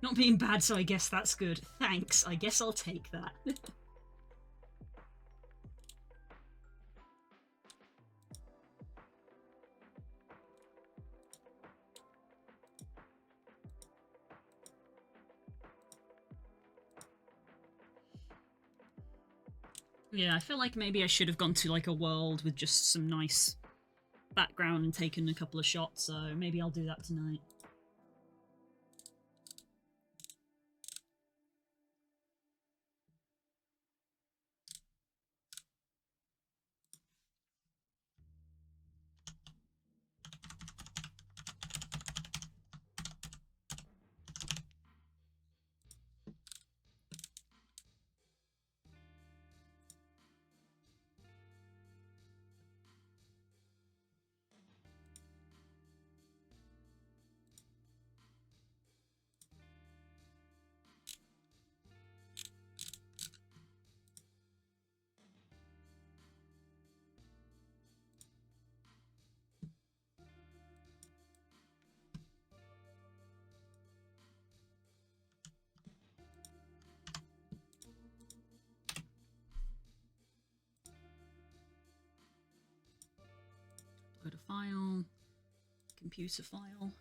Not being bad, so I guess that's good. Thanks, I guess I'll take that. Yeah, I feel like maybe I should have gone to like a world with just some nice background and taken a couple of shots, so maybe I'll do that tonight. Go to file, computer file.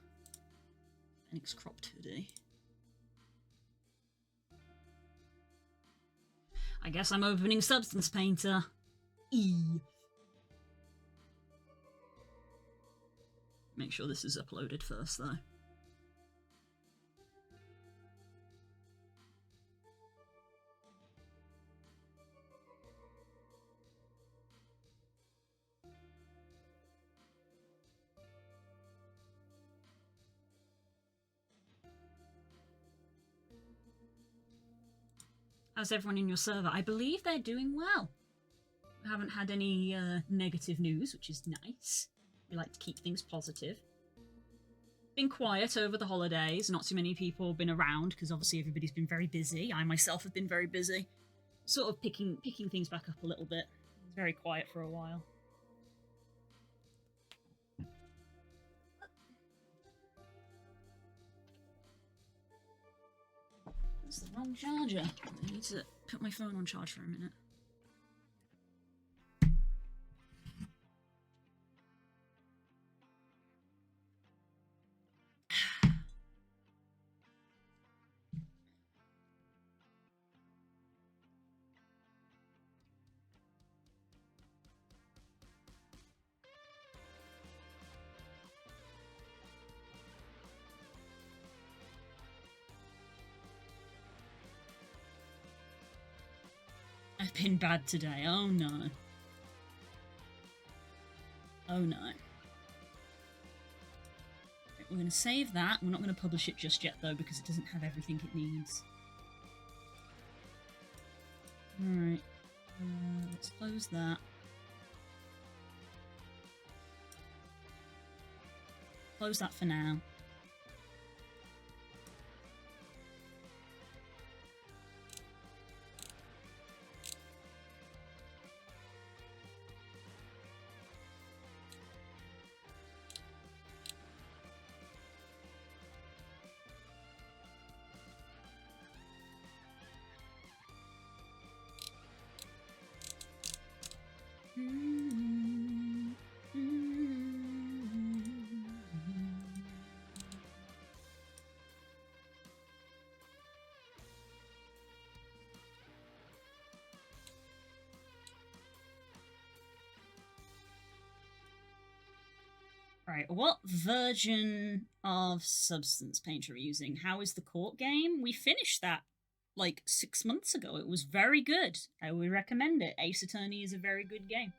Fennix cropped hoodie. I guess I'm opening Substance Painter. Make sure this is uploaded first, though. How's everyone in your server? I believe they're doing well. We haven't had any negative news, which is nice. We like to keep things positive. Been quiet over the holidays. Not too many people have been around because obviously everybody's been very busy. I myself have been very busy. Sort of picking things back up a little bit. It was very quiet for a while. That's the wrong charger. I need to put my phone on charge for a minute. I've been bad today. Oh no. Oh no. Right, we're going to save that. We're not going to publish it just yet though because it doesn't have everything it needs. Alright. Let's close that. Close that for now. Right, what version of Substance Painter are we using? How is the court game? We finished that like 6 months ago. It was very good. I would recommend it. Ace Attorney is a very good game.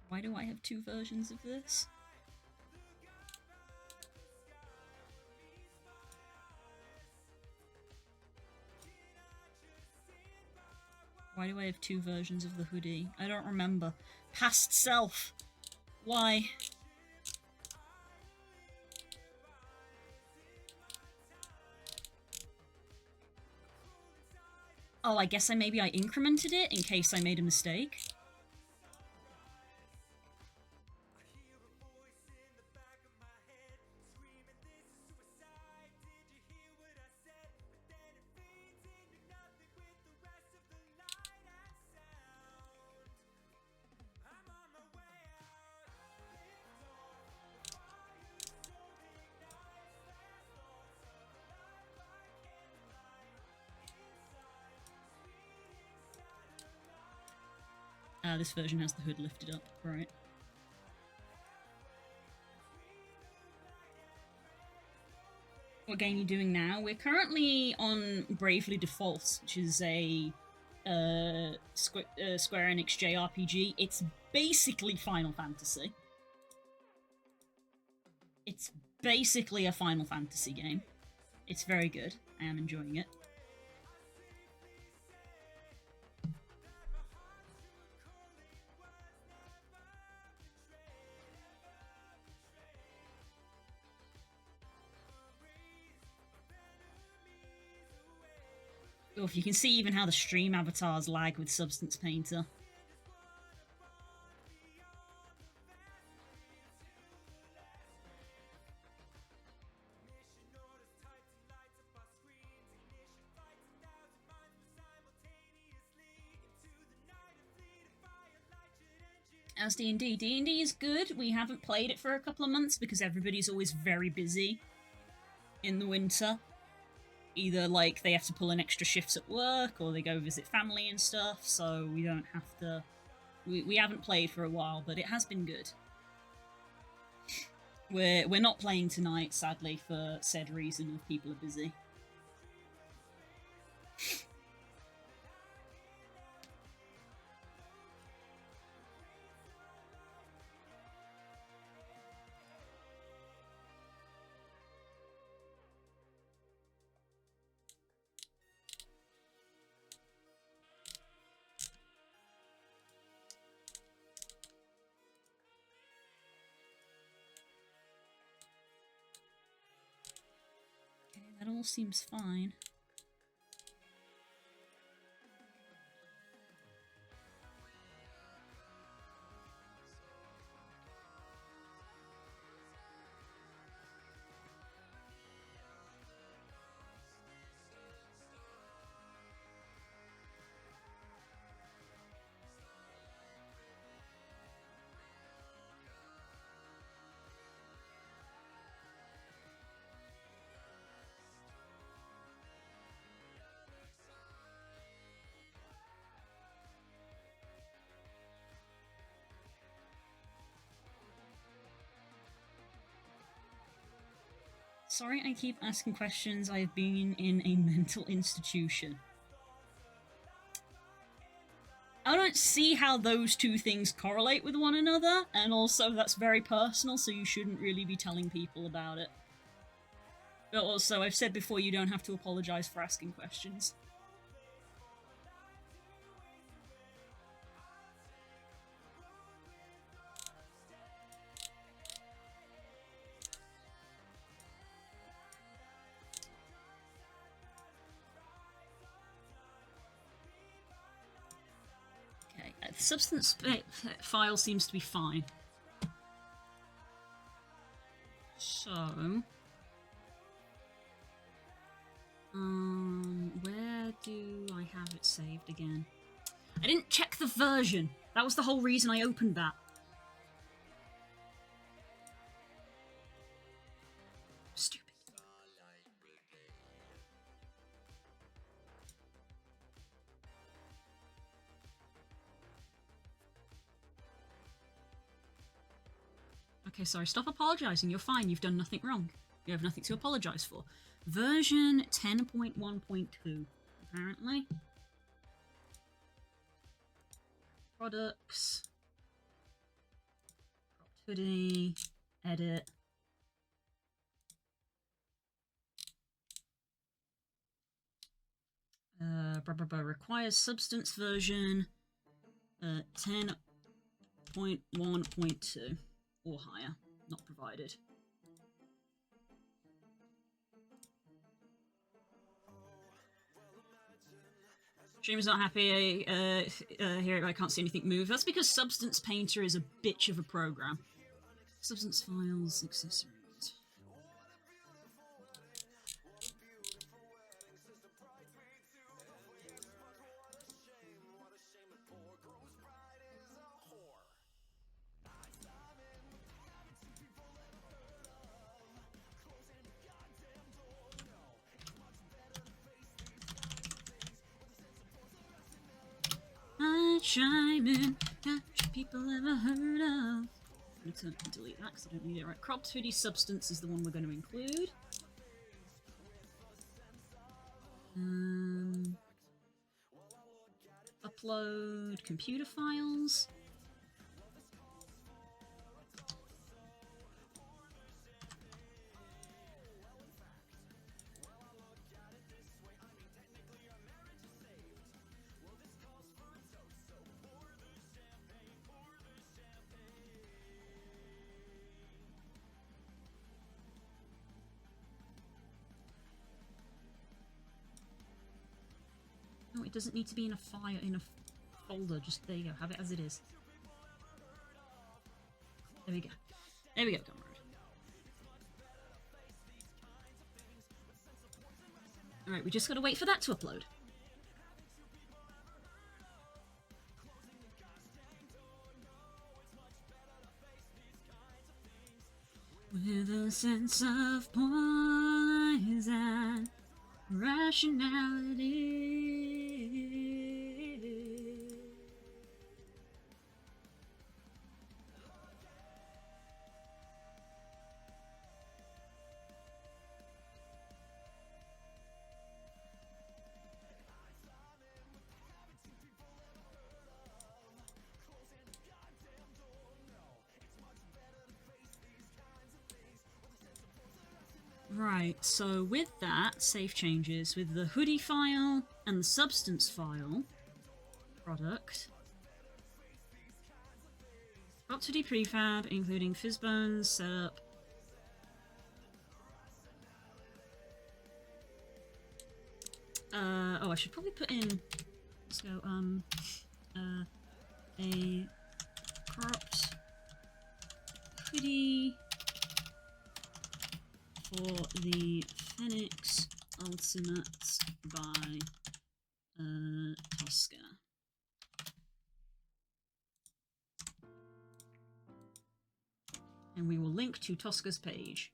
Why do I have 2 versions of this? Why do I have 2 versions of the hoodie? I don't remember. Past self. Why? Oh, I guess maybe I incremented it in case I made a mistake. This version has the hood lifted up, right. What game are you doing now? We're currently on Bravely Default, which is a Square Enix JRPG. It's basically Final Fantasy. It's basically a Final Fantasy game. It's very good. I am enjoying it. Oh, if you can see even how the stream avatars lag with Substance Painter. as D&D. D&D is good. We haven't played it for a couple of months because everybody's always very busy in the winter. Either, like, they have to pull in extra shifts at work, or they go visit family and stuff, so we don't have to... We haven't played for a while, but it has been good. We're not playing tonight, sadly, for said reason of people are busy. That all seems fine. Sorry I keep asking questions. I've been in a mental institution. I don't see how those two things correlate with one another, and also that's very personal, so you shouldn't really be telling people about it. But also, I've said before, you don't have to apologize for asking questions. The substance file seems to be fine. So... where do I have it saved again? I didn't check the version. That was the whole reason I opened that. Stupid. Okay, sorry, stop apologising. You're fine. You've done nothing wrong. You have nothing to apologise for. Version 10.1.2, apparently. Products. Hoodie. Edit. Requires substance version 10.1.2 or higher. Not provided. Streamer's not happy here. I can't see anything move. That's because Substance Painter is a bitch of a program. Substance files, accessories. Chiming, people ever heard of? I need to delete that because I don't need it. Right, cropped hoodie substance is the one we're going to include. Upload computer files. No, it doesn't need to be in a file, in a folder. Just, there you go. Have it as it is. There we go. There we go, comrade. Alright, we just gotta wait for that to upload. a sense of poise and rationality. Right, so with that, save changes with the Hoodie file and the substance file product. Got Hoodie prefab, including Fizzbones, setup. Oh, I should probably put in. Let's go. A cropped Hoodie for the Fennix Ultimate by Tosca. And we will link to Tosca's page.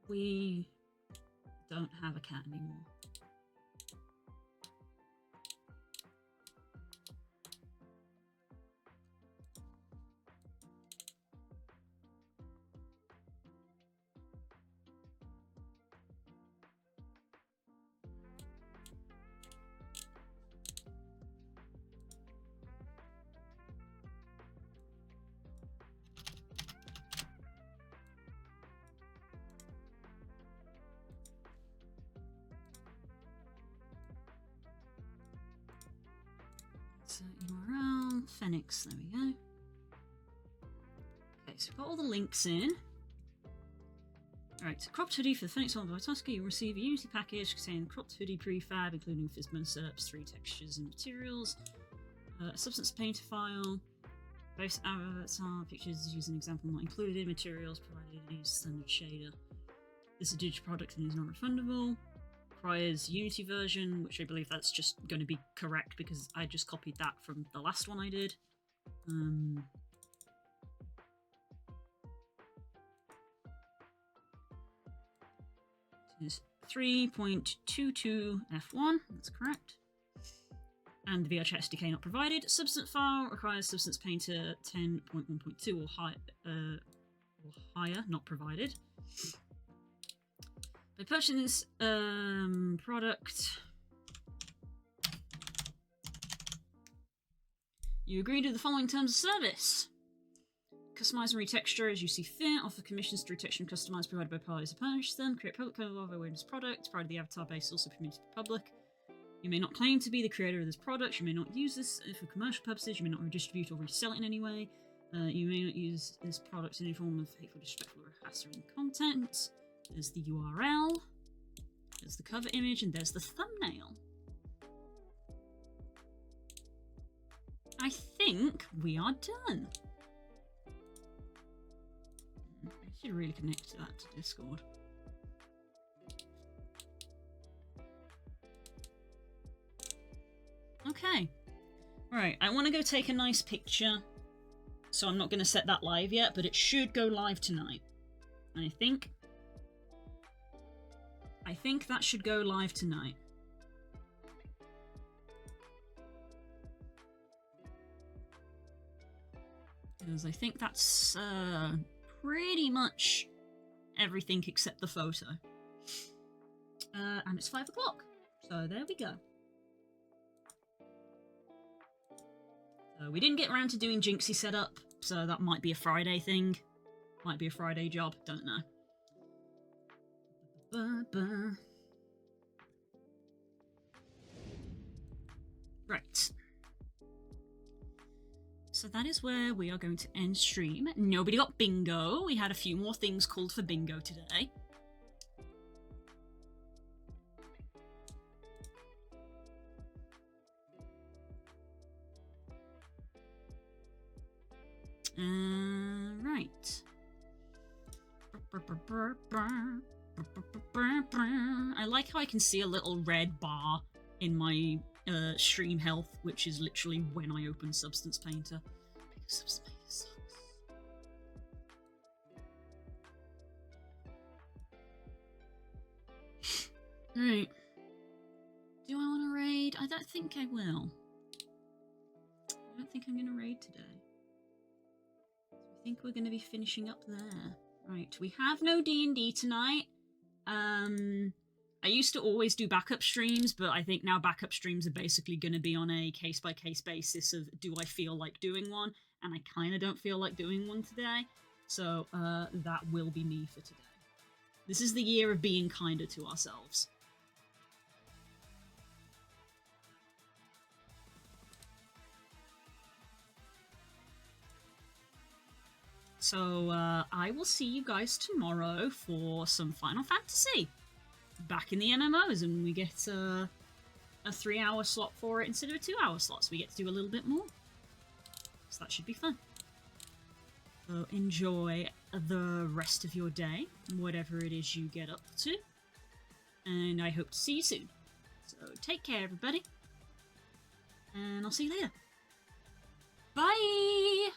We don't have a cat anymore. So URL, Fennix, there we go. Okay, so we've got all the links in. Alright, so cropped hoodie for the Fennix one by Tosca. You'll receive a Unity package containing cropped hoodie prefab, including Fizzbone setups, 3 textures and materials, a substance painter file, both avatar pictures using example not included, materials provided use standard shader. This is a digital product and is not refundable. Requires Unity version, which I believe that's just going to be correct because I just copied that from the last one I did. It is 3.22 F1, that's correct. And the VRChat SDK not provided. Substance file requires Substance Painter 10.1.2 or higher, not provided. By purchasing this product, you agree to the following terms of service. Customize and retexture as you see fit. Offer commissions to retexture and customize provided by parties who purchase them. Create public of awareness product. Provided the avatar base also permitted to the public. You may not claim to be the creator of this product. You may not use this for commercial purposes. You may not redistribute or resell it in any way. You may not use this product in any form of hateful, disrespectful, or harassing content. There's the URL, there's the cover image, and there's the thumbnail. I think we are done. I should really connect that to Discord. Okay. Right, I want to go take a nice picture, so I'm not going to set that live yet, but it should go live tonight. And I think I think that should go live tonight. Because I think that's pretty much everything except the photo. And it's 5 o'clock. So there we go. So we didn't get around to doing Jinxie setup, so that might be a Friday thing. Might be a Friday job, don't know. Right. So that is where we are going to end stream. Nobody got bingo. We had a few more things called for bingo today. Right. I like how I can see a little red bar in my stream health, which is literally when I open Substance Painter. Because Substance Painter sucks. Right. Do I want to raid? I don't think I will. I don't think I'm going to raid today. I think we're going to be finishing up there. Right, we have no D&D tonight. I used to always do backup streams, but I think now backup streams are basically going to be on a case-by-case basis of do I feel like doing one, and I kind of don't feel like doing one today. So that will be me for today. This is the year of being kinder to ourselves. So I will see you guys tomorrow for some Final Fantasy. Back in the MMOs, and we get a 3-hour slot for it instead of a 2-hour slot, so we get to do a little bit more. So that should be fun. So enjoy the rest of your day, whatever it is you get up to. And I hope to see you soon. So take care, everybody. And I'll see you later. Bye!